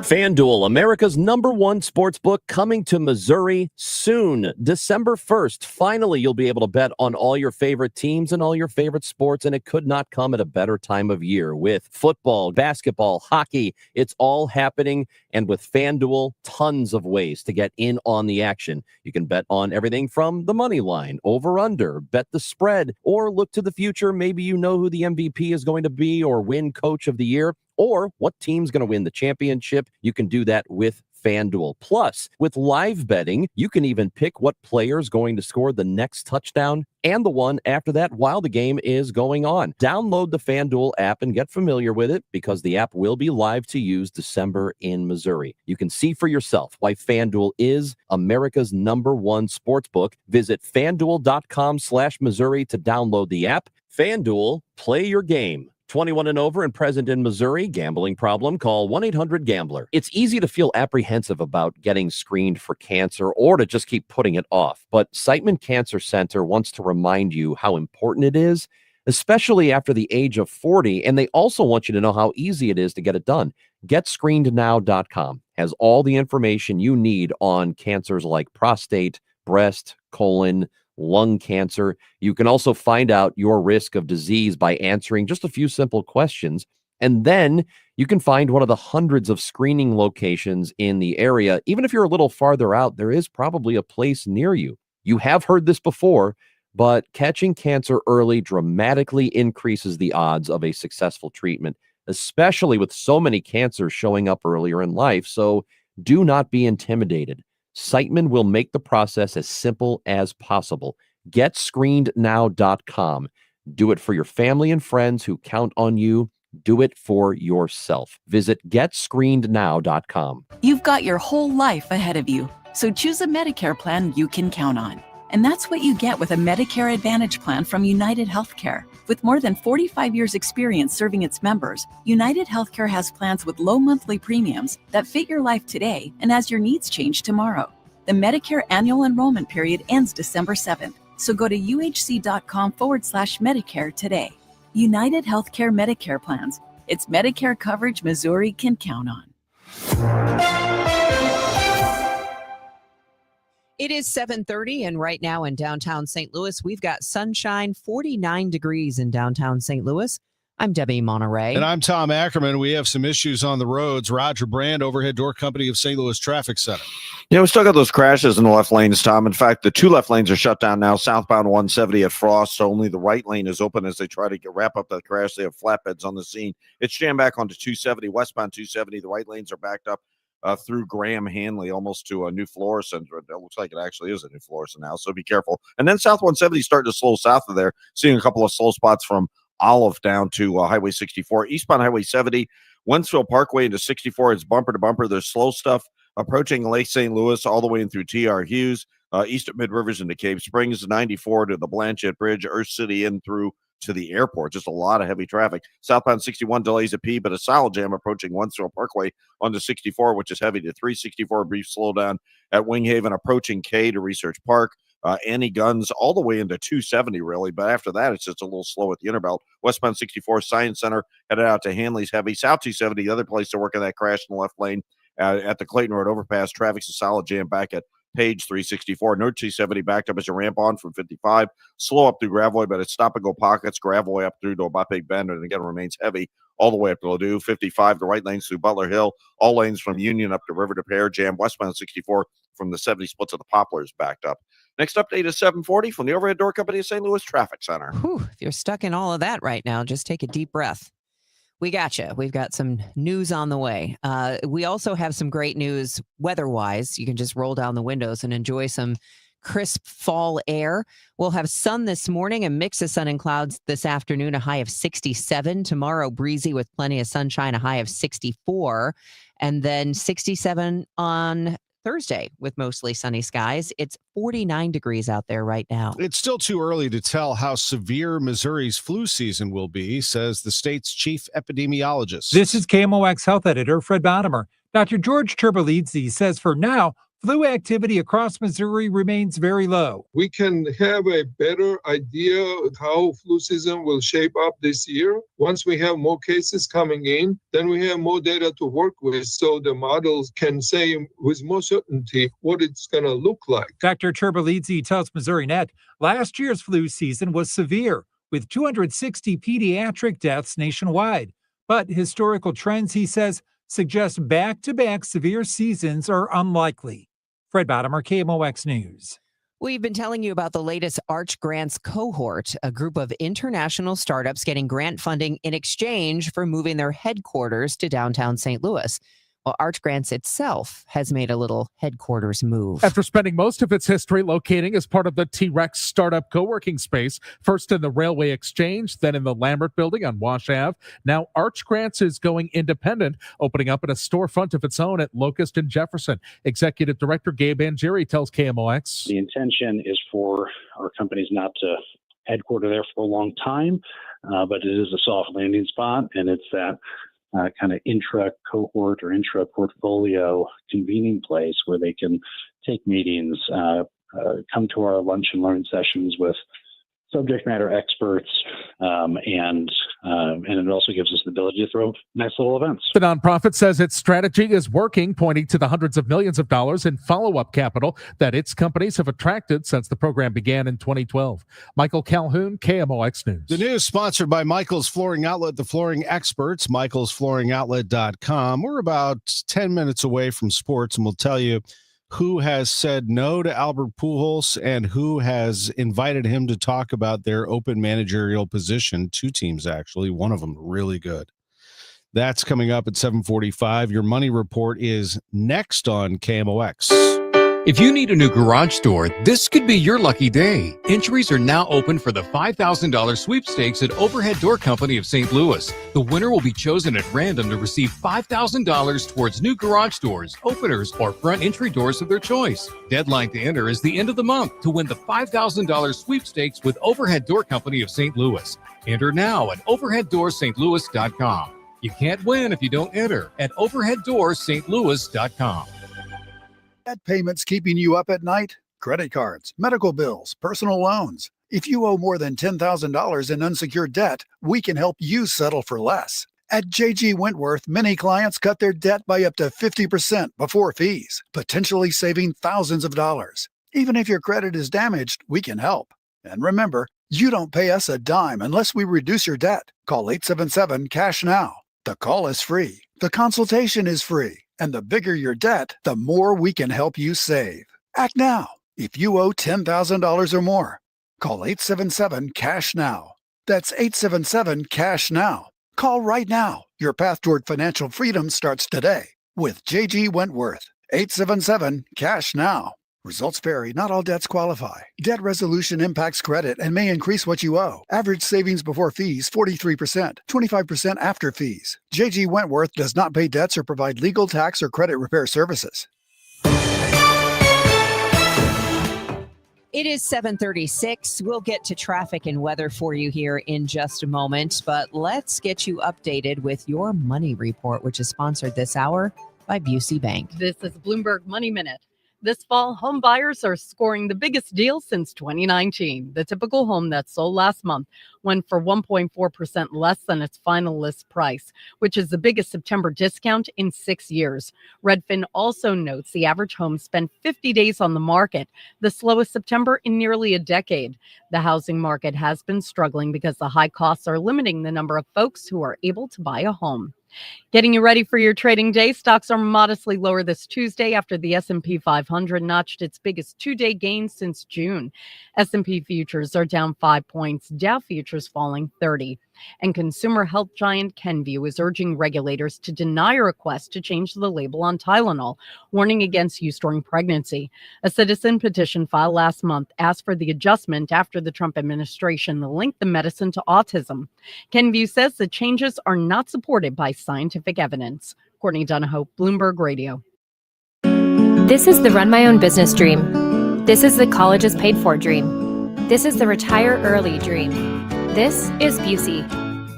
FanDuel, America's #1 sports book, coming to Missouri soon, December 1st. Finally, you'll be able to bet on all your favorite teams and all your favorite sports, and it could not come at a better time of year with football, basketball, hockey. It's all happening, and with FanDuel, tons of ways to get in on the action. You can bet on everything from the money line, over-under, bet the spread, or look to the future. Maybe you know who the MVP is going to be or win Coach of the Year, or what team's going to win the championship. You can do that with FanDuel. Plus, with live betting, you can even pick what player's going to score the next touchdown and the one after that while the game is going on. Download the FanDuel app and get familiar with it, because the app will be live to use December in Missouri. You can see for yourself why FanDuel is America's #1 sportsbook. Visit FanDuel.com/Missouri to download the app. FanDuel, play your game. 21 and over and present in Missouri. Gambling problem? Call 1-800-GAMBLER. It's easy to feel apprehensive about getting screened for cancer or to just keep putting it off. But Siteman Cancer Center wants to remind you how important it is, especially after the age of 40. And they also want you to know how easy it is to get it done. GetScreenedNow.com has all the information you need on cancers like prostate, breast, colon, lung cancer. You can also find out your risk of disease by answering just a few simple questions. And then you can find one of the hundreds of screening locations in the area. Even if you're a little farther out, there is probably a place near you. You have heard this before, but catching cancer early dramatically increases the odds of a successful treatment, especially with so many cancers showing up earlier in life. So do not be intimidated. Siteman will make the process as simple as possible. GetScreenedNow.com. Do it for your family and friends who count on you. Do it for yourself. Visit GetScreenedNow.com. You've got your whole life ahead of you, so choose a Medicare plan you can count on. And that's what you get with a Medicare Advantage plan from United Healthcare. With more than 45 years' experience serving its members, United Healthcare has plans with low monthly premiums that fit your life today and as your needs change tomorrow. The Medicare annual enrollment period ends December 7th, so go to uhc.com/Medicare today. United Healthcare Medicare plans. It's Medicare coverage Missouri can count on. It is 7:30, and right now in downtown St. Louis, we've got sunshine, 49 degrees in downtown St. Louis. I'm Debbie Monterrey. And I'm Tom Ackerman. We have some issues on the roads. Roger Brand, Overhead Door Company of St. Louis Traffic Center. Yeah, we still got those crashes in the left lanes, Tom. In fact, the two left lanes are shut down now. Southbound 170 at Frost, so only the right lane is open as they try to wrap up that crash. They have flatbeds on the scene. It's jammed back onto 270, westbound 270. The right lanes are backed up through Graham Hanley, almost to a New Florissant. It looks like it actually is a New Florissant now, so be careful. And then South 170 starting to slow south of there, seeing a couple of slow spots from Olive down to Highway 64. Eastbound Highway 70, Wentzville Parkway into 64. It's bumper to bumper. There's slow stuff approaching Lake St. Louis all the way in through T.R. Hughes, east of Mid Rivers into Cave Springs, 94 to the Blanchette Bridge, Earth City in through to the airport. Just a lot of heavy traffic. Southbound 61 delays at P, but a solid jam approaching Wentzville Parkway onto 64, which is heavy to 364. Brief slowdown at Winghaven approaching K to Research Park. Annie Guns all the way into 270, really. But after that, it's just a little slow at the Interbelt. Westbound 64 Science Center headed out to Hanley's heavy. South 270, the other place to work on that crash in the left lane at the Clayton Road overpass. Traffic's a solid jam back at Page 364. North 270 backed up as you ramp on from 55. Slow up through Gravois, but it's stop and go pockets. Gravois up through to Big Bend, and again remains heavy all the way up to Ladue. 55, the right lanes through Butler Hill. All lanes from Union up to River to Pear. Jam westbound 64 from the 70 splits of the Poplars backed up. Next update is 740 from the Overhead Door Company of St. Louis Traffic Center. Whew, if you're stuck in all of that right now, just take a deep breath. We got you. We've got some news on the way. We also have some great news weather-wise. You can just roll down the windows and enjoy some crisp fall air. We'll have sun this morning, a mix of sun and clouds this afternoon, a high of 67. Tomorrow, breezy with plenty of sunshine, a high of 64. And then 67 on Thursday with mostly sunny skies. It's 49 degrees out there right now. It's still too early to tell how severe Missouri's flu season will be, says the state's chief epidemiologist. This is KMOX Health Editor Fred Bodimer. Dr. George Turbolizzi says for now, flu activity across Missouri remains very low. We can have a better idea of how flu season will shape up this year. Once we have more cases coming in, then we have more data to work with, so the models can say with more certainty what it's going to look like. Dr. Turbolizzi tells Missouri Net last year's flu season was severe, with 260 pediatric deaths nationwide. But historical trends, he says, suggest back-to-back severe seasons are unlikely. Fred Bodimer, KMOX News. We've been telling you about the latest Arch Grants cohort, a group of international startups getting grant funding in exchange for moving their headquarters to downtown St. Louis. Well, Arch Grants itself has made a little headquarters move. After spending most of its history locating as part of the T-Rex startup co-working space, first in the Railway Exchange, then in the Lambert Building on Wash Ave, now Arch Grants is going independent, opening up in a storefront of its own at Locust and Jefferson. Executive Director Gabe Angieri tells KMOX. The intention is for our companies not to headquarter there for a long time, but it is a soft landing spot, and it's that kind of intra-cohort or intra-portfolio convening place where they can take meetings, come to our lunch and learn sessions with subject matter experts, and it also gives us the ability to throw nice little events. The nonprofit says its strategy is working, pointing to the hundreds of millions of dollars in follow-up capital that its companies have attracted since the program began in 2012. Michael Calhoun, KMOX News. The news sponsored by Michael's Flooring Outlet, the flooring experts, michaelsflooringoutlet.com. We're about 10 minutes away from sports, and we'll tell you who has said no to Albert Pujols and who has invited him to talk about their open managerial position. Two teams, actually. One of them really good. That's coming up at 7:45. Your money report is next on KMOX. If you need a new garage door, this could be your lucky day. Entries are now open for the $5,000 sweepstakes at Overhead Door Company of St. Louis. The winner will be chosen at random to receive $5,000 towards new garage doors, openers, or front entry doors of their choice. Deadline to enter is the end of the month to win the $5,000 sweepstakes with Overhead Door Company of St. Louis. Enter now at overheaddoorsstlouis.com. You can't win if you don't enter at overheaddoorsstlouis.com. Debt payments keeping you up at night? Credit cards, medical bills, personal loans. If you owe more than $10,000 in unsecured debt, we can help you settle for less. At JG Wentworth, many clients cut their debt by up to 50% before fees, potentially saving thousands of dollars. Even if your credit is damaged, we can help. And remember, you don't pay us a dime unless we reduce your debt. Call 877-CASH-NOW. The call is free. The consultation is free. And the bigger your debt, the more we can help you save. Act now. If you owe $10,000 or more, call 877-CASH-NOW. That's 877-CASH-NOW. Call right now. Your path toward financial freedom starts today with JG Wentworth. 877-CASH-NOW. Results vary. Not all debts qualify. Debt resolution impacts credit and may increase what you owe. Average savings before fees, 43%, 25% after fees. JG Wentworth does not pay debts or provide legal, tax, or credit repair services. It is 7:36. We'll get to traffic and weather for you here in just a moment, but let's get you updated with your money report, which is sponsored this hour by Busey Bank. This is Bloomberg Money Minute. This fall, home buyers are scoring the biggest deal since 2019. The typical home that sold last month went for 1.4% less than its final list price, which is the biggest September discount in 6 years. Redfin also notes the average home spent 50 days on the market, the slowest September in nearly a decade. The housing market has been struggling because the high costs are limiting the number of folks who are able to buy a home. Getting you ready for your trading day, stocks are modestly lower this Tuesday after the S&P 500 notched its biggest two-day gain since June. S&P futures are down 5 points, Dow futures falling 30. And consumer health giant Kenvue is urging regulators to deny a request to change the label on Tylenol, warning against use during pregnancy. A citizen petition filed last month asked for the adjustment after the Trump administration linked the medicine to autism. Kenvue says the changes are not supported by scientific evidence. Courtney Donahoe, Bloomberg Radio. This is the run my own business dream. This is the colleges paid for dream. This is the retire early dream. This is Busey,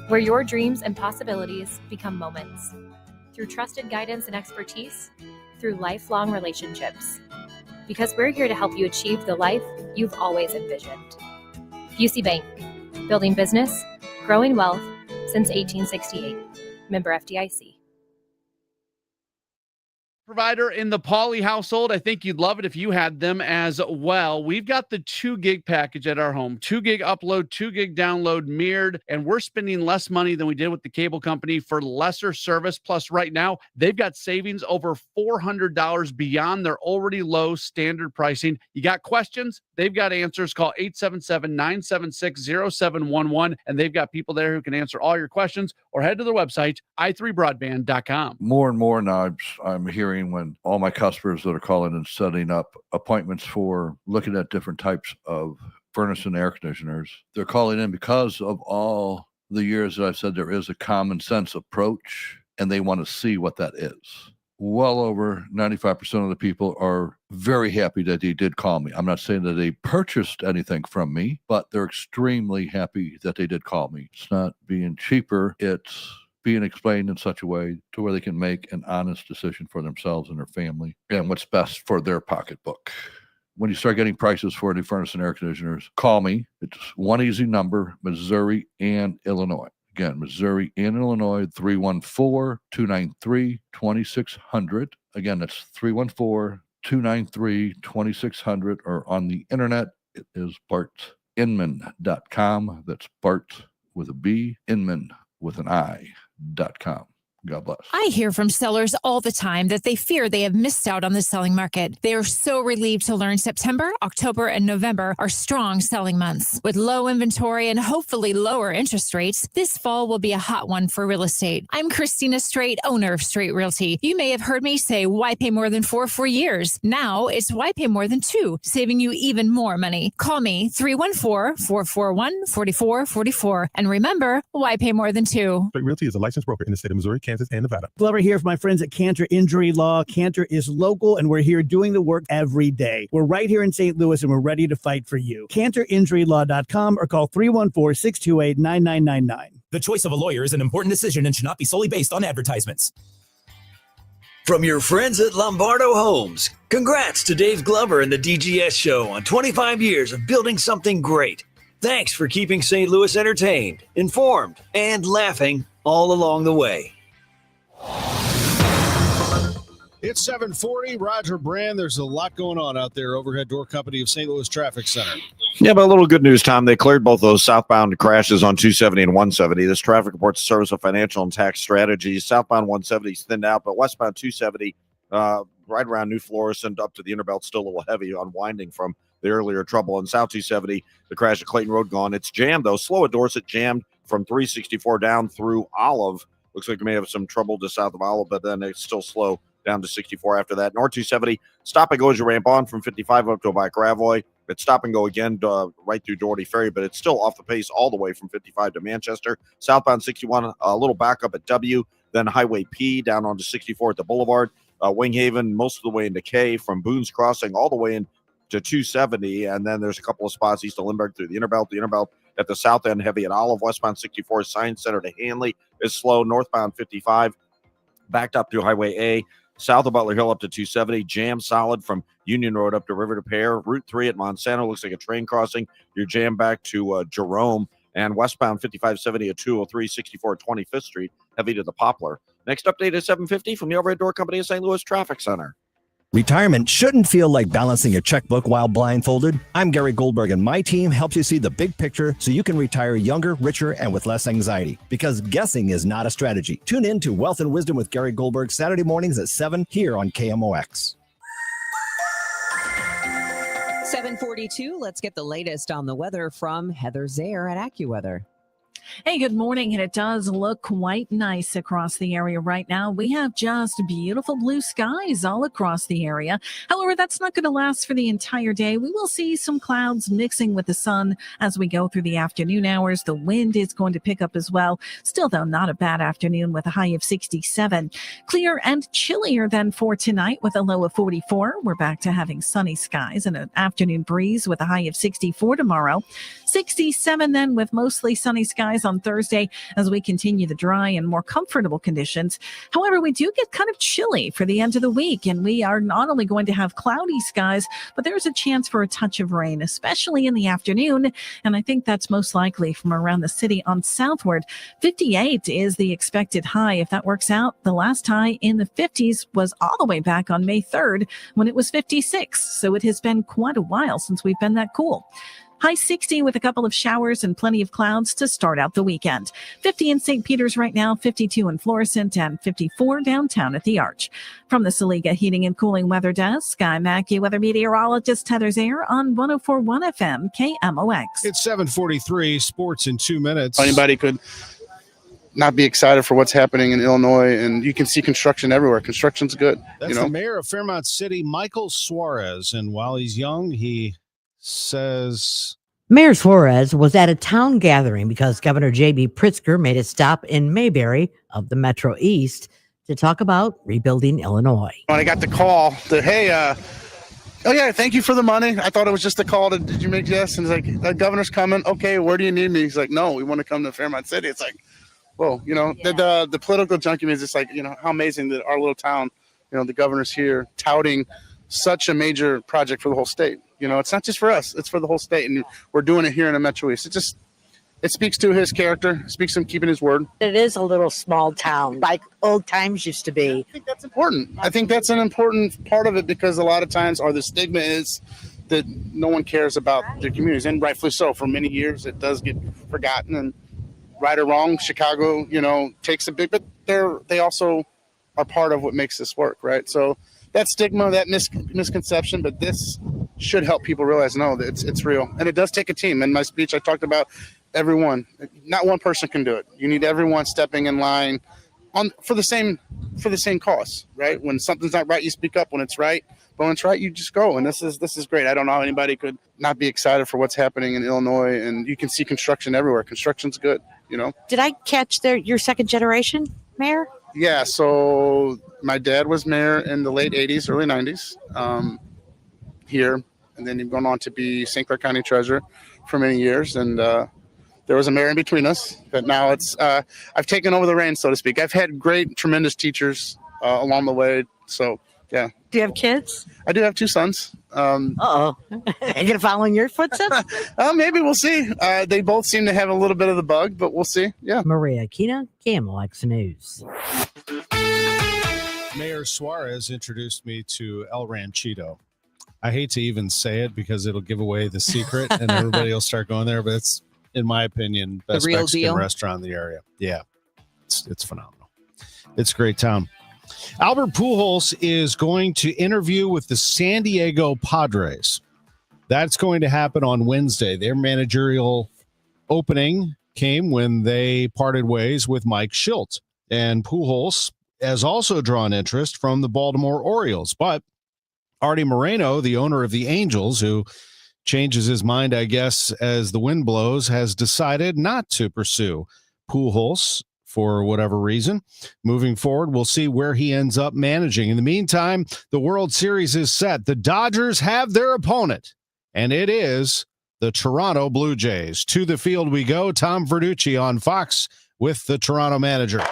where your dreams and possibilities become moments. Through trusted guidance and expertise, through lifelong relationships. Because we're here to help you achieve the life you've always envisioned. Busey Bank, building business, growing wealth since 1868. Member FDIC. Provider in the Pauly household. I think you'd love it if you had them as well. We've got the 2 gig package at our home, 2 gig upload, 2 gig download mirrored, and we're spending less money than we did with the cable company for lesser service. Plus right now they've got savings over $400 beyond their already low standard pricing. You got questions? They've got answers. Call 877-976-0711 and they've got people there who can answer all your questions, or head to their website, i3broadband.com. More and more now I'm hearing when all my customers that are calling and setting up appointments for looking at different types of furnace and air conditioners, they're calling in because of all the years that I've said there is a common sense approach, and they want to see what that is. Well over 95% of the people are very happy that they did call me. I'm not saying that they purchased anything from me, but they're extremely happy that they did call me. It's not being cheaper. It's being explained in such a way to where they can make an honest decision for themselves and their family and what's best for their pocketbook. When you start getting prices for new furnace and air conditioners, call me. It's one easy number, Missouri and Illinois. Again, Missouri and Illinois, 314-293-2600. Again, that's 314-293-2600, or on the internet, it is bartinman.com. That's Bart with a B, Inman with an I.com. God bless. I hear from sellers all the time that they fear they have missed out on the selling market. They are so relieved to learn September, October, and November are strong selling months. With low inventory and hopefully lower interest rates, this fall will be a hot one for real estate. I'm Christina Straight, owner of Straight Realty. You may have heard me say, why pay more than 4 for years? Now it's why pay more than 2, saving you even more money. Call me 314-441-4444. And remember, why pay more than 2? Straight Realty is a licensed broker in the state of Missouri, Kansas, and Nevada. Glover here for my friends at Cantor Injury Law. Cantor is local, and we're here doing the work every day. We're right here in St. Louis, and we're ready to fight for you. CantorInjuryLaw.com or call 314-628-9999. The choice of a lawyer is an important decision and should not be solely based on advertisements. From your friends at Lombardo Homes, congrats to Dave Glover and the DGS Show on 25 years of building something great. Thanks for keeping St. Louis entertained, informed, and laughing all along the way. It's 7:40. Roger Brand. There's a lot going on out there. Overhead Door Company of St. Louis Traffic Center. Yeah, but a little good news, Tom. They cleared both those southbound crashes on 270 and 170. This traffic reports the Service of Financial and Tax Strategies. Southbound 170 is thinned out, but westbound 270, right around New Florissant up to the Interbelt, still a little heavy, unwinding from the earlier trouble. On South 270, the crash at Clayton Road gone. It's jammed, though. Slow at Dorset, jammed from 364 down through Olive. Looks like we may have some trouble just south of Olive, but then it's still slow down to 64 after that. North 270, stop and go as you ramp on from 55 up to about Gravois. It's stop and go again right through Doherty Ferry, but it's still off the pace all the way from 55 to Manchester. Southbound 61, a little backup at W, then Highway P down onto 64 at the Boulevard. Winghaven, most of the way into K, from Boone's Crossing all the way into 270, and then there's a couple of spots east of Lindbergh through the Interbelt at the south end, heavy at Olive. Westbound 64, Science Center to Hanley is slow. Northbound 55, backed up through Highway A. South of Butler Hill up to 270, jammed solid from Union Road up to River to Pear. Route 3 at Monsanto looks like a train crossing. You're jammed back to Jerome. And westbound 5570 at 203, 64 at 25th Street, heavy to the Poplar. Next update is 750 from the Overhead Door Company of St. Louis Traffic Center. Retirement shouldn't feel like balancing a checkbook while blindfolded. I'm Gary Goldberg, and my team helps you see the big picture so you can retire younger, richer, and with less anxiety. Because guessing is not a strategy. Tune in to Wealth and Wisdom with Gary Goldberg Saturday mornings at 7 here on KMOX. 7:42. Let's get the latest on the weather from Heather Zayer at AccuWeather. Hey, good morning. And it does look quite nice across the area right now. We have just beautiful blue skies all across the area. However, that's not going to last for the entire day. We will see some clouds mixing with the sun as we go through the afternoon hours. The wind is going to pick up as well. Still, though, not a bad afternoon with a high of 67. Clear and chillier than for tonight with a low of 44. We're back to having sunny skies and an afternoon breeze with a high of 64 tomorrow. 67 then with mostly sunny skies on Thursday as we continue the dry and more comfortable conditions. However, we do get kind of chilly for the end of the week, and we are not only going to have cloudy skies, but there's a chance for a touch of rain, especially in the afternoon. And I think that's most likely from around the city on southward. 58 is the expected high. If that works out, the last high in the 50s was all the way back on May 3rd when it was 56. So it has been quite a while since we've been that cool. High 60 with a couple of showers and plenty of clouds to start out the weekend. 50 in St. Peter's right now, 52 in Florissant, and 54 downtown at the Arch. From the Saliga Heating and Cooling Weather Desk, I'm AccuWeather meteorologist Heather Zayer on 104.1 FM KMOX. It's 7:43, sports in 2 minutes. Anybody could not be excited for what's happening in Illinois, and you can see construction everywhere. Construction's good. That's the mayor of Fairmont City, Michael Suarez. And while he's young, he says Mayor Suarez was at a town gathering because Governor J.B. Pritzker made a stop in Mayberry of the Metro East to talk about rebuilding Illinois. When I got the call that, hey, oh yeah, thank you for the money. I thought it was just a call to, did you make this? And he's like, the governor's coming. Okay, where do you need me? He's like, no, we want to come to Fairmont City. It's like, whoa, the political junkie is just like, how amazing that our little town, the governor's here touting such a major project for the whole state. It's not just for us, it's for the whole state. And we're doing it here in the Metro East. It speaks to his character, speaks to him keeping his word. It is a little small town, like old times used to be. I think that's important. I think that's an important part of it because a lot of times, or the stigma is that no one cares about their communities, and rightfully so. For many years, it does get forgotten, and right or wrong, Chicago, takes a big, but they also are part of what makes this work, right? So that stigma, that misconception, but this should help people realize, no, that it's real. And it does take a team. In my speech, I talked about everyone. Not one person can do it. You need everyone stepping in line for the same cause, right? When something's not right, you speak up. When it's right, but when it's right, you just go. And this is great. I don't know how anybody could not be excited for what's happening in Illinois. And you can see construction everywhere. Construction's good, Did I catch your second generation mayor? Yeah, so my dad was mayor in the late 80s, early 90s here, and then he went on to be St. Clair County treasurer for many years, and there was a mayor in between us, but now it's I've taken over the reins, so to speak. I've had great, tremendous teachers along the way, so yeah. Do you have kids? I do have two sons. Are you going to follow in your footsteps? Maybe we'll see. They both seem to have a little bit of the bug, but we'll see. Yeah. Maria Kina, KMOX News. Mayor Suarez introduced me to El Ranchito. I hate to even say it because it'll give away the secret and everybody will start going there, but it's, in my opinion, best Mexican restaurant in the area. Yeah, it's phenomenal. It's a great town. Albert Pujols is going to interview with the San Diego Padres. That's going to happen on Wednesday. Their managerial opening came when they parted ways with Mike Shildt. And Pujols has also drawn interest from the Baltimore Orioles. But Artie Moreno, the owner of the Angels, who changes his mind, I guess, as the wind blows, has decided not to pursue Pujols for whatever reason. Moving forward, we'll see where he ends up managing. In the meantime, the World Series is set. The Dodgers have their opponent, and it is the Toronto Blue Jays. To the field we go. Tom Verducci on Fox with the Toronto manager.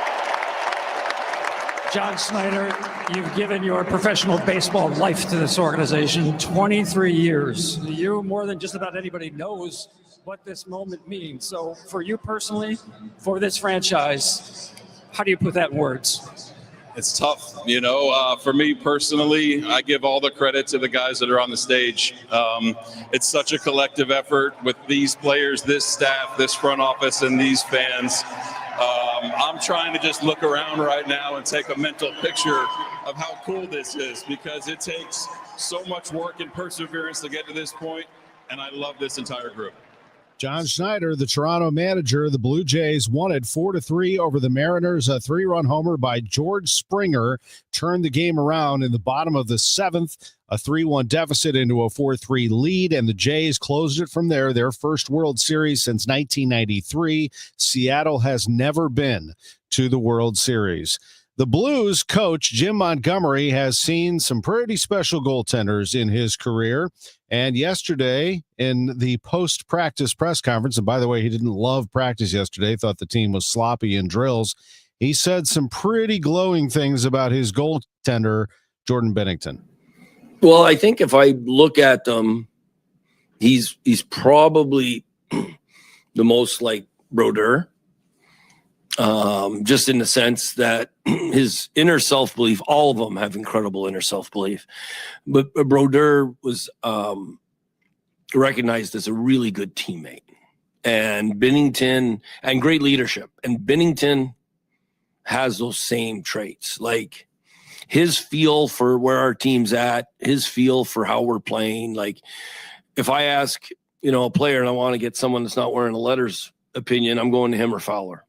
John Snyder, you've given your professional baseball life to this organization, 23 years. You, more than just about anybody, knows what this moment means. So for you personally, for this franchise, how do you put that in words? It's tough, for me personally, I give all the credit to the guys that are on the stage. It's such a collective effort with these players, this staff, this front office, and these fans. I'm trying to just look around right now and take a mental picture of how cool this is, because it takes so much work and perseverance to get to this point, and I love this entire group. John Schneider, the Toronto manager, the Blue Jays won it 4-3 over the Mariners. A 3-run homer by George Springer turned the game around in the bottom of the seventh. A 3-1 deficit into a 4-3 lead, and the Jays closed it from there. Their first World Series since 1993. Seattle has never been to the World Series. The Blues coach, Jim Montgomery, has seen some pretty special goaltenders in his career. And yesterday in the post-practice press conference, and by the way, he didn't love practice yesterday, thought the team was sloppy in drills. He said some pretty glowing things about his goaltender, Jordan Bennington. Well, I think if I look at them, he's probably the most like Brodeur. Just in the sense that his inner self-belief, all of them have incredible inner self-belief. But Brodeur was recognized as a really good teammate. And Bennington, and great leadership. And Bennington has those same traits. Like his feel for where our team's at, his feel for how we're playing. Like if I ask, a player and I want to get someone that's not wearing a letters opinion, I'm going to him or Fowler.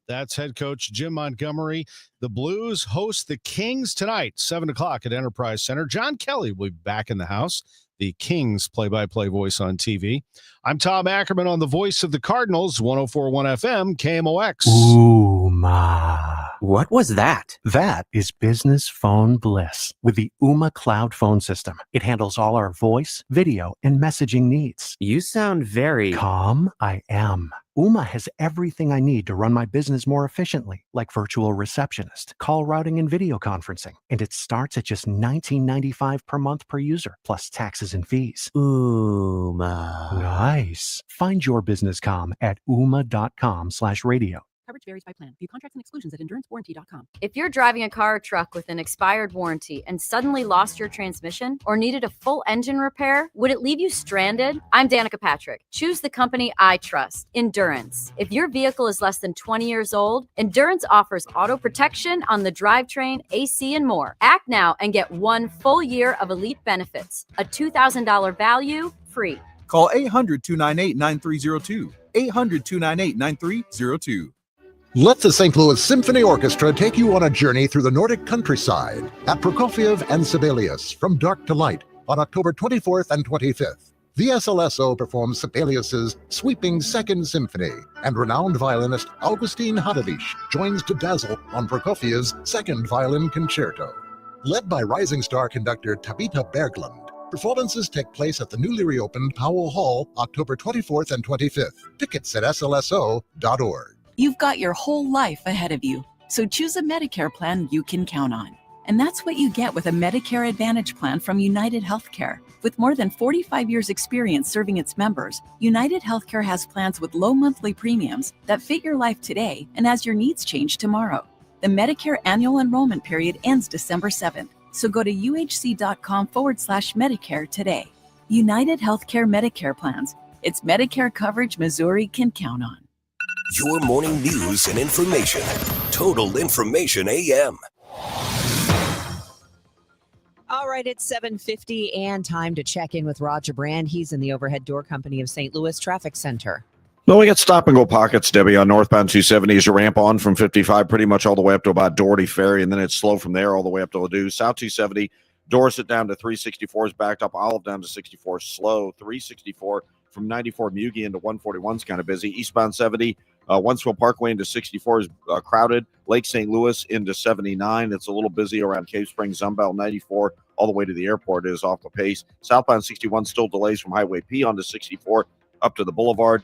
That's head coach Jim Montgomery. The Blues host the Kings tonight, 7 o'clock at Enterprise Center. John Kelly will be back in the house, the Kings play-by-play voice on TV. I'm Tom Ackerman on the voice of the Cardinals, 104.1 FM, KMOX. Ooh, ma. What was that? That is business phone bliss with the Ooma Cloud phone system. It handles all our voice, video, and messaging needs. You sound very calm. I am. Ooma has everything I need to run my business more efficiently, like virtual receptionist, call routing, and video conferencing. And it starts at just $19.95 per month per user, plus taxes and fees. Ooma. Nice. Find your business comm at ooma.com/radio. Coverage varies by plan. View contracts and exclusions at endurancewarranty.com. If you're driving a car or truck with an expired warranty and suddenly lost your transmission or needed a full engine repair, would it leave you stranded? I'm Danica Patrick. Choose the company I trust, Endurance. If your vehicle is less than 20 years old, Endurance offers auto protection on the drivetrain, AC, and more. Act now and get 1 full year of elite benefits. A $2,000 value, free. Call 800-298-9302. 800-298-9302. Let the St. Louis Symphony Orchestra take you on a journey through the Nordic countryside at Prokofiev and Sibelius from dark to light on October 24th and 25th. The SLSO performs Sibelius's sweeping Second Symphony, and renowned violinist Augustin Hadovich joins to dazzle on Prokofiev's Second Violin Concerto. Led by rising star conductor Tabita Berglund, performances take place at the newly reopened Powell Hall October 24th and 25th. Tickets at slso.org. You've got your whole life ahead of you, so choose a Medicare plan you can count on. And that's what you get with a Medicare Advantage plan from United Healthcare. With more than 45 years' experience serving its members, United Healthcare has plans with low monthly premiums that fit your life today and as your needs change tomorrow. The Medicare annual enrollment period ends December 7th, so go to uhc.com/Medicare today. United Healthcare Medicare plans. It's Medicare coverage Missouri can count on. Your morning news and information. Total Information AM. All right, it's 7:50 and time to check in with Roger Brand. He's in the Overhead Door Company of St. Louis Traffic Center. Well, we got stop-and-go pockets, Debbie, on northbound 270 as you ramp on from 55 pretty much all the way up to about Doherty Ferry, and then it's slow from there all the way up to Ladue. South 270, Dorset down to 364 is backed up. Olive down to 64 slow. 364 from 94 Mugie into 141 is kind of busy. Eastbound 70, Wentzville Parkway into 64 is crowded. Lake St. Louis into 79. It's a little busy around Cave Springs. Zumbell 94 all the way to the airport is off the pace. Southbound 61 still delays from Highway P onto 64 up to the Boulevard,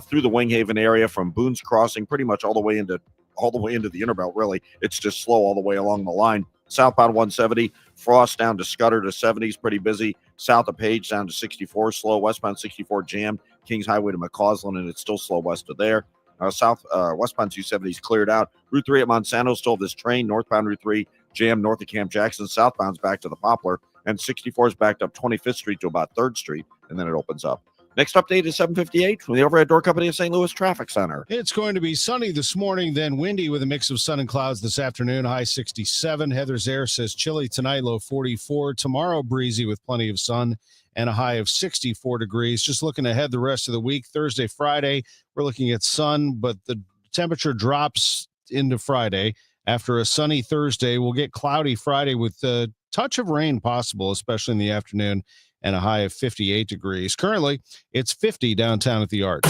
through the Winghaven area from Boone's Crossing, pretty much all the way into the Interbelt. Really, it's just slow all the way along the line. Southbound 170, Frost down to Scudder to 70 is pretty busy. South of Page down to 64 slow. Westbound 64 jammed. Kings Highway to McCausland, and it's still slow west of there. Westbound 270 is cleared out. Route 3 at Monsanto still this train. Northbound Route 3 jammed north of Camp Jackson. Southbound's back to the Poplar, and 64 is backed up 25th Street to about 3rd Street, and then it opens up. Next update is 7:58 from the Overhead Door Company of St. Louis Traffic Center. It's going to be sunny this morning, then windy with a mix of sun and clouds this afternoon, high 67. Heather's Air says chilly tonight, low 44. Tomorrow, breezy with plenty of sun and a high of 64 degrees. Just looking ahead the rest of the week, Thursday, Friday, we're looking at sun, but the temperature drops into Friday. After a sunny Thursday, we'll get cloudy Friday with a touch of rain possible, especially in the afternoon, and a high of 58 degrees. Currently, it's 50 downtown at the Arch.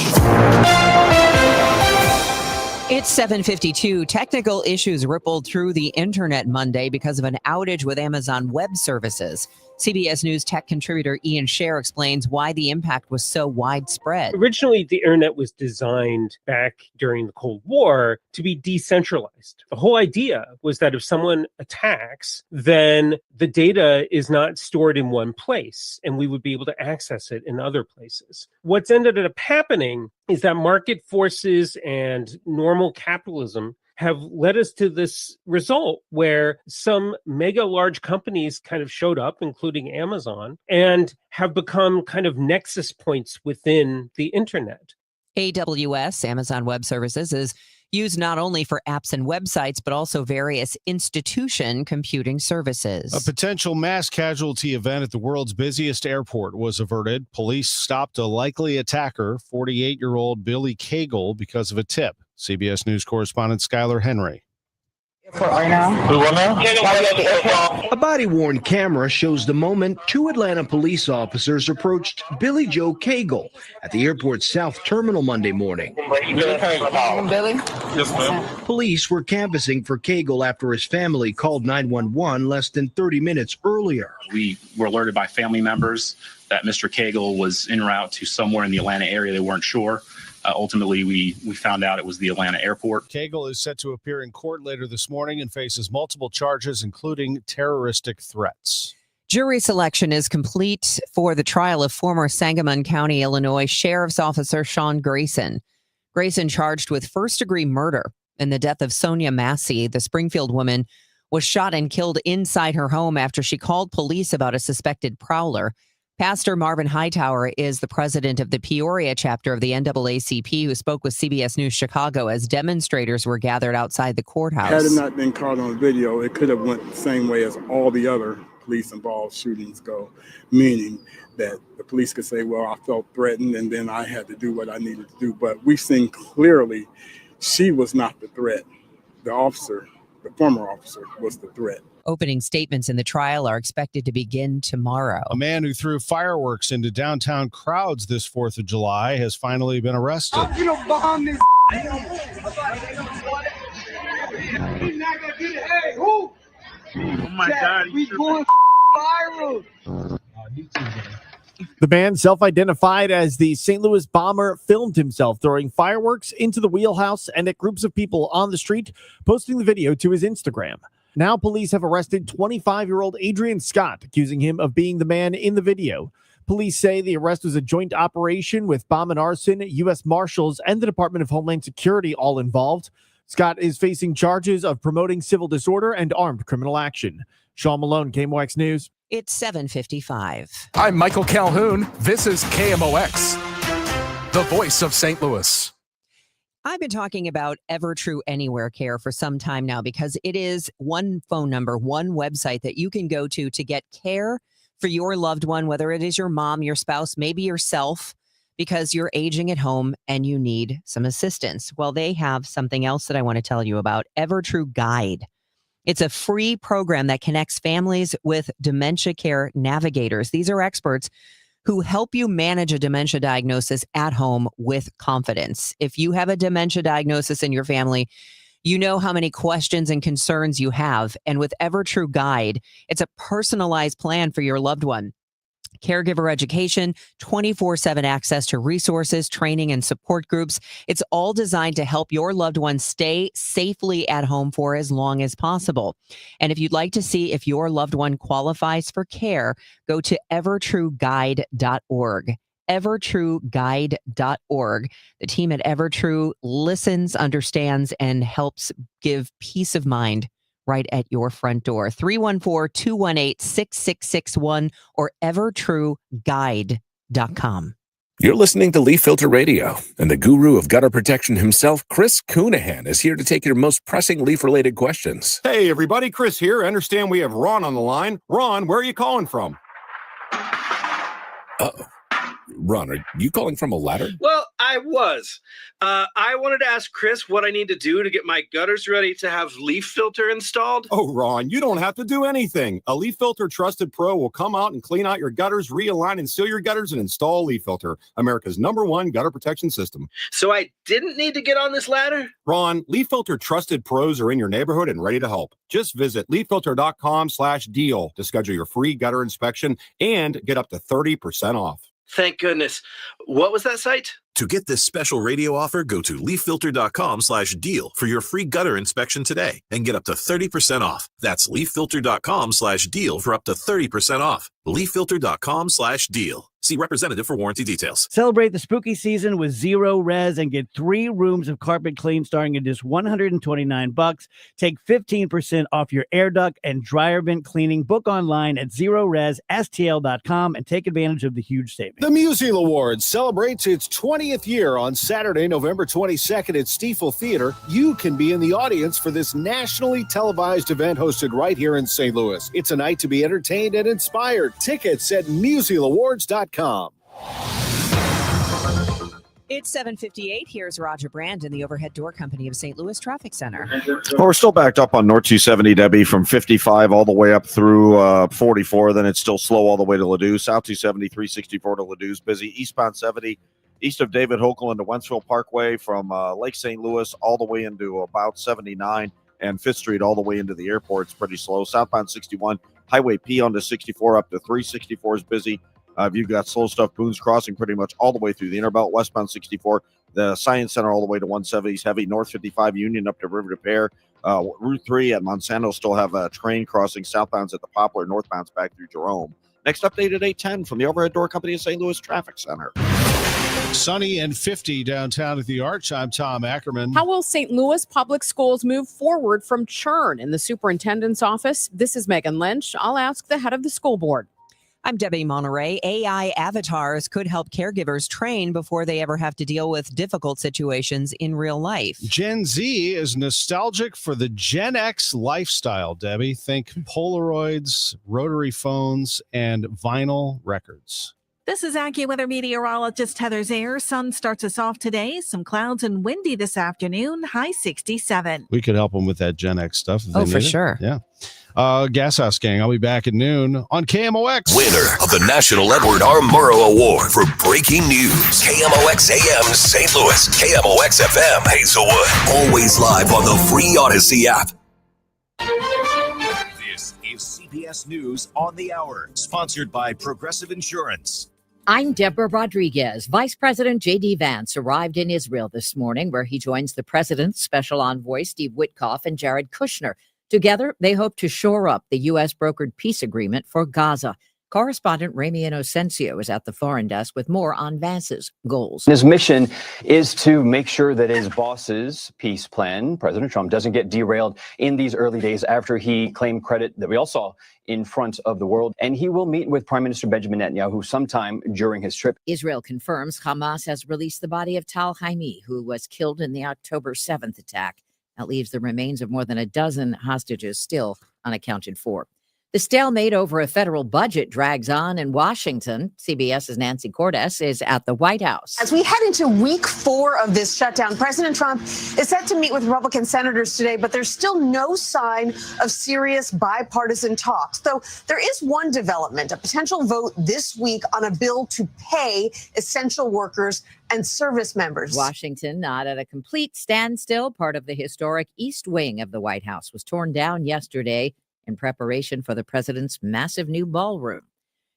It's 7:52. Technical issues rippled through the internet Monday because of an outage with Amazon Web Services. CBS News tech contributor Ian Scher explains why the impact was so widespread. Originally, the internet was designed back during the Cold War to be decentralized. The whole idea was that if someone attacks, then the data is not stored in one place, and we would be able to access it in other places. What's ended up happening is that market forces and normal capitalism have led us to this result where some mega large companies kind of showed up, including Amazon, and have become kind of nexus points within the internet. AWS, Amazon Web Services, is used not only for apps and websites, but also various institution computing services. A potential mass casualty event at the world's busiest airport was averted. Police stopped a likely attacker, 48-year-old Billy Cagle, because of a tip. CBS News correspondent Skylar Henry. A body-worn camera shows the moment two Atlanta police officers approached Billy Joe Cagle at the airport's South Terminal Monday morning. Billy? Yes, ma'am. Police were canvassing for Cagle after his family called 911 less than 30 minutes earlier. We were alerted by family members that Mr. Cagle was en route to somewhere in the Atlanta area. They weren't sure. Ultimately, we found out it was the Atlanta airport. Cagle is set to appear in court later this morning and faces multiple charges, including terroristic threats. Jury selection is complete for the trial of former Sangamon County, Illinois Sheriff's Officer Sean Grayson. Grayson charged with first-degree murder in the death of Sonia Massey. The Springfield woman was shot and killed inside her home after she called police about a suspected prowler. Pastor Marvin Hightower is the president of the Peoria chapter of the NAACP, who spoke with CBS News Chicago as demonstrators were gathered outside the courthouse. Had it not been caught on video, it could have went the same way as all the other police-involved shootings go, meaning that the police could say, well, I felt threatened and then I had to do what I needed to do. But we've seen clearly she was not the threat. The officer, the former officer, was the threat. Opening statements in the trial are expected to begin tomorrow. A man who threw fireworks into downtown crowds this 4th of July has finally been arrested. I'm gonna bomb this. Hey, who? Oh my God. We going viral. The man, self-identified as the St. Louis bomber, filmed himself throwing fireworks into the wheelhouse and at groups of people on the street, posting the video to his Instagram. Now police have arrested 25-year-old Adrian Scott, accusing him of being the man in the video. Police say the arrest was a joint operation with bomb and arson, U.S. Marshals, and the Department of Homeland Security all involved. Scott is facing charges of promoting civil disorder and armed criminal action. Sean Malone, KMOX News. It's 7:55. I'm Michael Calhoun. This is KMOX, the voice of St. Louis. I've been talking about EverTrue Anywhere Care for some time now because it is one phone number, one website that you can go to get care for your loved one, whether it is your mom, your spouse, maybe yourself, because you're aging at home and you need some assistance. Well, they have something else that I want to tell you about, EverTrue Guide. It's a free program that connects families with dementia care navigators. These are experts who help you manage a dementia diagnosis at home with confidence. If you have a dementia diagnosis in your family, you know how many questions and concerns you have. And with EverTrue Guide, it's a personalized plan for your loved one. Caregiver education, 24/7 access to resources, training, and support groups. It's all designed to help your loved one stay safely at home for as long as possible. And if you'd like to see if your loved one qualifies for care, go to evertrueguide.org. evertrueguide.org. The team at EverTrue listens, understands, and helps give peace of mind right at your front door. 314-218-6661 or evertrueguide.com. You're listening to Leaf Filter Radio, and the guru of gutter protection himself, Chris Coonahan, is here to take your most pressing leaf-related questions. Hey, everybody, Chris here. I understand we have Ron on the line. Ron, where are you calling from? Uh-oh. Ron, are you calling from a ladder? Well, I was. I wanted to ask Chris what I need to do to get my gutters ready to have leaf filter installed. Oh, Ron, you don't have to do anything. A Leaf Filter Trusted Pro will come out and clean out your gutters, realign and seal your gutters, and install Leaf Filter, America's #1 gutter protection system. So I didn't need to get on this ladder? Ron, Leaf Filter Trusted Pros are in your neighborhood and ready to help. Just visit leaffilter.com/deal to schedule your free gutter inspection and get up to 30% off. Thank goodness. What was that site? To get this special radio offer, go to leaffilter.com/deal for your free gutter inspection today and get up to 30% off. That's leaffilter.com/deal for up to 30% off. leaffilter.com/deal. See representative for warranty details. Celebrate the spooky season with Zero Res and get 3 rooms of carpet clean starting at just $129. Take 15% off your air duct and dryer vent cleaning. Book online at ZeroResSTL.com and take advantage of the huge savings. The Musial Awards celebrates its 20th year on Saturday, November 22nd at Stiefel Theater. You can be in the audience for this nationally televised event hosted right here in St. Louis. It's a night to be entertained and inspired. Tickets at MusialAwards.com. It's 7:58. Here's Roger Brand in the Overhead Door Company of St. Louis Traffic Center. Well, we're still backed up on North 270, Debbie, from 55 all the way up through 44. Then it's still slow all the way to Ladue. South 270, 364 to Ladue. Busy. Eastbound 70, east of David Hochul into Wentzville Parkway from Lake St. Louis all the way into about 79 and 5th Street all the way into the airport. It's pretty slow. Southbound 61, Highway P onto 64 up to 364 is busy. You've got slow stuff, Boone's Crossing pretty much all the way through the Interbelt, westbound 64, the Science Center all the way to 170 is heavy, North 55 Union up to River to Pear. Route 3 at Monsanto still have a train crossing, southbound's at the Poplar, northbound's back through Jerome. Next update at 8:10 from the Overhead Door Company of St. Louis Traffic Center. Sunny and 50 downtown at the Arch. I'm Tom Ackerman. How will St. Louis public schools move forward from churn in the superintendent's office? This is Megan Lynch. I'll ask the head of the school board. I'm Debbie Monterrey. AI avatars could help caregivers train before they ever have to deal with difficult situations in real life. Gen Z is nostalgic for the Gen X lifestyle, Debbie. Think Polaroids, rotary phones, and vinyl records. This is AccuWeather meteorologist Heather Zayer. Sun starts us off today. Some clouds and windy this afternoon. High 67. We could help them with that Gen X stuff. If Oh, they for need it. sure. Yeah. Gas House Gang. I'll be back at noon on KMOX. Winner of the National Edward R. Murrow Award for breaking news. KMOX AM St. Louis. KMOX FM Hazelwood. Always live on the free Odyssey app. This is CBS News on the Hour, sponsored by Progressive Insurance. I'm Deborah Rodriguez. Vice President J.D. Vance arrived in Israel this morning, where he joins the president's special envoy, Steve Witkoff, and Jared Kushner. Together, they hope to shore up the U.S. brokered peace agreement for Gaza. Correspondent Ramy Inocencio is at the foreign desk with more on Vance's goals. His mission is to make sure that his boss's peace plan, President Trump, doesn't get derailed in these early days after he claimed credit that we all saw in front of the world. And he will meet with Prime Minister Benjamin Netanyahu sometime during his trip. Israel confirms Hamas has released the body of Tal Haimi, who was killed in the October 7th attack. That leaves the remains of more than a dozen hostages still unaccounted for. The stalemate over a federal budget drags on in Washington. CBS's Nancy Cordes is at the White House. As we head into week 4 of this shutdown, President Trump is set to meet with Republican senators today, but there's still no sign of serious bipartisan talks. Though there is one development, a potential vote this week on a bill to pay essential workers and service members. Washington not at a complete standstill. Part of the historic East Wing of the White House was torn down yesterday in preparation for the president's massive new ballroom.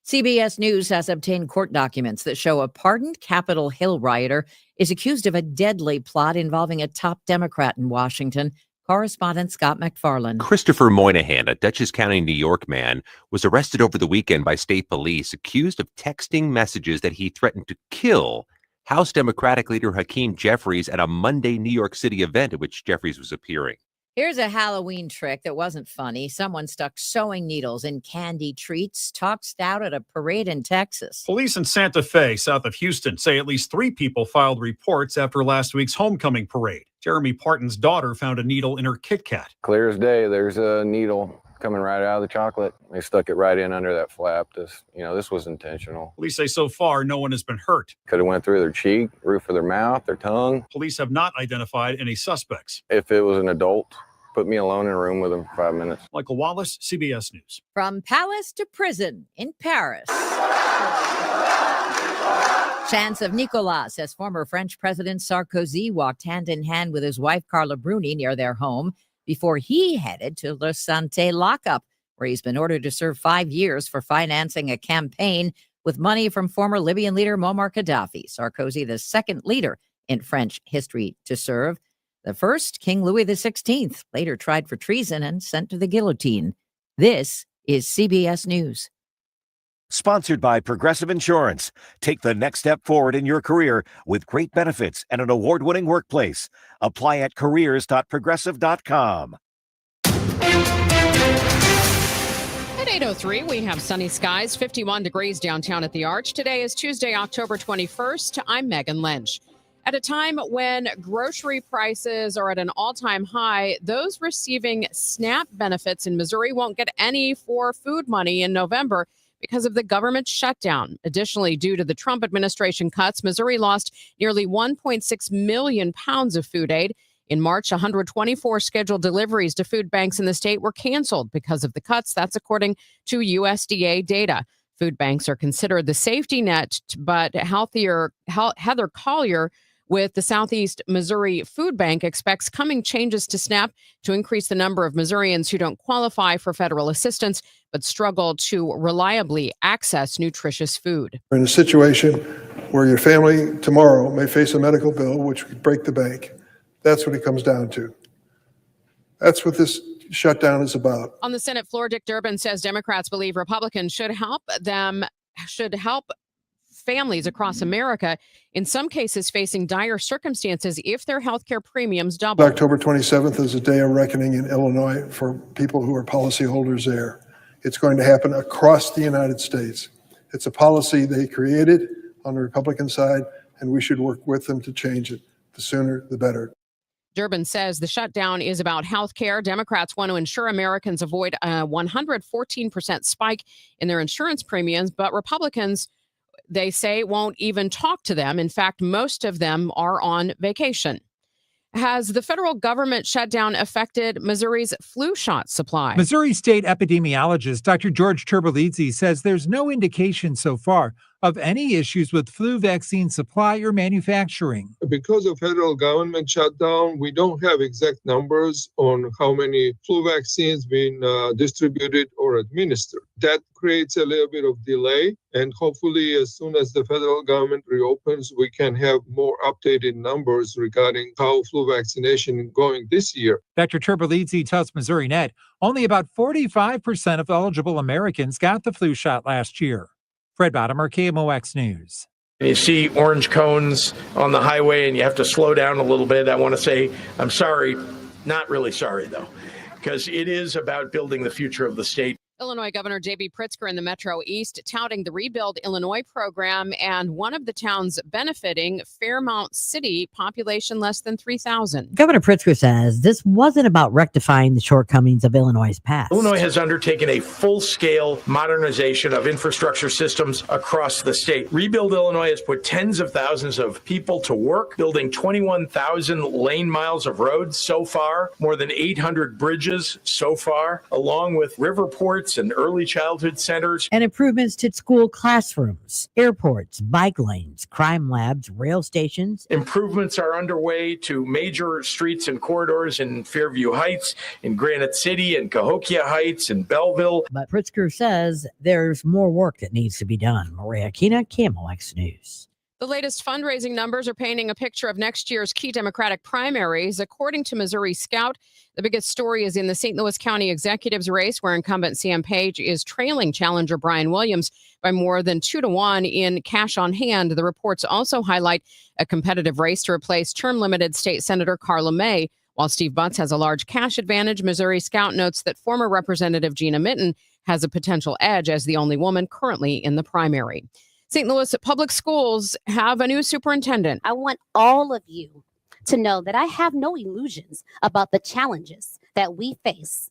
CBS News has obtained court documents that show a pardoned Capitol Hill rioter is accused of a deadly plot involving a top Democrat in Washington. Correspondent Scott McFarland. Christopher Moynihan, a Dutchess County, New York man, was arrested over the weekend by state police, accused of texting messages that he threatened to kill House Democratic leader Hakeem Jeffries at a Monday New York City event at which Jeffries was appearing. Here's a Halloween trick that wasn't funny. Someone stuck sewing needles in candy treats, tossed out at a parade in Texas. Police in Santa Fe, south of Houston, say at least 3 people filed reports after last week's homecoming parade. Jeremy Parton's daughter found a needle in her Kit Kat. Clear as day, there's a needle coming right out of the chocolate. They stuck it right in under that flap. This was intentional. Police say so far no one has been hurt. Could have went through their cheek, roof of their mouth, their tongue. Police have not identified any suspects. If it was an adult, put me alone in a room with them for 5 minutes. Michael Wallace, CBS News. From palace to prison in Paris. Chants of Nicolas as former French President Sarkozy walked hand in hand with his wife Carla Bruni near their home before he headed to La Santé lockup, where he's been ordered to serve 5 years for financing a campaign with money from former Libyan leader Muammar Gaddafi. Sarkozy, the second leader in French history to serve. The first, King Louis XVI, later tried for treason and sent to the guillotine. This is CBS News. Sponsored by Progressive Insurance. Take the next step forward in your career with great benefits and an award-winning workplace. Apply at careers.progressive.com. At 8:03, we have sunny skies, 51 degrees downtown at the Arch. Today is Tuesday, October 21st. I'm Megan Lynch. At a time when grocery prices are at an all-time high, those receiving SNAP benefits in Missouri won't get any for food money in November because of the government shutdown. Additionally, due to the Trump administration cuts, Missouri lost nearly 1.6 million pounds of food aid. In March, 124 scheduled deliveries to food banks in the state were canceled because of the cuts. That's according to USDA data. Food banks are considered the safety net, but Heather Collier with the Southeast Missouri Food Bank expects coming changes to SNAP to increase the number of Missourians who don't qualify for federal assistance but struggle to reliably access nutritious food. We're in a situation where your family tomorrow may face a medical bill which could break the bank. That's what it comes down to. That's what this shutdown is about. On the Senate floor, Dick Durbin says Democrats believe Republicans should help families across America, in some cases facing dire circumstances if their health care premiums double. October 27th is a day of reckoning in Illinois for people who are policyholders there. It's going to happen across the United States. It's a policy they created on the Republican side, and we should work with them to change it. The sooner, the better. Durbin says the shutdown is about health care. Democrats want to ensure Americans avoid a 114% spike in their insurance premiums, but Republicans, they say, won't even talk to them. In fact, most of them are on vacation. Has the federal government shutdown affected Missouri's flu shot supply? Missouri State epidemiologist Dr. George Turbalizzi says there's no indication so far of any issues with flu vaccine supply or manufacturing. Because of federal government shutdown, we don't have exact numbers on how many flu vaccines being distributed or administered. That creates a little bit of delay, and hopefully as soon as the federal government reopens, we can have more updated numbers regarding how flu vaccination is going this year. Dr. Turbalizzi tells Missouri Net only about 45% of eligible Americans got the flu shot last year. Fred Bottomer, KMOX News. You see orange cones on the highway and you have to slow down a little bit. I want to say I'm sorry, not really sorry though, because it is about building the future of the state. Illinois Governor J.B. Pritzker in the Metro East touting the Rebuild Illinois program, and one of the towns benefiting, Fairmount City, population less than 3,000. Governor Pritzker says this wasn't about rectifying the shortcomings of Illinois' past. Illinois has undertaken a full-scale modernization of infrastructure systems across the state. Rebuild Illinois has put tens of thousands of people to work, building 21,000 lane miles of roads so far, more than 800 bridges so far, along with river ports and early childhood centers. And improvements to school classrooms, airports, bike lanes, crime labs, rail stations. Improvements are underway to major streets and corridors in Fairview Heights, in Granite City, in Cahokia Heights, in Belleville. But Pritzker says there's more work that needs to be done. Maria Kina, KMOX News. The latest fundraising numbers are painting a picture of next year's key Democratic primaries. According to Missouri Scout, the biggest story is in the St. Louis County executives race, where incumbent Sam Page is trailing challenger Brian Williams by more than 2-1 in cash on hand. The reports also highlight a competitive race to replace term-limited state Senator Carla May, While Steve Butts has a large cash advantage, Missouri Scout notes that former Representative Gina Mitten has a potential edge as the only woman currently in the primary. St. Louis Public Schools have a new superintendent. I want all of you to know that I have no illusions about the challenges that we face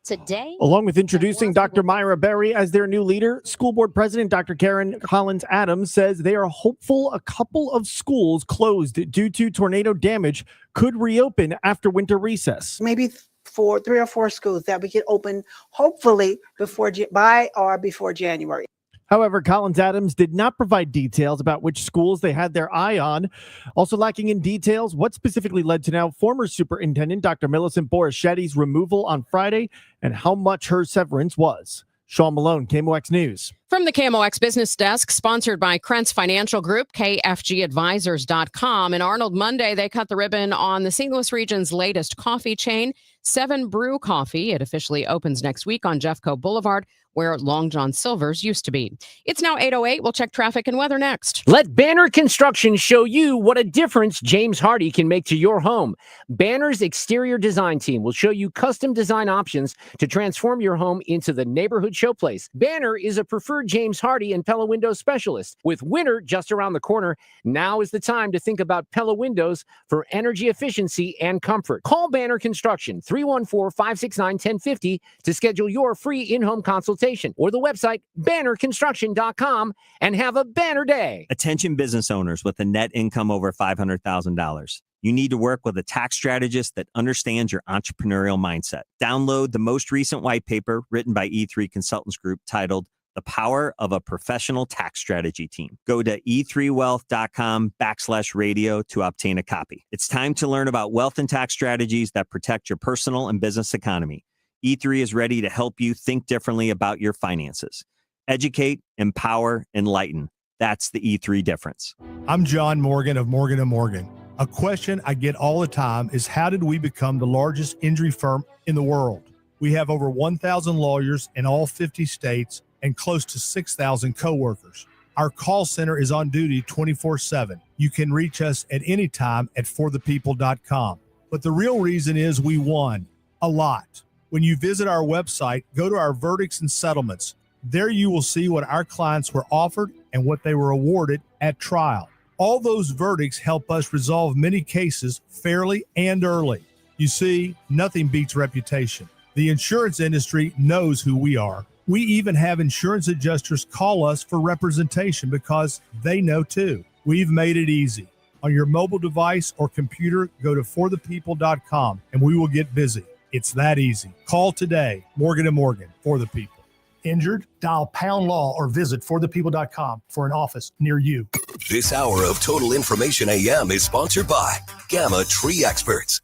today. Along with introducing Dr. Myra Berry as their new leader, School Board President Dr. Karen Collins-Adams says they are hopeful a couple of schools closed due to tornado damage could reopen after winter recess. Maybe 3 or 4 schools that we can open hopefully before January. However, Collins-Adams did not provide details about which schools they had their eye on. Also lacking in details, what specifically led to now former Superintendent Dr. Millicent Borischetti's removal on Friday and how much her severance was. Sean Malone, KMOX News. From the KMOX Business Desk, sponsored by Krentz Financial Group, KFGadvisors.com. And Arnold, Monday, they cut the ribbon on the St. Louis region's latest coffee chain, 7 Brew Coffee. It officially opens next week on Jeffco Boulevard, where Long John Silver's used to be. It's now 8:08. We'll check traffic and weather next. Let Banner Construction show you what a difference James Hardy can make to your home. Banner's exterior design team will show you custom design options to transform your home into the neighborhood showplace. Banner is a preferred James Hardy and Pella Windows specialist. With winter just around the corner, now is the time to think about Pella Windows for energy efficiency and comfort. Call Banner Construction 314-569-1050 to schedule your free in-home consultation, or the website bannerconstruction.com, and have a banner day. Attention business owners with a net income over $500,000. You need to work with a tax strategist that understands your entrepreneurial mindset. Download the most recent white paper written by E3 Consultants Group titled The Power of a Professional Tax Strategy Team. Go to e3wealth.com/radio to obtain a copy. It's time to learn about wealth and tax strategies that protect your personal and business economy. E3 is ready to help you think differently about your finances. Educate, empower, enlighten. That's the E3 difference. I'm John Morgan of Morgan & Morgan. A question I get all the time is, how did we become the largest injury firm in the world? We have over 1,000 lawyers in all 50 states and close to 6,000 coworkers. Our call center is on duty 24/7. You can reach us at any time at forthepeople.com. But the real reason is we won a lot. When you visit our website, go to our verdicts and settlements. There you will see what our clients were offered and what they were awarded at trial. All those verdicts help us resolve many cases fairly and early. You see, nothing beats reputation. The insurance industry knows who we are. We even have insurance adjusters call us for representation because they know too. We've made it easy. On your mobile device or computer, go to forthepeople.com and we will get busy. It's that easy. Call today. Morgan & Morgan, for the people. Injured? Dial #law or visit forthepeople.com for an office near you. This hour of Total Information AM is sponsored by Gamma Tree Experts.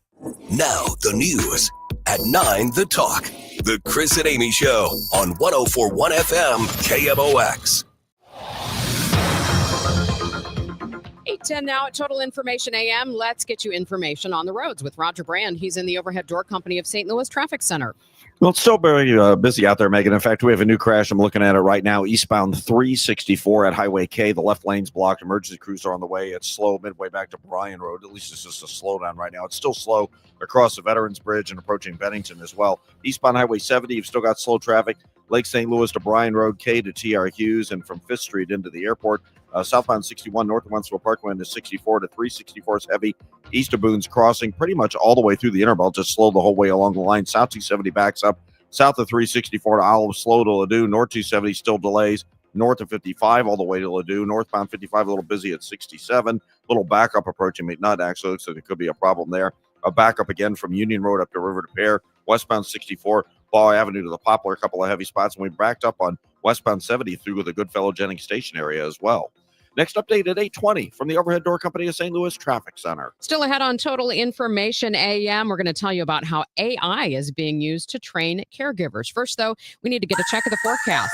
Now the news at 9, The Talk. The Chris and Amy Show on 104.1 FM KMOX. 8:10 now at Total Information AM. Let's get you information on the roads with Roger Brand. He's in the Overhead Door Company of St. Louis Traffic Center. Well, it's still very busy out there, Megan. In fact, we have a new crash. I'm looking at it right now. Eastbound 364 at Highway K. The left lane's blocked. Emergency crews are on the way. It's slow midway back to Bryan Road. At least it's just a slowdown right now. It's still slow across the Veterans Bridge and approaching Bennington as well. Eastbound Highway 70, you've still got slow traffic. Lake St. Louis to Bryan Road, K to TR Hughes, and from 5th Street into the airport. Southbound 61 north of Wentzville Parkway into 64 to 364 is heavy. East of Boone's Crossing pretty much all the way through the Interbelt, just slow the whole way along the line. South 270 backs up. South of 364 to Olive, slow to Ladue. North 270 still delays. North of 55 all the way to Ladue. Northbound 55 a little busy at 67. Little backup approaching McNutt, actually. Looks like there could be a problem there. A backup again from Union Road up to River to Pear. Westbound 64, Ball Avenue to the Poplar, a couple of heavy spots. And we backed up on westbound 70 through the Goodfellow Jennings Station area as well. Next update at 8:20 from the Overhead Door Company of St. Louis Traffic Center. Still ahead on Total Information AM, we're going to tell you about how AI is being used to train caregivers. First, though, we need to get a check of the forecast.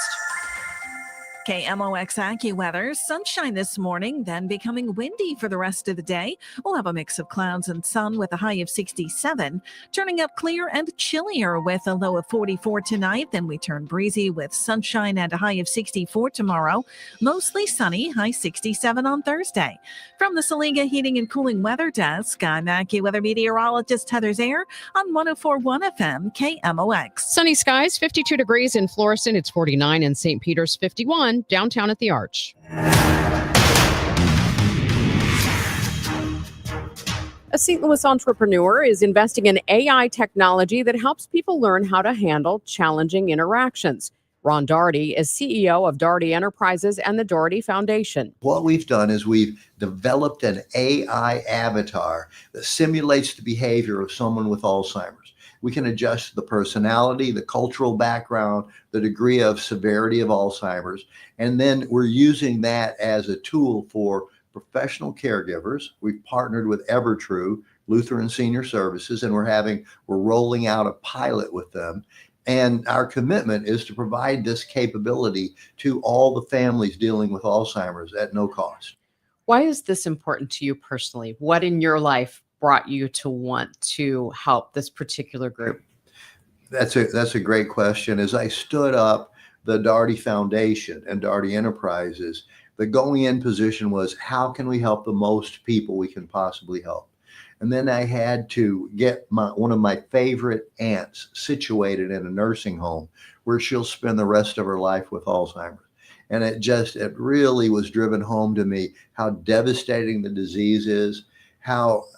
KMOX AccuWeather, sunshine this morning, then becoming windy for the rest of the day. We'll have a mix of clouds and sun with a high of 67, turning up clear and chillier with a low of 44 tonight. Then we turn breezy with sunshine and a high of 64 tomorrow. Mostly sunny, high 67 on Thursday. From the Saliga Heating and Cooling Weather Desk, I'm AccuWeather meteorologist Heather Zayer on 104.1 FM KMOX. Sunny skies, 52 degrees in Florissant. It's 49 in St. Peter's, 51 downtown at the Arch. A St. Louis entrepreneur is investing in AI technology that helps people learn how to handle challenging interactions. Ron Daugherty is CEO of Daugherty Enterprises and the Daugherty Foundation. What we've done is we've developed an AI avatar that simulates the behavior of someone with Alzheimer's. We can adjust the personality, the cultural background, the degree of severity of Alzheimer's, and then we're using that as a tool for professional caregivers. We've partnered with Evertrue, Lutheran Senior Services, and we're rolling out a pilot with them. And our commitment is to provide this capability to all the families dealing with Alzheimer's at no cost. Why is this important to you personally? What in your life brought you to want to help this particular group? That's a great question. As I stood up the Daugherty Foundation and Daugherty Enterprises, the going in position was, how can we help the most people we can possibly help? And then I had to get one of my favorite aunts situated in a nursing home where she'll spend the rest of her life with Alzheimer's. And it really was driven home to me how devastating the disease is,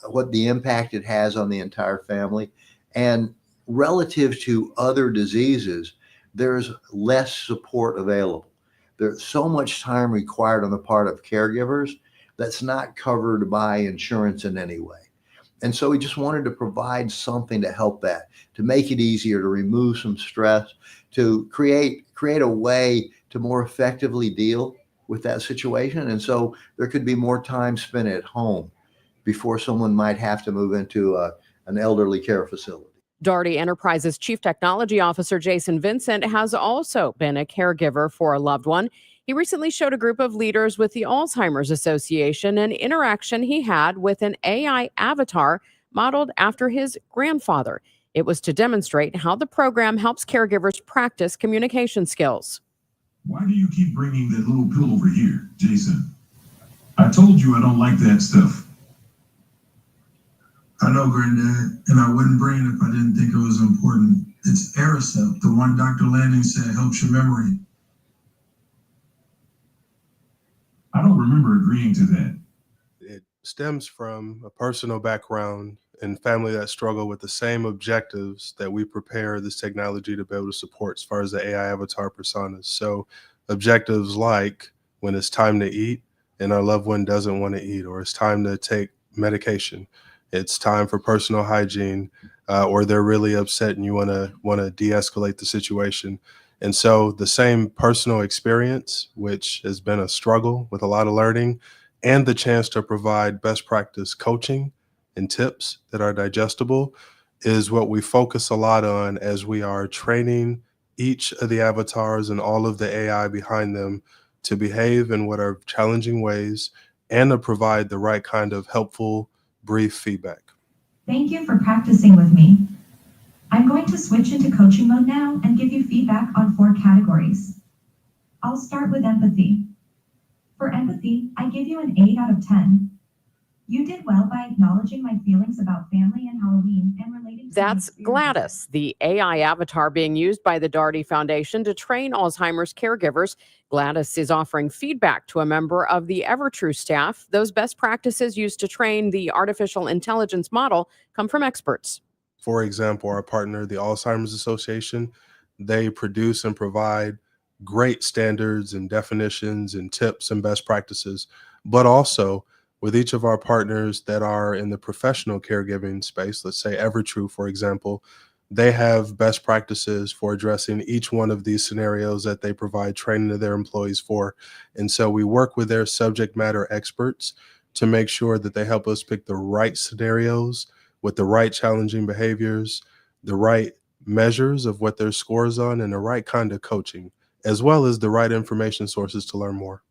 what the impact it has on the entire family. And relative to other diseases, there's less support available. There's so much time required on the part of caregivers that's not covered by insurance in any way. And so we just wanted to provide something to help that, to make it easier, to remove some stress, to create a way to more effectively deal with that situation. And so there could be more time spent at home before someone might have to move into an elderly care facility. Daugherty Enterprises Chief Technology Officer Jason Vincent has also been a caregiver for a loved one. He recently showed a group of leaders with the Alzheimer's Association an interaction he had with an AI avatar modeled after his grandfather. It was to demonstrate how the program helps caregivers practice communication skills. Why do you keep bringing that little pill over here, Jason? I told you I don't like that stuff. I know, Granddad, and I wouldn't bring it if I didn't think it was important. It's Aricept, the one Dr. Lanning said helps your memory. I don't remember agreeing to that. It stems from a personal background and family that struggle with the same objectives that we prepare this technology to be able to support as far as the AI avatar personas. So objectives like when it's time to eat and our loved one doesn't want to eat, or it's time to take medication. It's time for personal hygiene, or they're really upset and you want to de-escalate the situation. And so the same personal experience, which has been a struggle with a lot of learning, and the chance to provide best practice coaching and tips that are digestible is what we focus a lot on as we are training each of the avatars and all of the AI behind them to behave in what are challenging ways and to provide the right kind of helpful, brief feedback. Thank you for practicing with me. I'm going to switch into coaching mode now and give you feedback on 4 categories. I'll start with empathy. For empathy, I give you an 8 out of 10. You did well by acknowledging my feelings about family and Halloween and relating to That's Gladys, the AI avatar being used by the Daugherty Foundation to train Alzheimer's caregivers. Gladys is offering feedback to a member of the Evertrue staff. Those best practices used to train the artificial intelligence model come from experts. For example, our partner, the Alzheimer's Association, they produce and provide great standards and definitions and tips and best practices, but also with each of our partners that are in the professional caregiving space, let's say Evertrue, for example, they have best practices for addressing each one of these scenarios that they provide training to their employees for. And so we work with their subject matter experts to make sure that they help us pick the right scenarios with the right challenging behaviors, the right measures of what their scores on, and the right kind of coaching. as well as the right information sources to learn more.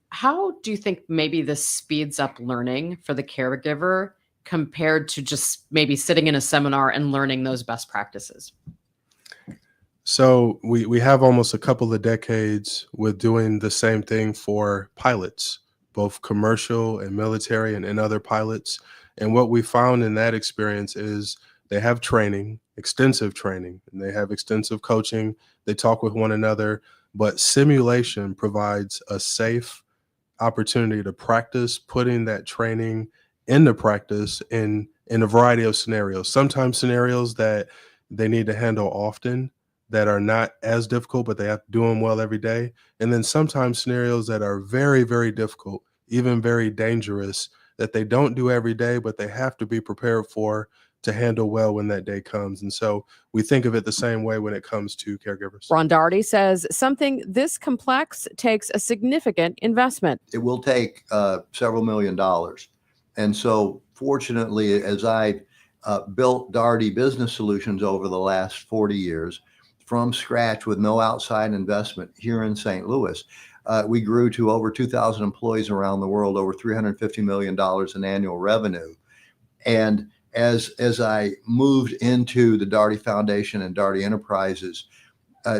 How do you think maybe this speeds up learning for the caregiver compared to just maybe sitting in a seminar and learning those best practices? So we have almost a couple of decades with doing the same thing for pilots, both commercial and military and other pilots. And what we found in that experience is they have training, extensive training, and they have extensive coaching. They talk with one another, but simulation provides a safe opportunity to practice putting that training into practice in a variety of scenarios. Sometimes scenarios that they need to handle often that are not as difficult, but they have to do them well every day. And then sometimes scenarios that are very, very difficult, even very dangerous, that they don't do every day, but they have to be prepared for to handle well when that day comes. And so we think of it the same way when it comes to caregivers. Ron Daugherty says something this complex takes a significant investment. It will take several $1 million. And so fortunately, as I built Daugherty Business Solutions over the last 40 years from scratch with no outside investment here in St. Louis, we grew to over 2,000 employees around the world, over $350 million in annual revenue. And as I moved into the Daugherty Foundation and Daugherty Enterprises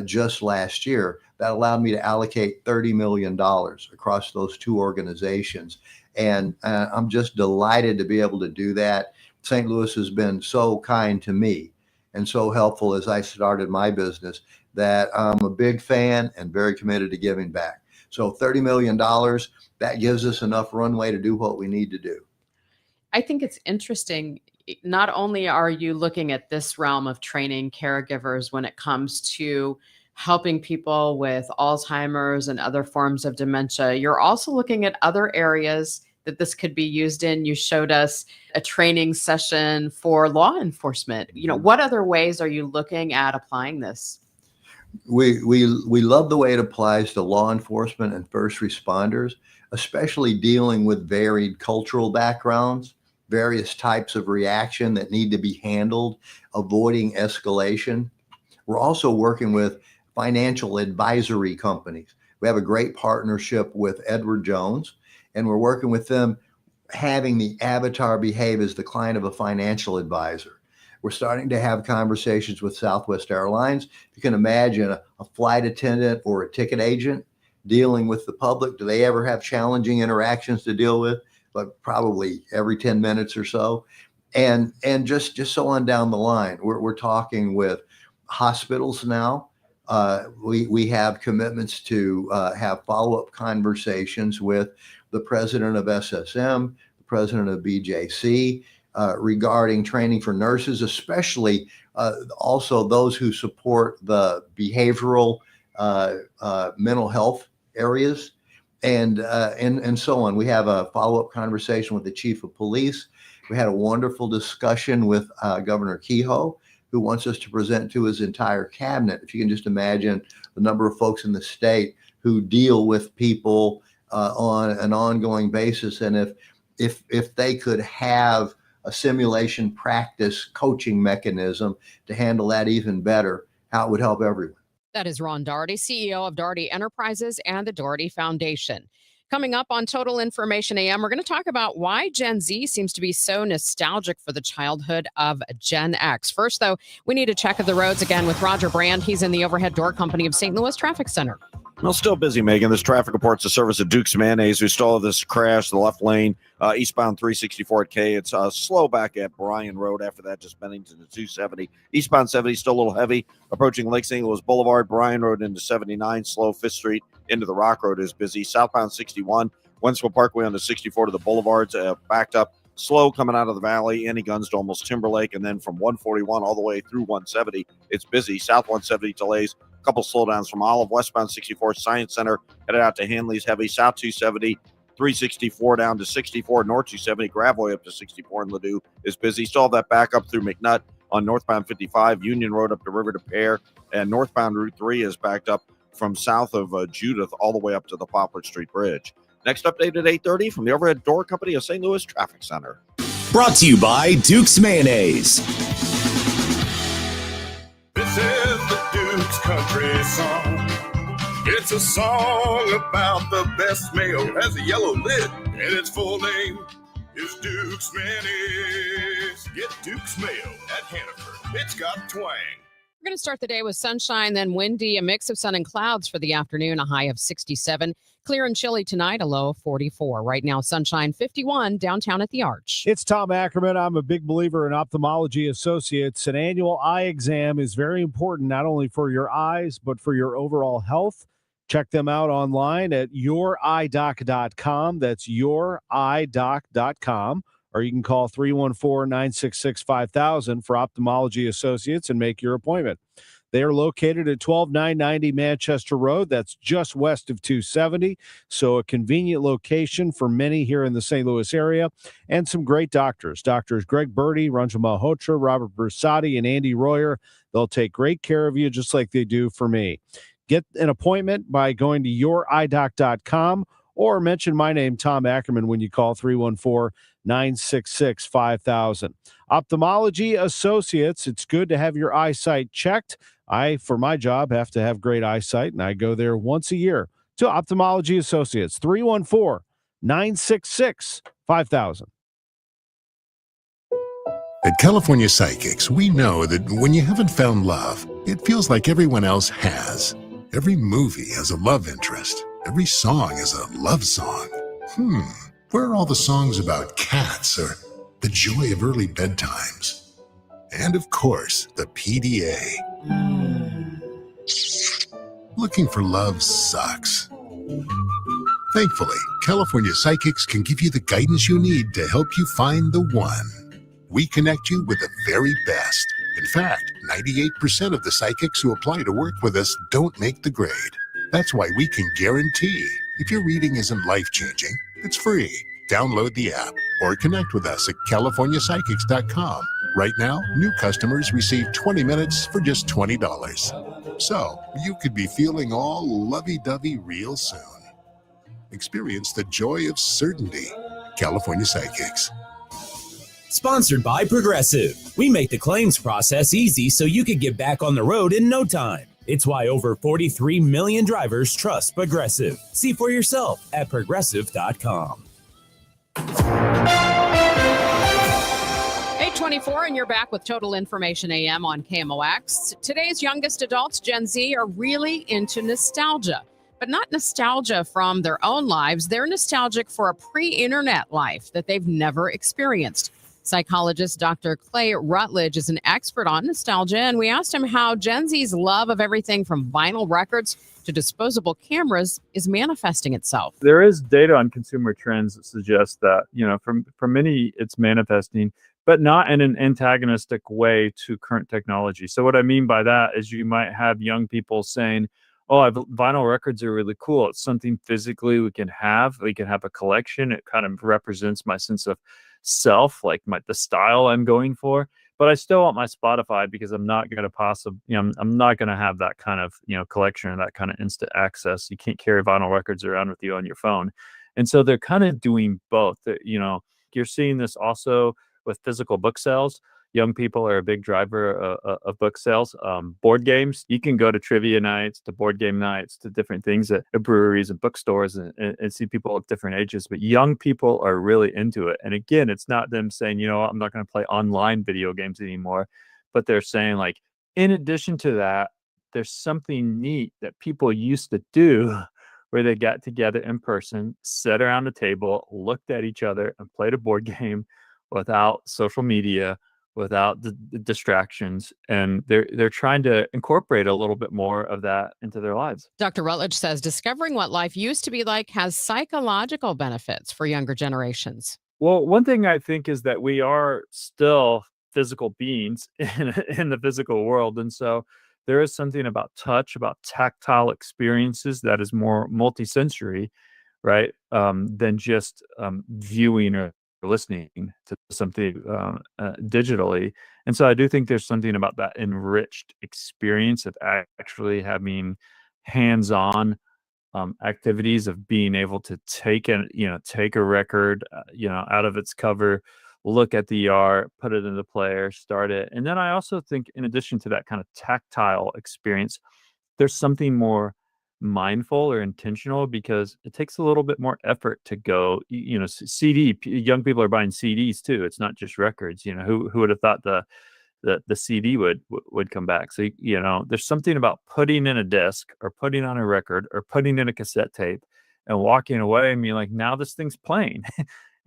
just last year, that allowed me to allocate $30 million across those two organizations. And I'm just delighted to be able to do that. St. Louis has been so kind to me and so helpful as I started my business that I'm a big fan and very committed to giving back. So $30 million, that gives us enough runway to do what we need to do. I think it's interesting. Not only are you looking at this realm of training caregivers when it comes to helping people with Alzheimer's and other forms of dementia, you're also looking at other areas that this could be used in. You showed us a training session for law enforcement. What other ways are you looking at applying this? We love the way it applies to law enforcement and first responders, especially dealing with varied cultural backgrounds, various types of reaction that need to be handled, avoiding escalation. We're also working with financial advisory companies. We have a great partnership with Edward Jones, and we're working with them having the avatar behave as the client of a financial advisor. We're starting to have conversations with Southwest Airlines. You can imagine a flight attendant or a ticket agent dealing with the public. Do they ever have challenging interactions to deal with? But probably every 10 minutes or so. And just so on down the line, we're talking with hospitals now. We have commitments to have follow-up conversations with the president of SSM, the president of BJC, regarding training for nurses, especially also those who support the behavioral mental health areas, and so on. We have a follow-up conversation with the chief of police. We had a wonderful discussion with Governor Kehoe, who wants us to present to his entire cabinet. If you can just imagine the number of folks in the state who deal with people on an ongoing basis, and if they could have a simulation practice coaching mechanism to handle that even better, how it would help everyone. That is Ron Daugherty, CEO of Daugherty Enterprises and the Daugherty Foundation. Coming up on Total Information AM, we're going to talk about why Gen Z seems to be so nostalgic for the childhood of Gen X. First, though, we need to check the roads again with Roger Brand. He's in the Overhead Door Company of St. Louis Traffic Center. Well, still busy, Megan. This traffic reports the service of Duke's Mayonnaise. We still have this crash, the left lane, eastbound 364 at K. It's slow back at Bryan Road. After that, just Bennington to 270. Eastbound 70, still a little heavy. Approaching Lake St. Louis Boulevard, Bryan Road into 79. Slow. 5th Street into the Rock Road is busy. Southbound 61, Wentzville Parkway on the 64 to the Boulevards, backed up. Slow coming out of the valley, any guns to almost Timberlake, and then from 141 all the way through 170, it's busy. South 170 delays, a couple slowdowns from Olive, westbound 64 Science Center, headed out to Hanley's heavy, South 270, 364 down to 64, North 270, Gravois up to 64 in Ladue is busy. Still have that back up through McNutt on northbound 55, Union Road up to River to Pear, and northbound Route 3 is backed up from south of Judith all the way up to the Poplar Street Bridge. Next update at 8:30 from the Overhead Door Company of St. Louis Traffic Center. Brought to you by Duke's Mayonnaise. This is the Duke's Country Song. It's a song about the best mayo. It has a yellow lid, and its full name is Duke's Mayonnaise. Get Duke's Mayo at Hannaford. It's got twang. We're going to start the day with sunshine, then windy, a mix of sun and clouds for the afternoon, a high of 67. Clear and chilly tonight, a low of 44. Right now, sunshine 51 downtown at the Arch. It's Tom Ackerman. I'm a big believer in Ophthalmology Associates. An annual eye exam is very important, not only for your eyes, but for your overall health. Check them out online at youridoc.com. That's youridoc.com. Or you can call 314-966-5000 for Ophthalmology Associates and make your appointment. They are located at 12990 Manchester Road. That's just west of 270. So a convenient location for many here in the St. Louis area, and some great doctors. Doctors Greg Birdie, Ranjan Malhotra, Robert Brusati, and Andy Royer. They'll take great care of you just like they do for me. Get an appointment by going to youridoc.com or mention my name, Tom Ackerman, when you call 314-966-5000. Ophthalmology Associates, it's good to have your eyesight checked. I, for my job, have to have great eyesight, and I go there once a year to Ophthalmology Associates, 314-966-5000. At California Psychics, we know that when you haven't found love, it feels like everyone else has. Every movie has a love interest. Every song is a love song. Where are all the songs about cats or the joy of early bedtimes? And of course, the PDA. Looking for love sucks. Thankfully, California Psychics can give you the guidance you need to help you find the one. We connect you with the very best. In fact, 98% of the psychics who apply to work with us don't make the grade. That's why we can guarantee if your reading isn't life-changing, it's free. Download the app or connect with us at CaliforniaPsychics.com. Right now, new customers receive 20 minutes for just $20. So, you could be feeling all lovey-dovey real soon. Experience the joy of certainty. California Psychics. Sponsored by Progressive. We make the claims process easy so you can get back on the road in no time. It's why over 43 million drivers trust Progressive. See for yourself at Progressive.com. 8:24, and you're back with Total Information AM on KMOX. Today's youngest adults, Gen Z, are really into nostalgia, but not nostalgia from their own lives. They're nostalgic for a pre-internet life that they've never experienced. Psychologist Dr. Clay Rutledge is an expert on nostalgia, and we asked him how Gen Z's love of everything from vinyl records to disposable cameras is manifesting itself. There is data on consumer trends that suggests that, for many, it's manifesting, but not in an antagonistic way to current technology. So what I mean by that is you might have young people saying, vinyl records are really cool. It's something physically we can have. We can have a collection. It kind of represents my sense of self, like the style I'm going for. But I still want my Spotify because I'm not going to I'm not going to have that kind of, collection or that kind of instant access. You can't carry vinyl records around with you on your phone. And so they're kind of doing both. You're seeing this also with physical book sales. Young people are a big driver of book sales. Board games, you can go to trivia nights, to board game nights, to different things at breweries and bookstores and see people of different ages. But young people are really into it. And again, it's not them saying, I'm not going to play online video games anymore. But they're saying, in addition to that, there's something neat that people used to do where they got together in person, sat around a table, looked at each other, and played a board game without social media, without the distractions, and they're trying to incorporate a little bit more of that into their lives. Dr. Rutledge says discovering what life used to be like has psychological benefits for younger generations. Well, one thing I think is that we are still physical beings in the physical world, and so there is something about touch, about tactile experiences that is more multisensory, right, than just viewing or listening to something digitally. And so I do think there's something about that enriched experience of actually having hands-on activities, of being able to take a record out of its cover, look at the art, put it in the player, start it. And then I also think, in addition to that kind of tactile experience, there's something more mindful or intentional, because it takes a little bit more effort to go, young people are buying CDs too. It's not just records. Who would have thought the CD would come back? So, there's something about putting in a disc or putting on a record or putting in a cassette tape and walking away and being like, now this thing's playing.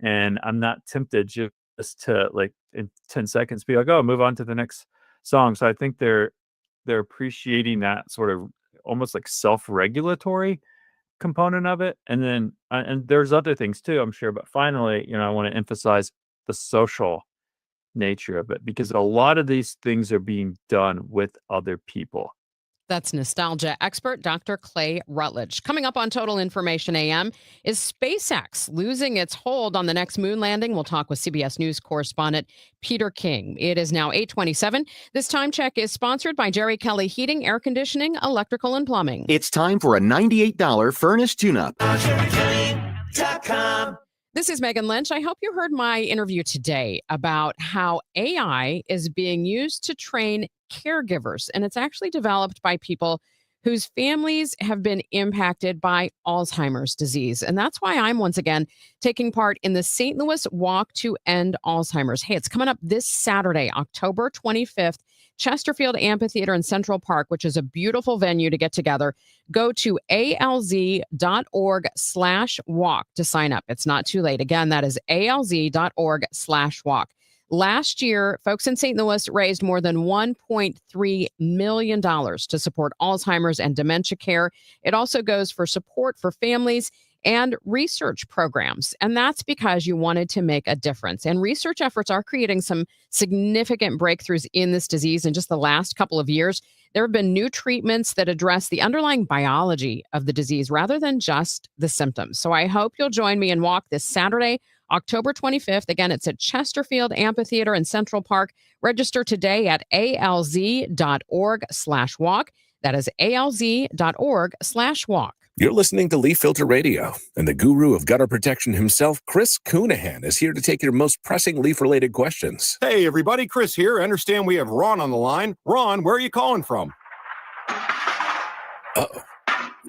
And I'm not tempted just to, like, in 10 seconds be like, oh, move on to the next song. So I think they're appreciating that sort of almost like self-regulatory component of it. And then and there's other things too, I'm sure, but finally, I want to emphasize the social nature of it, because a lot of these things are being done with other people. That's nostalgia expert Dr. Clay Rutledge. Coming up on Total Information AM, is SpaceX losing its hold on the next moon landing? We'll talk with CBS News correspondent Peter King. It is now 8:27. This time check is sponsored by Jerry Kelly Heating, Air Conditioning, Electrical, and Plumbing. It's time for a $98 furnace tune-up. This is Megan Lynch. I hope you heard my interview today about how AI is being used to train caregivers, and it's actually developed by people whose families have been impacted by Alzheimer's disease. And that's why I'm once again taking part in the St. Louis Walk to End Alzheimer's. Hey, it's coming up this Saturday, October 25th, Chesterfield Amphitheater in Central Park, which is a beautiful venue to get together. Go to alz.org/walk to sign up. It's not too late. Again, that is alz.org/walk. Last year, folks in St. Louis raised more than $1.3 million to support Alzheimer's and dementia care. It also goes for support for families and research programs. And that's because you wanted to make a difference. And research efforts are creating some significant breakthroughs in this disease in just the last couple of years. There have been new treatments that address the underlying biology of the disease rather than just the symptoms. So I hope you'll join me and walk this Saturday, October 25th. Again, it's at Chesterfield Amphitheater in Central Park. Register today at alz.org/walk. That is alz.org/walk. You're listening to Leaf Filter Radio, and the guru of gutter protection himself, Chris Coonahan, is here to take your most pressing leaf-related questions. Hey, everybody, Chris here. I understand we have Ron on the line. Ron, where are you calling from? Uh-oh.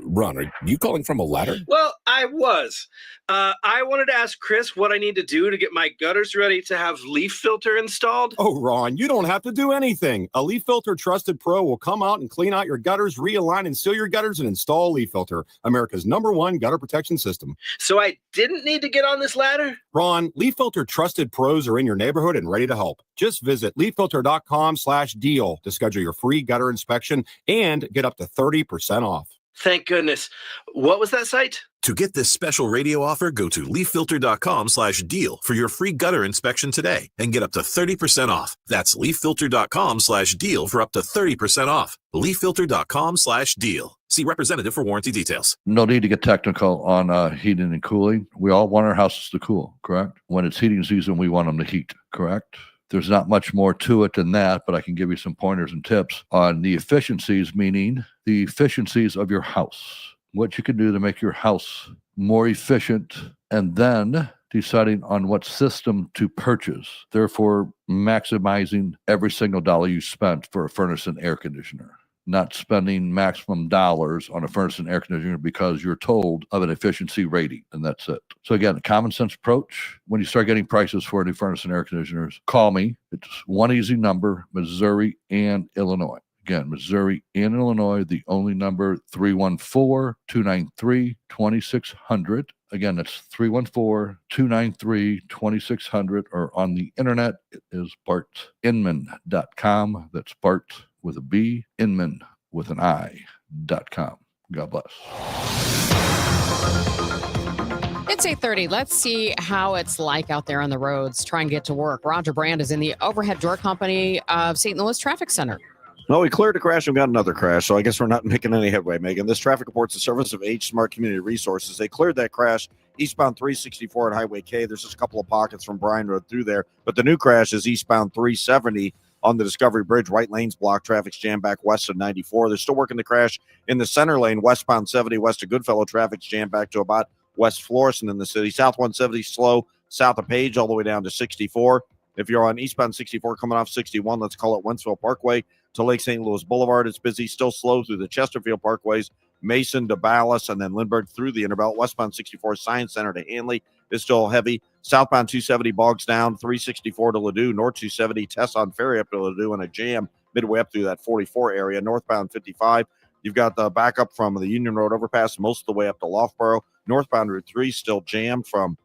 Ron, are you calling from a ladder? Well, I was. I wanted to ask Chris what I need to do to get my gutters ready to have leaf filter installed. Oh, Ron, you don't have to do anything. A Leaf Filter Trusted Pro will come out and clean out your gutters, realign and seal your gutters, and install a Leaf Filter, America's #1 gutter protection system. So I didn't need to get on this ladder? Ron, Leaf Filter Trusted Pros are in your neighborhood and ready to help. Just visit leaffilter.com/deal to schedule your free gutter inspection and get up to 30% off. Thank goodness. What was that site? To get this special radio offer, go to leaffilter.com/deal for your free gutter inspection today and get up to 30% off. That's leaffilter.com/deal for up to 30% off. leaffilter.com/deal. See representative for warranty details. No need to get technical on heating and cooling. We all want our houses to cool, correct? When it's heating season, we want them to heat, correct? There's not much more to it than that, but I can give you some pointers and tips on the efficiencies, meaning the efficiencies of your house, what you can do to make your house more efficient, and then deciding on what system to purchase, therefore maximizing every single dollar you spent for a furnace and air conditioner. Not spending maximum dollars on a furnace and air conditioner because you're told of an efficiency rating, and that's it. So again, a common sense approach. When you start getting prices for new furnace and air conditioners, call me. It's one easy number, Missouri and Illinois. Again, Missouri and Illinois, the only number, 314-293-2600. Again, that's 314-293-2600, or on the internet, it is bartinman.com. That's Bart with a B, Inman with an I.com. God bless. It's 8:30. Let's see how it's like out there on the roads. Try and get to work. Roger Brand is in the overhead door company of St. Louis Traffic Center. Well, we cleared a crash and got another crash, so I guess we're not making any headway, Megan. This traffic report's the service of H Smart Community Resources. They cleared that crash eastbound 364 at Highway K. There's just a couple of pockets from Bryan Road through there, but the new crash is eastbound 370 on the Discovery Bridge. Right lane's blocked. Traffic's jammed back west of 94. They're still working the crash in the center lane, westbound 70 west of Goodfellow. Traffic's jammed back to about West Florissant in the city. South 170 slow south of Page all the way down to 64. If you're on eastbound 64 coming off 61, let's call it Wentzville Parkway to Lake St. Louis Boulevard. It's busy, still slow through the Chesterfield Parkways Mason to Ballas, and then Lindbergh through the Interbelt. Westbound 64 Science Center to Hanley is still heavy. Southbound 270 bogs down, 364 to Ladue. North 270 Tesson Ferry up to Ladue and a jam midway up through that 44 area. Northbound 55, you've got the backup from the Union Road overpass most of the way up to Loughborough. Northbound Route 3 still jammed from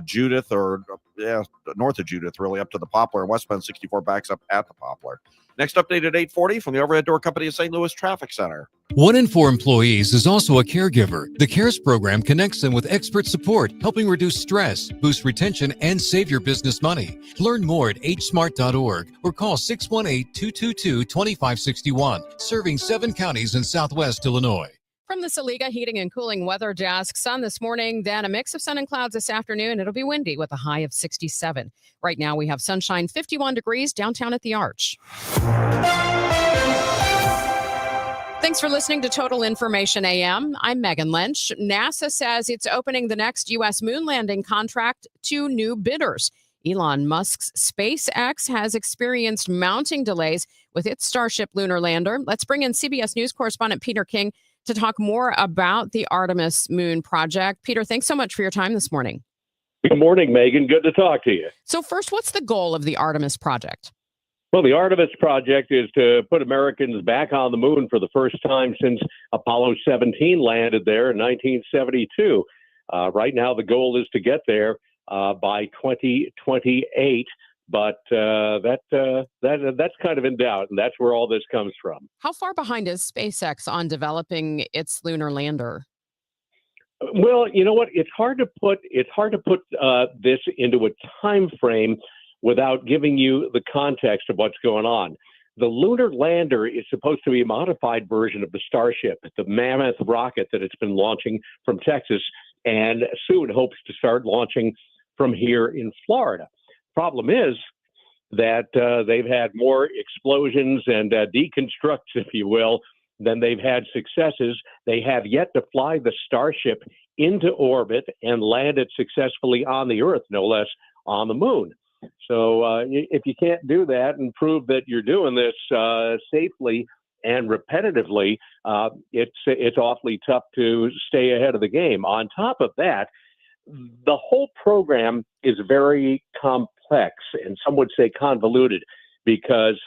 Judith, north of Judith, really, up to the Poplar. And westbound 64 backs up at the Poplar. Next update at 8:40 from the Overhead Door Company of St. Louis Traffic Center. 1 in 4 employees is also a caregiver. The CARES program connects them with expert support, helping reduce stress, boost retention, and save your business money. Learn more at hsmart.org or call 618-222-2561, serving 7 counties in Southwest Illinois. From the Saliga Heating and Cooling Weather Desk, sun this morning, then a mix of sun and clouds this afternoon. It'll be windy with a high of 67. Right now we have sunshine, 51 degrees downtown at the Arch. Thanks for listening to Total Information AM. I'm Megan Lynch. NASA says it's opening the next U.S. moon landing contract to new bidders. Elon Musk's SpaceX has experienced mounting delays with its Starship lunar lander. Let's bring in CBS News correspondent Peter King to talk more about the Artemis Moon project. Peter, thanks so much for your time this morning. Good morning, Megan. Good to talk to you. So first, what's the goal of the Artemis project? Well, the Artemis project is to put Americans back on the moon for the first time since Apollo 17 landed there in 1972. Right now, the goal is to get there by 2028. But that's kind of in doubt, and that's where all this comes from. How far behind is SpaceX on developing its lunar lander? Well, you know what? It's hard to put this into a time frame without giving you the context of what's going on. The lunar lander is supposed to be a modified version of the Starship, the mammoth rocket that it's been launching from Texas, and soon hopes to start launching from here in Florida. Problem is that they've had more explosions and deconstructs, if you will, than they've had successes. They have yet to fly the Starship into orbit and land it successfully on the Earth, no less on the moon. So if you can't do that and prove that you're doing this safely and repetitively, it's awfully tough to stay ahead of the game. On top of that, the whole program is very complex, and some would say convoluted, because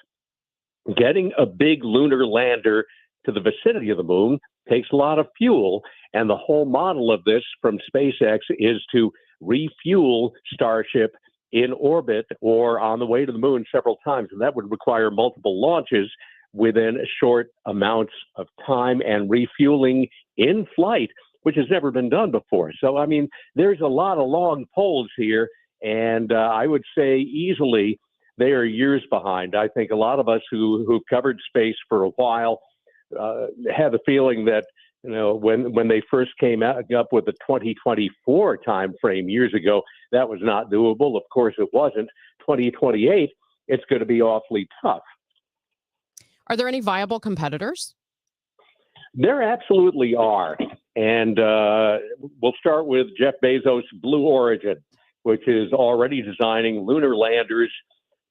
getting a big lunar lander to the vicinity of the moon takes a lot of fuel, and the whole model of this from SpaceX is to refuel Starship in orbit or on the way to the moon several times, and that would require multiple launches within short amounts of time and refueling in flight, which has never been done before. So, I mean, there's a lot of long poles here, and I would say easily they are years behind. I think a lot of us who've covered space for a while have the feeling that, you know, when they first came up with the 2024 time frame years ago, that was not doable. Of course, it wasn't. 2028, it's going to be awfully tough. Are there any viable competitors? There absolutely are. And we'll start with Jeff Bezos' Blue Origin, which is already designing lunar landers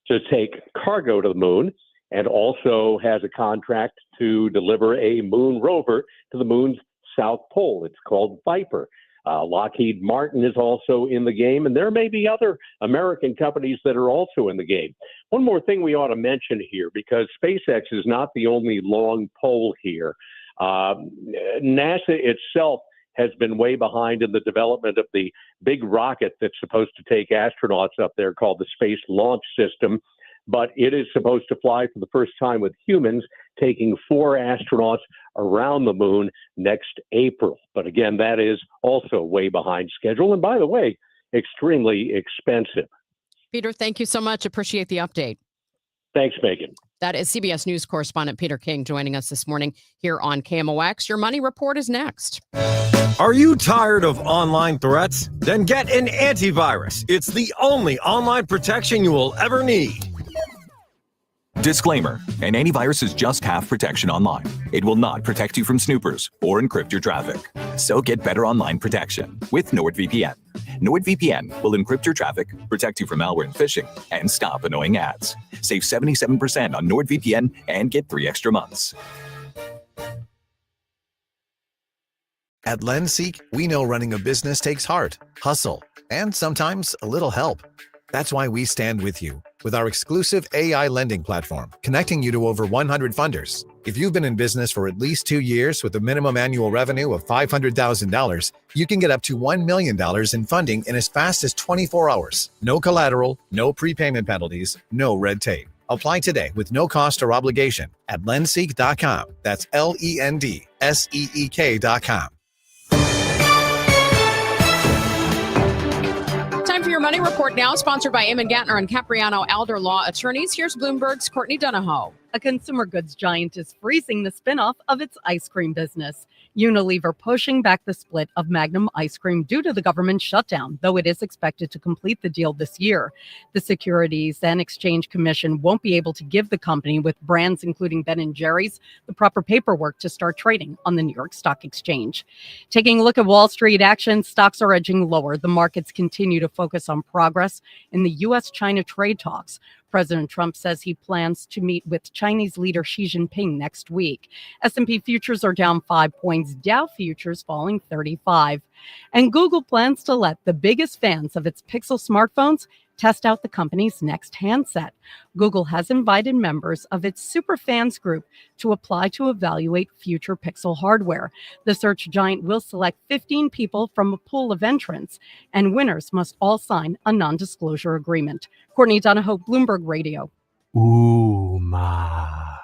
to take cargo to the moon, and also has a contract to deliver a moon rover to the moon's south pole. It's called Viper. Lockheed Martin is also in the game, and there may be other American companies that are also in the game. One more thing we ought to mention here, because SpaceX is not the only long pole here. NASA itself has been way behind in the development of the big rocket that's supposed to take astronauts up there, called the Space Launch System. But it is supposed to fly for the first time with humans, taking 4 astronauts around the moon next April. But again, that is also way behind schedule. And by the way, extremely expensive. Peter, thank you so much. Appreciate the update. Thanks, Megan. That is CBS News correspondent Peter King joining us this morning here on KMOX. Your Money Report is next. Are you tired of online threats? Then get an antivirus. It's the only online protection you will ever need. Disclaimer: an antivirus is just half protection online. It will not protect you from snoopers or encrypt your traffic. So get better online protection with NordVPN. NordVPN will encrypt your traffic, protect you from malware and phishing, and stop annoying ads. Save 77% on NordVPN and get 3 extra months. At LendSeek, we know running a business takes heart, hustle, and sometimes a little help. That's why we stand with you with our exclusive AI lending platform, connecting you to over 100 funders. If you've been in business for at least 2 years with a minimum annual revenue of $500,000, you can get up to $1 million in funding in as fast as 24 hours. No collateral, no prepayment penalties, no red tape. Apply today with no cost or obligation at lendseek.com. That's LENDSEEK.com. Time for your money report now, sponsored by Eamon Gatner and Capriano Elder Law Attorneys. Here's Bloomberg's Courtney Donahoe. A consumer goods giant is freezing the spinoff of its ice cream business. Unilever pushing back the split of Magnum ice cream due to the government shutdown, though it is expected to complete the deal this year. The Securities and Exchange Commission won't be able to give the company with brands including Ben & Jerry's the proper paperwork to start trading on the New York Stock Exchange. Taking a look at Wall Street action, stocks are edging lower. The markets continue to focus on progress in the U.S.-China trade talks. President Trump says he plans to meet with Chinese leader Xi Jinping next week. S&P futures are down 5 points, Dow futures falling 35. And Google plans to let the biggest fans of its Pixel smartphones test out the company's next handset. Google has invited members of its superfans group to apply to evaluate future Pixel hardware. The search giant will select 15 people from a pool of entrants, and winners must all sign a non-disclosure agreement. Courtney Donahoe, Bloomberg Radio. Ooh,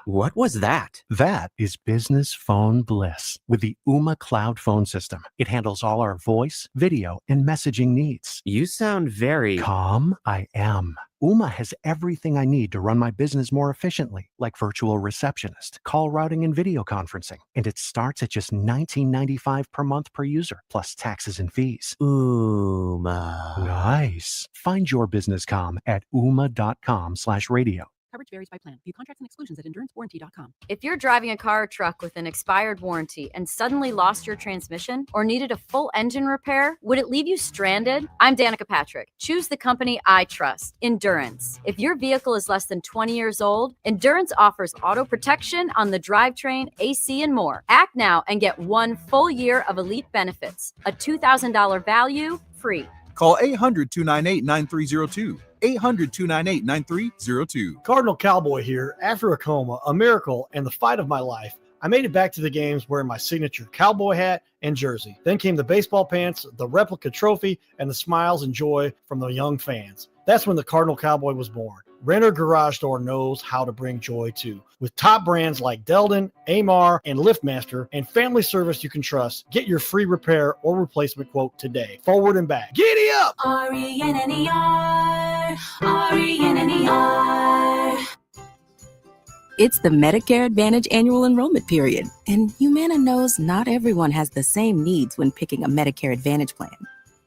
what was that? That is business phone bliss with the Ooma Cloud phone system. It handles all our voice, video, and messaging needs. You sound very calm. I am. Ooma has everything I need to run my business more efficiently, like virtual receptionist, call routing, and video conferencing. And it starts at just $19.95 per month per user, plus taxes and fees. Ooma. Nice. Find your business calm at ooma.com/radio. Coverage varies by plan. View contracts and exclusions at endurancewarranty.com. If you're driving a car or truck with an expired warranty and suddenly lost your transmission or needed a full engine repair, would it leave you stranded? I'm Danica Patrick. Choose the company I trust, Endurance. If your vehicle is less than 20 years old, Endurance offers auto protection on the drivetrain, AC, and more. Act now and get 1 full year of elite benefits. A $2,000 value, free. Call 800-298-9302. 800-298-9302. Cardinal Cowboy here. After a coma, a miracle, and the fight of my life, I made it back to the games wearing my signature cowboy hat and jersey. Then came the baseball pants, the replica trophy, and the smiles and joy from the young fans. That's when the Cardinal Cowboy was born. Renner Garage Door knows how to bring joy too. With top brands like Delden, Amar, and LiftMaster, and family service you can trust, get your free repair or replacement quote today. Forward and back. Giddy up! RENNER, RENNER. It's the Medicare Advantage annual enrollment period, and Humana knows not everyone has the same needs when picking a Medicare Advantage plan.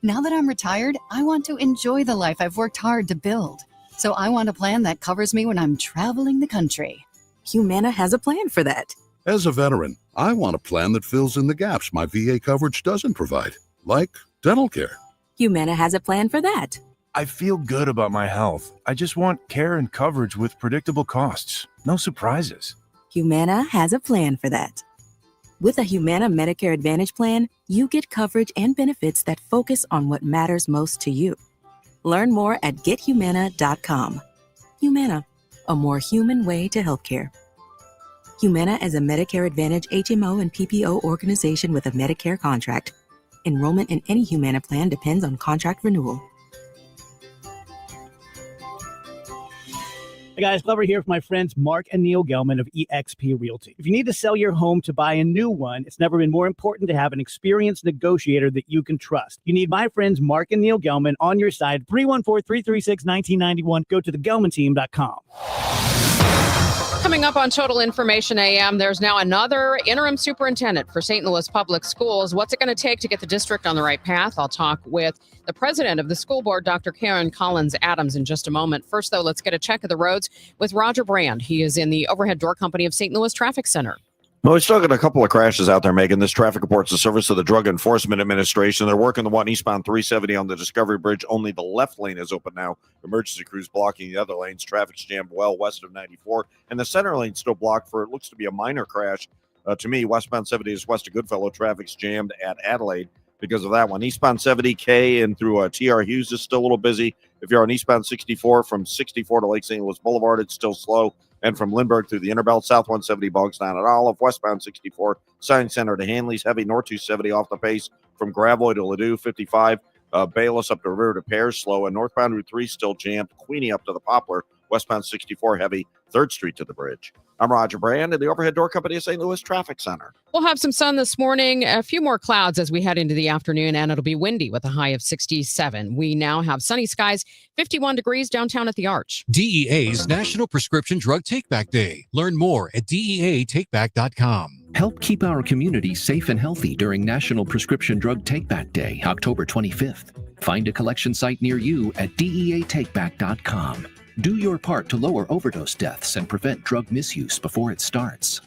Now that I'm retired, I want to enjoy the life I've worked hard to build. So I want a plan that covers me when I'm traveling the country. Humana has a plan for that. As a veteran, I want a plan that fills in the gaps my VA coverage doesn't provide, like dental care. Humana has a plan for that. I feel good about my health. I just want care and coverage with predictable costs. No surprises. Humana has a plan for that. With a Humana Medicare Advantage plan, you get coverage and benefits that focus on what matters most to you. Learn more at gethumana.com. Humana, a more human way to healthcare. Humana is a Medicare Advantage HMO and PPO organization with a Medicare contract. Enrollment in any Humana plan depends on contract renewal. Hey guys, Glover here with my friends Mark and Neil Gelman of eXp Realty. If you need to sell your home to buy a new one, it's never been more important to have an experienced negotiator that you can trust. You need my friends Mark and Neil Gelman on your side. 314-336-1991. Go to thegelmanteam.com. Coming up on Total Information AM, there's now another interim superintendent for St. Louis Public Schools. What's it going to take to get the district on the right path? I'll talk with the president of the school board, Dr. Karen Collins-Adams, in just a moment. First, though, let's get a check of the roads with Roger Brand. He is in the Overhead Door Company of St. Louis Traffic Center. Well, we're still got a couple of crashes out there, Megan. This traffic reports the service of the Drug Enforcement Administration. They're working the one eastbound 370 on the Discovery Bridge. Only the left lane is open now. Emergency crews blocking the other lanes. Traffic's jammed well west of 94. And the center lane still blocked for it looks to be a minor crash To me, westbound 70 is west of Goodfellow. Traffic's jammed at Adelaide because of that one. Eastbound 70K and through TR Hughes is still a little busy. If you're on eastbound 64 from 64 to Lake St. Louis Boulevard, it's still slow. And from Lindbergh through the Interbelt, south 170 bogs down at Olive, westbound 64, Science Center to Hanley's, heavy north 270 off the pace from Gravois to Ladue, 55, Bayless up the river to Pears, slow, and northbound Route 3 still jammed, Queenie up to the Poplar, westbound 64 heavy, 3rd Street to the bridge. I'm Roger Brand in the Overhead Door Company of St. Louis Traffic Center. We'll have some sun this morning, a few more clouds as we head into the afternoon, and it'll be windy with a high of 67. We now have sunny skies, 51 degrees downtown at the Arch. DEA's National Prescription Drug Takeback Day. Learn more at DEATakeback.com. Help keep our community safe and healthy during National Prescription Drug Takeback Day, October 25th. Find a collection site near you at DEATakeback.com. Do your part to lower overdose deaths and prevent drug misuse before it starts.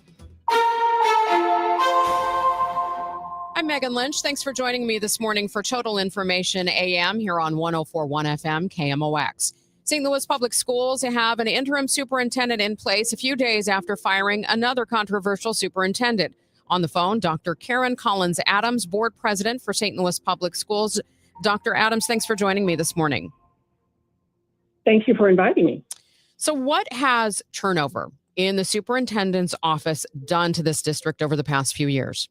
I'm Megan Lynch. Thanks for joining me this morning for Total Information AM here on 104.1 FM KMOX. St. Louis Public Schools have an interim superintendent in place a few days after firing another controversial superintendent. On the phone, Dr. Karen Collins Adams, board president for St. Louis Public Schools. Dr. Adams, thanks for joining me this morning. Thank you for inviting me. So what has turnover in the superintendent's office done to this district over the past few years?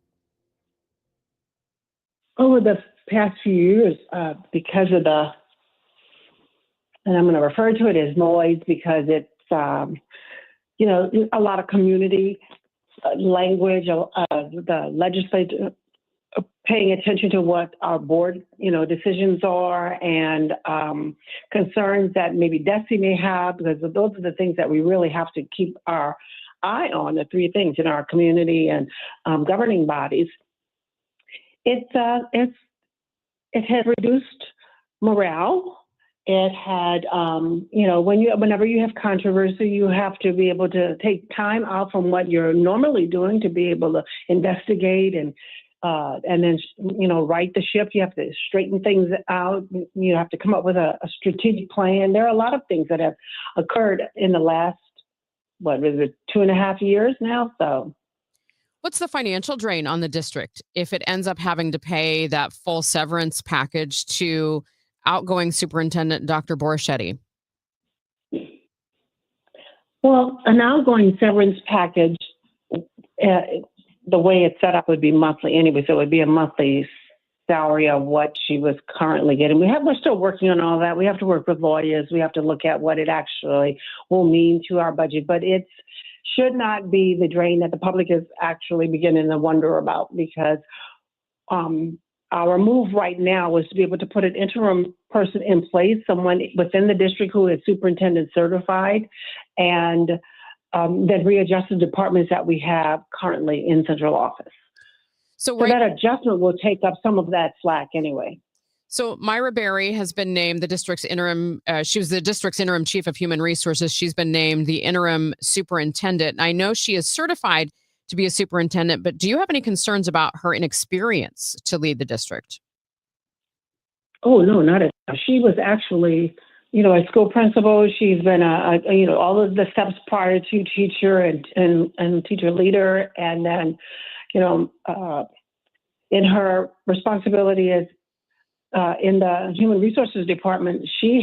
Over the past few years, because of and I'm going to refer to it as noise because it's, a lot of community language, the legislature paying attention to what our board, decisions are and concerns that maybe DESI may have, because those are the things that we really have to keep our eye on, the three things in our community and governing bodies. It had reduced morale. It had, whenever you have controversy, you have to be able to take time out from what you're normally doing to be able to investigate and then, right the ship. You have to straighten things out. You have to come up with a strategic plan. There are a lot of things that have occurred in the last, 2.5 years now. So what's the financial drain on the district if it ends up having to pay that full severance package to outgoing superintendent Dr. Borichetti? Well, an outgoing severance package, the way it's set up would be monthly anyway, so it would be a monthly salary of what she was currently getting. We're still working on all that. We have to work with lawyers. We have to look at what it actually will mean to our budget, but it should not be the drain that the public is actually beginning to wonder about, because our move right now is to be able to put an interim person in place, someone within the district who is superintendent certified, and then readjust the departments that we have currently in central office. So that adjustment will take up some of that slack anyway. So Myra Berry has been named the district's interim, she was the district's interim chief of human resources. She's been named the interim superintendent. And I know she is certified to be a superintendent, but do you have any concerns about her inexperience to lead the district? Oh, no, not at all. She was actually, a school principal. She's been all of the steps prior to teacher and teacher leader. And then, in her responsibility as in the human resources department, she's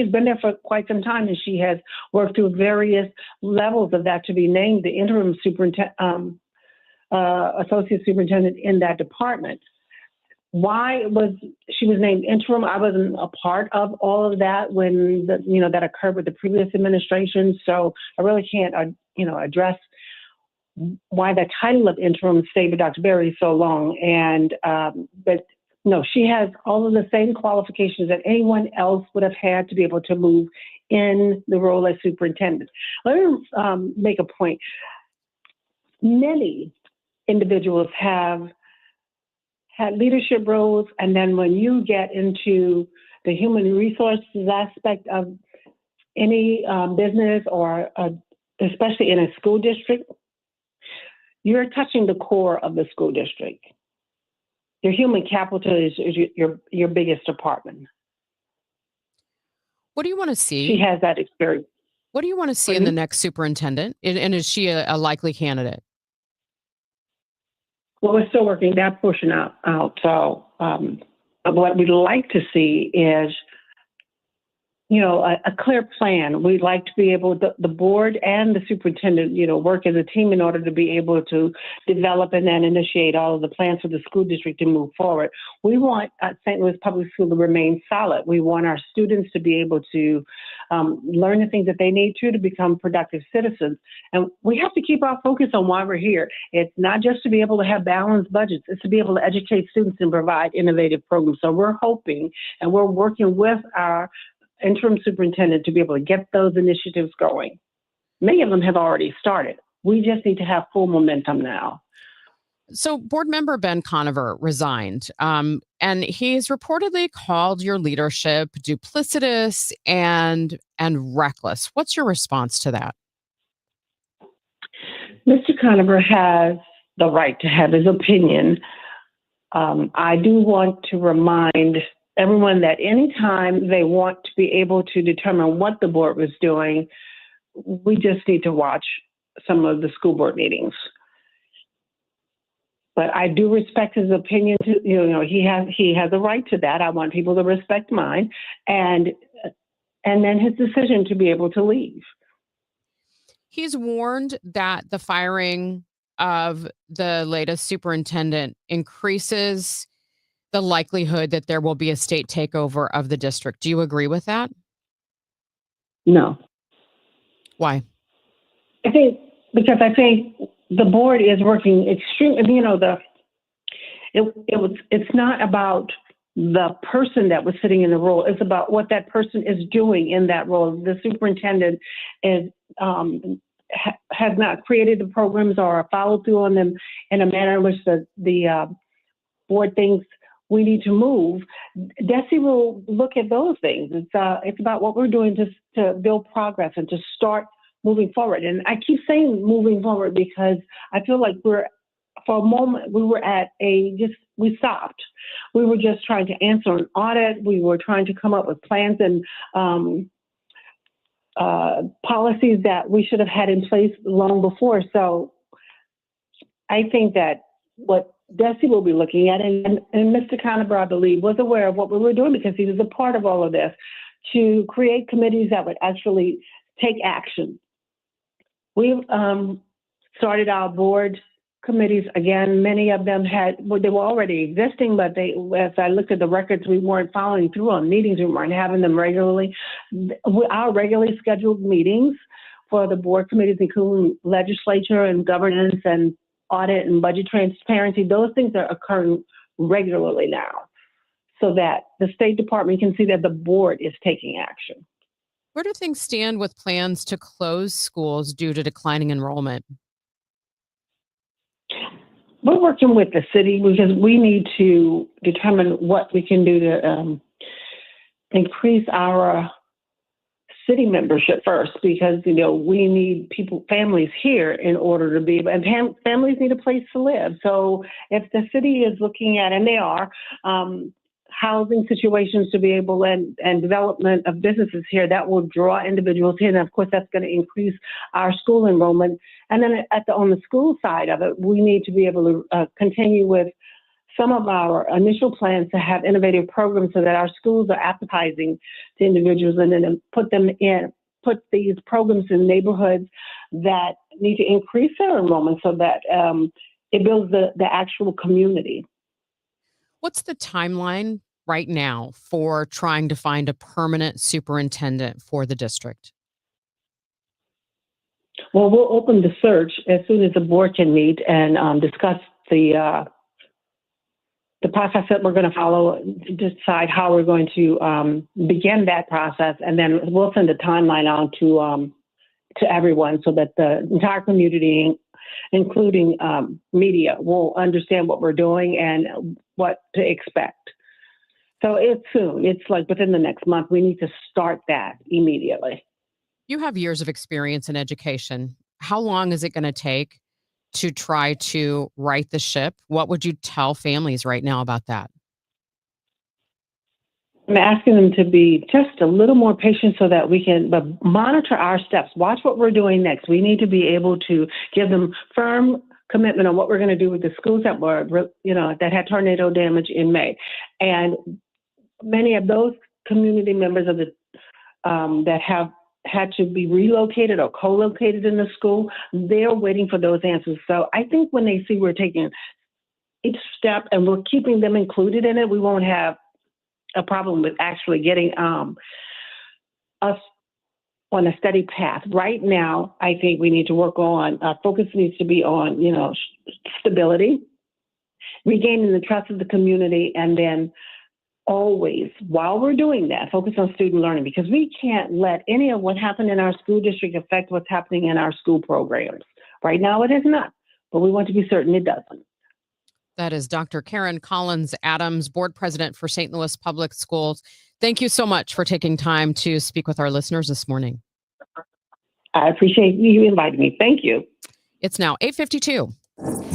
been there for quite some time, and she has worked through various levels of that to be named the interim associate superintendent in that department. Why she was named interim? I wasn't a part of all of that when that occurred with the previous administration, so I really can't address why the title of interim stayed with Dr. Berry so long. And but no, she has all of the same qualifications that anyone else would have had to be able to move in the role as superintendent. Let me make a point. Many individuals have had leadership roles, and then when you get into the human resources aspect of any business, or especially in a school district, you're touching the core of the school district. Your human capital is your biggest department. What do you want to see? She has that experience. What do you want to see in the next superintendent? And is she a likely candidate? Well, we're still working that portion out. So what we'd like to see is, a clear plan. We'd like to be able, the board and the superintendent, work as a team in order to be able to develop and then initiate all of the plans for the school district to move forward. We want St. Louis Public School to remain solid. We want our students to be able to learn the things that they need to become productive citizens. And we have to keep our focus on why we're here. It's not just to be able to have balanced budgets. It's to be able to educate students and provide innovative programs. So we're hoping and we're working with our interim superintendent to be able to get those initiatives going. Many of them have already started. We just need to have full momentum now. So board member Ben Conover resigned, and he's reportedly called your leadership duplicitous and reckless. What's your response to that? Mr. Conover has the right to have his opinion. I do want to remind everyone that anytime they want to be able to determine what the board was doing, we just need to watch some of the school board meetings. But I do respect his opinion. He has a right to that. I want people to respect mine, and then his decision to be able to leave. He's warned that the firing of the latest superintendent increases the likelihood that there will be a state takeover of the district. Do you agree with that? No. Why? I think the board is working extremely. It's not about the person that was sitting in the role. It's about what that person is doing in that role. The superintendent is has not created the programs or followed through on them in a manner in which the board thinks we need to move. DESE will look at those things. It's about what we're doing to build progress and to start moving forward. And I keep saying moving forward because I feel like for a moment, we stopped. We were just trying to answer an audit. We were trying to come up with plans and policies that we should have had in place long before. So I think that what DESE will be looking at, and Mr. Conover, I believe, was aware of what we were doing because he was a part of all of this, to create committees that would actually take action. We've started our board committees again. Many of them they were already existing, but as I looked at the records, we weren't following through on meetings. We weren't having them regularly. Our regularly scheduled meetings for the board committees, including legislature and governance and audit and budget transparency, those things are occurring regularly now so that the State Department can see that the board is taking action. Where do things stand with plans to close schools due to declining enrollment? We're working with the city because we need to determine what we can do to increase our city membership first, because we need families here in order to be able, and families need a place to live. So if the city is looking at, and they are, housing situations to be able and development of businesses here, that will draw individuals here, and of course that's going to increase our school enrollment. And then on the school side of it, we need to be able to continue with some of our initial plans to have innovative programs so that our schools are appetizing to individuals, and then put these programs in neighborhoods that need to increase their enrollment so that it builds the actual community. What's the timeline right now for trying to find a permanent superintendent for the district? Well, we'll open the search as soon as the board can meet and discuss the process that we're going to follow, decide how we're going to begin that process, and then we'll send a timeline out to everyone so that the entire community, including media, will understand what we're doing and what to expect. So it's soon. It's like within the next month. We need to start that immediately. You have years of experience in education. How long is it going to take to try to right the ship? What would you tell families right now about that? I'm asking them to be just a little more patient so that we can monitor our steps. Watch what we're doing next. We need to be able to give them firm commitment on what we're going to do with the schools that were, that had tornado damage in May. And many of those community members of the that have had to be relocated or co-located in the school, they're waiting for those answers. So I think when they see we're taking each step and we're keeping them included in it, we won't have a problem with actually getting us on a steady path. Right now, I think we need to work on, our focus needs to be on, stability, regaining the trust of the community, and then always, while we're doing that, focus on student learning, because we can't let any of what happened in our school district affect what's happening in our school programs. Right now, it is not, but we want to be certain it doesn't. That is Dr. Karen Collins Adams, board president for St. Louis Public Schools. Thank you so much for taking time to speak with our listeners this morning. I appreciate you inviting me. Thank you. It's now 8:52.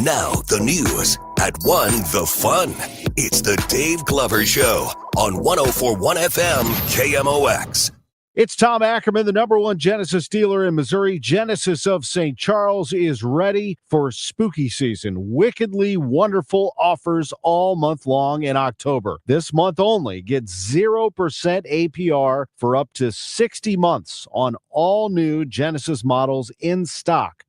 Now the news at 1, the fun. It's the Dave Glover Show on 104.1 FM KMOX. It's Tom Ackerman, the number one Genesis dealer in Missouri. Genesis of St. Charles is ready for spooky season. Wickedly wonderful offers all month long in October. This month only, get 0% APR for up to 60 months on all new Genesis models in stock.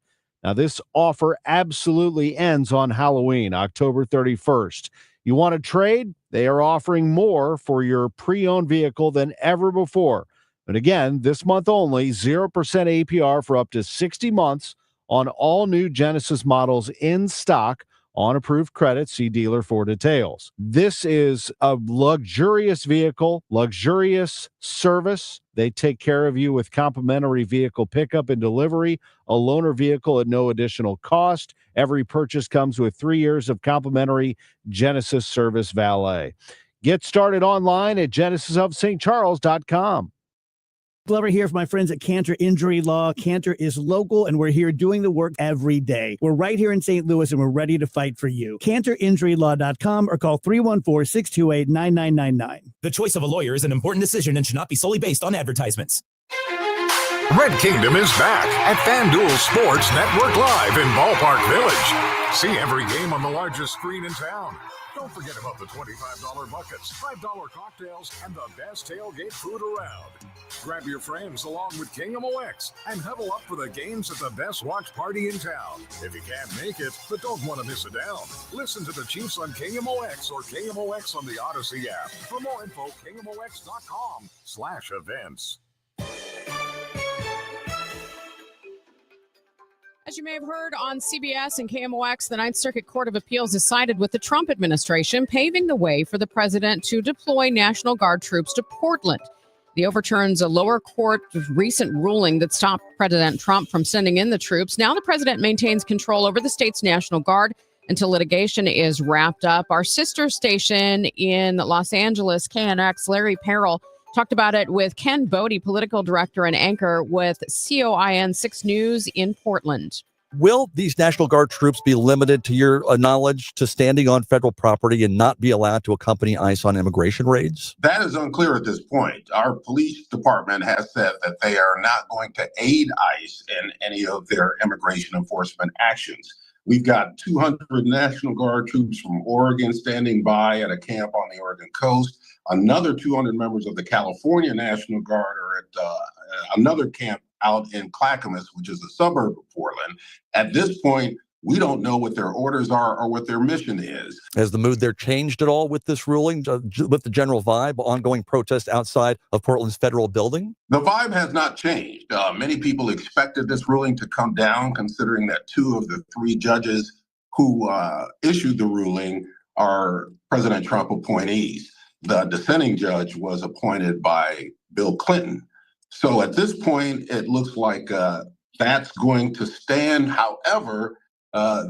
Now, this offer absolutely ends on Halloween, October 31st. You want to trade? They are offering more for your pre-owned vehicle than ever before. But again, this month only, 0% APR for up to 60 months on all new Genesis models in stock on approved credit. See dealer for details. This is a luxurious vehicle, luxurious service. They take care of you with complimentary vehicle pickup and delivery, a loaner vehicle at no additional cost. Every purchase comes with 3 years of complimentary Genesis service valet. Get started online at genesisofstcharles.com. Glover here for my friends at Cantor Injury Law. Cantor is local, and we're here doing the work every day. We're right here in St. Louis, and we're ready to fight for you. CantorInjuryLaw.com or call 314-628-9999. The choice of a lawyer is an important decision and should not be solely based on advertisements. Red Kingdom is back at FanDuel Sports Network Live in Ballpark Village. See every game on the largest screen in town. Don't forget about the $25 buckets, $5 cocktails, and the best tailgate food around. Grab your friends along with KMOX and huddle up for the games at the best watch party in town. If you can't make it, but don't want to miss it down, listen to the Chiefs on KMOX or KMOX on the Odyssey app. For more info, KMOX.com/events. As you may have heard on CBS and KMOX, the Ninth Circuit Court of Appeals has sided with the Trump administration, paving the way for the president to deploy National Guard troops to Portland. The overturns a lower court recent ruling that stopped President Trump from sending in the troops. Now the president maintains control over the state's National Guard until litigation is wrapped up. Our sister station in Los Angeles, KNX, Larry Perrell, talked about it with Ken Bodie, political director and anchor with COIN 6 News in Portland. Will these National Guard troops be limited, to your knowledge, to standing on federal property and not be allowed to accompany ICE on immigration raids? That is unclear at this point. Our police department has said that they are not going to aid ICE in any of their immigration enforcement actions. We've got 200 National Guard troops from Oregon standing by at a camp on the Oregon coast. Another 200 members of the California National Guard are at another camp out in Clackamas, which is a suburb of Portland. At this point, we don't know what their orders are or what their mission is. Has the mood there changed at all with this ruling, with the general vibe, ongoing protests outside of Portland's federal building? The vibe has not changed. Many people expected this ruling to come down, considering that 2 of the 3 judges who issued the ruling are President Trump appointees. The dissenting judge was appointed by Bill Clinton. So at this point, it looks like that's going to stand. However,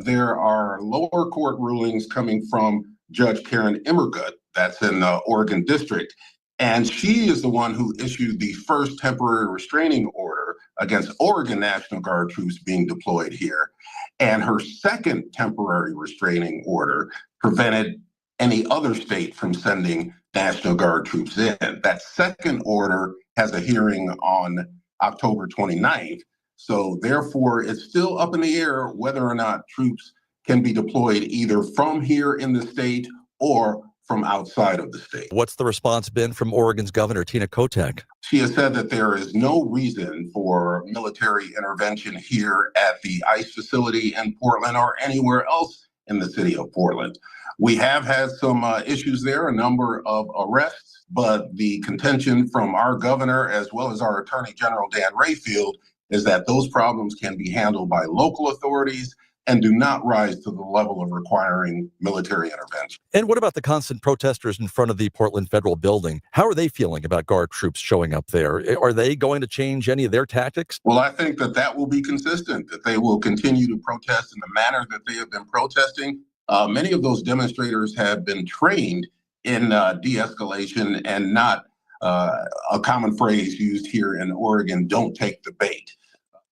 there are lower court rulings coming from Judge Karen Immergut, that's in the Oregon District. And she is the one who issued the first temporary restraining order against Oregon National Guard troops being deployed here. And her second temporary restraining order prevented any other state from sending National Guard troops in. That second order has a hearing on October 29th. So therefore, it's still up in the air whether or not troops can be deployed either from here in the state or from outside of the state. What's the response been from Oregon's Governor, Tina Kotek? She has said that there is no reason for military intervention here at the ICE facility in Portland or anywhere else in the city of Portland. We have had some issues there, a number of arrests, but the contention from our governor as well as our Attorney General Dan Rayfield is that those problems can be handled by local authorities and do not rise to the level of requiring military intervention. And what about the constant protesters in front of the Portland Federal Building? How are they feeling about Guard troops showing up there? Are they going to change any of their tactics? Well, I think that will be consistent, that they will continue to protest in the manner that they have been protesting. Many of those demonstrators have been trained in de-escalation and not a common phrase used here in Oregon, don't take the bait.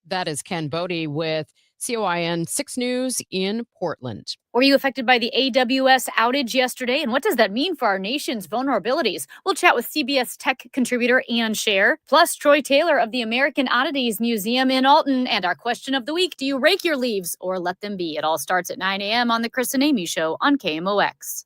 That is Ken Bodie with COIN 6 News in Portland. Were you affected by the AWS outage yesterday? And what does that mean for our nation's vulnerabilities? We'll chat with CBS Tech contributor Ann Scher, plus Troy Taylor of the American Oddities Museum in Alton. And our question of the week, do you rake your leaves or let them be? It all starts at 9 a.m. on The Chris and Amy Show on KMOX.